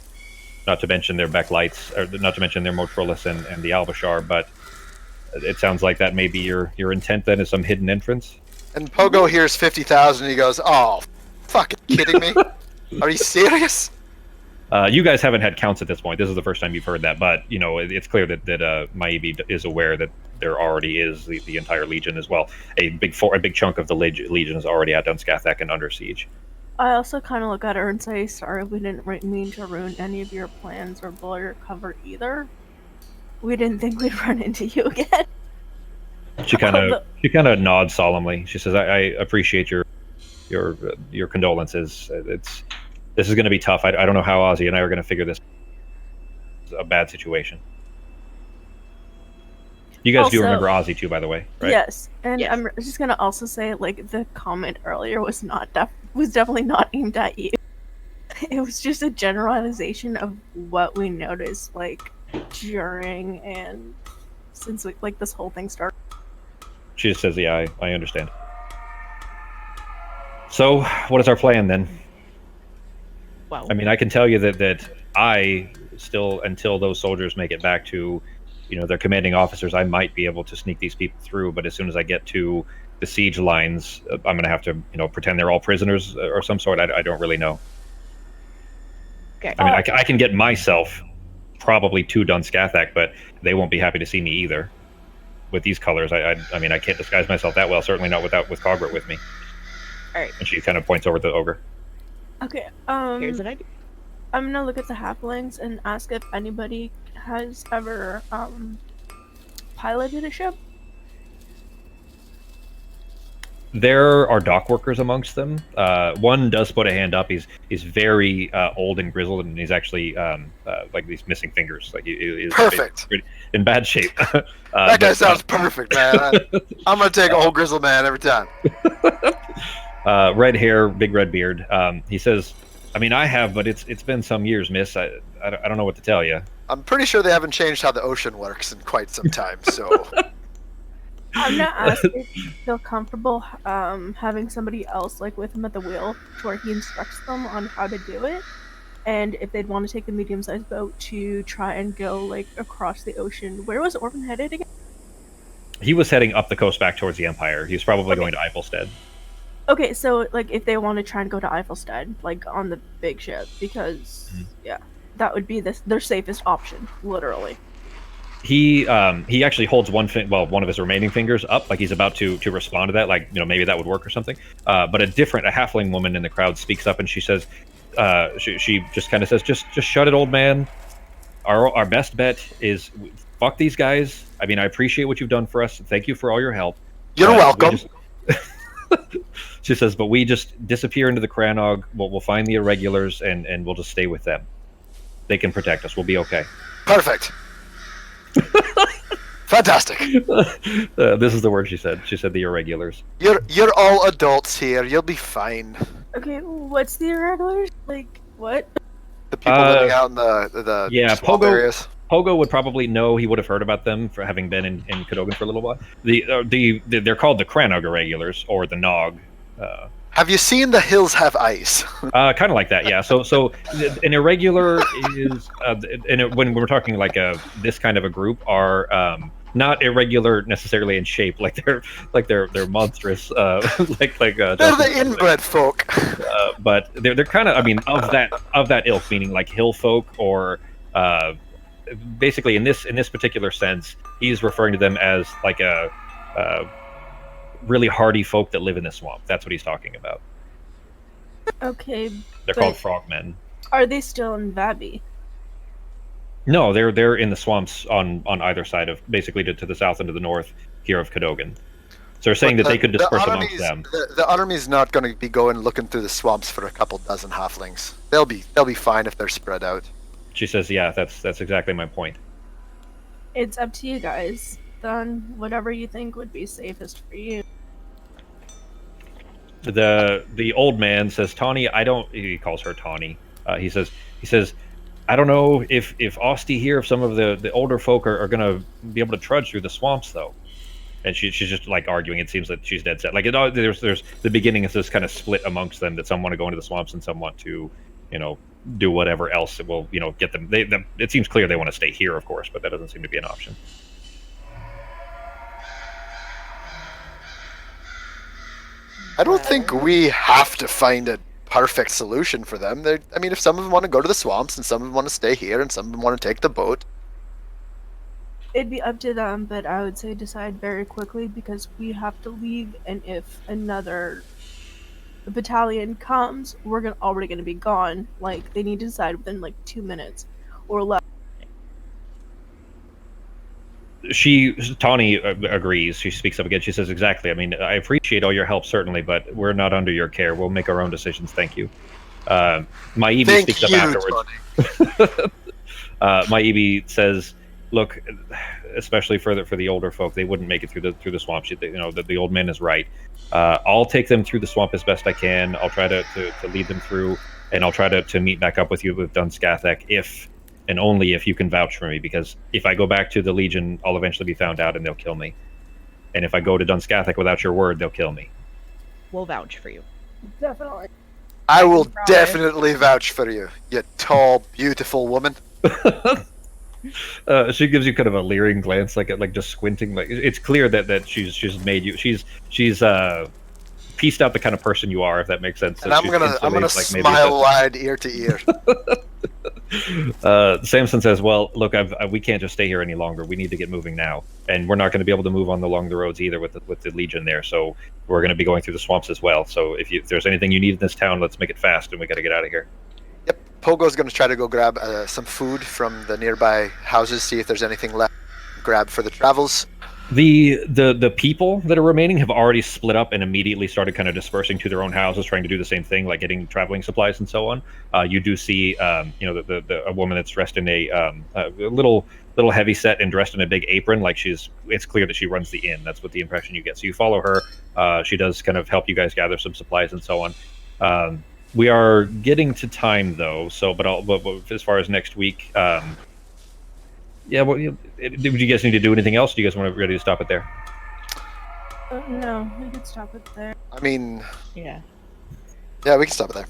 [SPEAKER 1] not to mention their Becklights, or not to mention their Motrolis and the Albashar, but it sounds like that may be your intent then, is some hidden entrance?
[SPEAKER 2] And Pogo hears 50,000 and he goes, "Oh, fucking kidding me? Are you serious?"
[SPEAKER 1] You guys haven't had counts at this point. This is the first time you've heard that, but you know it's clear that Maibi is aware that there already is the entire Legion as well. A big chunk of the Legion is already at Dunskathak and under siege.
[SPEAKER 5] I also kind of look at her and say, "Sorry, we didn't mean to ruin any of your plans or blow your cover either. We didn't think we'd run into you again."
[SPEAKER 1] She kind of nods solemnly. She says, "I appreciate your condolences. This is going to be tough. I don't know how Ozzy and I are going to figure this. It's a bad situation." You guys do
[SPEAKER 5] Also-
[SPEAKER 1] remember Ozzy too, by the way, right?
[SPEAKER 5] Yes, and
[SPEAKER 3] Yes.
[SPEAKER 5] I'm just gonna also say, like, the comment earlier was was definitely not aimed at you. It was just a generalization of what we noticed, like, during and since like this whole thing started.
[SPEAKER 1] She just says, "Yeah, I understand." So, what is our plan then?
[SPEAKER 3] Well,
[SPEAKER 1] I mean, I can tell you that I still, until those soldiers make it back to, their commanding officers, I might be able to sneak these people through. But as soon as I get to the siege lines, I'm going to have to, pretend they're all prisoners or some sort. I don't really know.
[SPEAKER 3] okay.
[SPEAKER 1] I mean, I can get myself probably to Dunskathak, but they won't be happy to see me either. With these colors, I mean, I can't disguise myself that well. Certainly not with Cogrit with me.
[SPEAKER 3] All right.
[SPEAKER 1] And she kind of points over to the ogre.
[SPEAKER 5] Okay,
[SPEAKER 3] Here's what I do.
[SPEAKER 5] I'm gonna look at the halflings and ask if anybody has ever piloted a ship.
[SPEAKER 1] There are dock workers amongst them. One does put a hand up. He's very old and grizzled, and he's actually like these missing fingers. Like he's
[SPEAKER 2] Perfect.
[SPEAKER 1] in bad shape.
[SPEAKER 2] That guy sounds perfect, man. I'm gonna take old grizzled man every time.
[SPEAKER 1] Red hair, big red beard. He says, "I mean, I have, but it's been some years, miss. I don't know what to tell you."
[SPEAKER 2] I'm pretty sure they haven't changed how the ocean works in quite some time. So
[SPEAKER 5] I'm gonna ask if you feel comfortable having somebody else like with him at the wheel, to where he instructs them on how to do it, and if they'd want to take the medium-sized boat to try and go like across the ocean. Where was Orban headed again?
[SPEAKER 1] He was heading up the coast back towards the Empire. He was probably going to Eifelstead.
[SPEAKER 5] Okay, so like if they want to try and go to Eifelstead, like on the big ship, because yeah, that would be their safest option, literally.
[SPEAKER 1] He actually holds one of his remaining fingers up, like he's about to respond to that, like maybe that would work or something. But a halfling woman in the crowd speaks up and she says, she just kind of says, just shut it, old man. Our best bet is fuck these guys. I mean, I appreciate what you've done for us. Thank you for all your help.
[SPEAKER 2] you're welcome.
[SPEAKER 1] She says, but we just disappear into the Cranog. We'll find the irregulars and we'll just stay with them. They can protect us. We'll be okay.
[SPEAKER 2] Perfect. Fantastic.
[SPEAKER 1] This is the word she said. She said the irregulars.
[SPEAKER 2] You're all adults here. You'll be fine.
[SPEAKER 5] Okay, what's the irregulars? Like what?
[SPEAKER 2] The people living out in the
[SPEAKER 1] yeah,
[SPEAKER 2] swamp areas.
[SPEAKER 1] Pogo would probably know. He would have heard about them for having been in Cadogan for a little while. They're called the Cranog irregulars or the Nog.
[SPEAKER 2] Have you seen The Hills Have Ice?
[SPEAKER 1] Kind of like that, yeah. So an irregular is, when we're talking like this kind of a group, are not irregular necessarily in shape, like they're monstrous,
[SPEAKER 2] They're the inbred folk.
[SPEAKER 1] but they're kind of, I mean, of that ilk, meaning like hill folk, or basically in this particular sense, he's referring to them as like a really hardy folk that live in the swamp. That's what he's talking about.
[SPEAKER 5] Okay,
[SPEAKER 1] They're called frogmen.
[SPEAKER 5] are they still in Vabi?
[SPEAKER 1] No, they're in the swamps on either side of, basically to the south and to the north here of Cadogan. So they're saying that they could disperse amongst them.
[SPEAKER 2] The army's not going to be going looking through the swamps for a couple dozen halflings. They'll be fine if they're spread out.
[SPEAKER 1] She says, "Yeah, that's exactly my point."
[SPEAKER 5] It's up to you guys. Then whatever you think would be safest for you.
[SPEAKER 1] The old man says, "Tawny, I don't." He calls her Tawny. He says, "I don't know if Osty here, if some of the older folk are gonna be able to trudge through the swamps, though." And she's just like arguing. It seems that she's dead set. Like there's the beginning is this kind of split amongst them, that some want to go into the swamps and some want to, do whatever else that will, get them. It seems clear they want to stay here, of course, but that doesn't seem to be an option.
[SPEAKER 2] I don't think we have to find a perfect solution for them. I mean, if some of them want to go to the swamps and some of them want to stay here and some of them want to take the boat.
[SPEAKER 5] It'd be up to them, but I would say decide very quickly because we have to leave, and if another battalion comes, we're already gonna be gone. Like, they need to decide within like 2 minutes or less.
[SPEAKER 1] Tawny agrees. She speaks up again. She says, "Exactly. I mean, I appreciate all your help, certainly, but we're not under your care. We'll make our own decisions. Thank you." Maiebi speaks up afterwards. Maiebi says, "Look, especially for the older folk, they wouldn't make it through the swamp. The old man is right. I'll take them through the swamp as best I can. I'll try to lead them through, and I'll try to meet back up with you with Dunskathek if and only if you can vouch for me, because if I go back to the Legion, I'll eventually be found out and they'll kill me. And if I go to Dunskathek without your word, they'll kill me."
[SPEAKER 3] We'll vouch for you.
[SPEAKER 5] Definitely.
[SPEAKER 2] I will definitely vouch for you, you tall, beautiful woman.
[SPEAKER 1] She gives you kind of a leering glance, like just squinting. Like it's clear that she's made you. She's pieced out the kind of person you are, if that makes sense.
[SPEAKER 2] And I'm gonna smile wide ear to ear.
[SPEAKER 1] Samson says, "Well, look, we can't just stay here any longer. We need to get moving now, and we're not going to be able to move along the roads either with the Legion there. So we're going to be going through the swamps as well. So if there's anything you need in this town, let's make it fast, and we got to get out of here."
[SPEAKER 2] Yep, Pogo's going to try to go grab some food from the nearby houses, see if there's anything left. Grab for the travels.
[SPEAKER 1] The people that are remaining have already split up and immediately started kind of dispersing to their own houses, trying to do the same thing, like getting traveling supplies and so on. You do see, a woman that's dressed in a little heavy set and dressed in a big apron, like it's clear that she runs the inn. That's what the impression you get. So you follow her. She does kind of help you guys gather some supplies and so on. We are getting to time though, so but as far as next week. Yeah, well, do you guys need to do anything else? Do you guys want to ready to stop it there?
[SPEAKER 5] No, we could stop it there.
[SPEAKER 2] I mean,
[SPEAKER 3] Yeah.
[SPEAKER 2] Yeah, we can stop it there.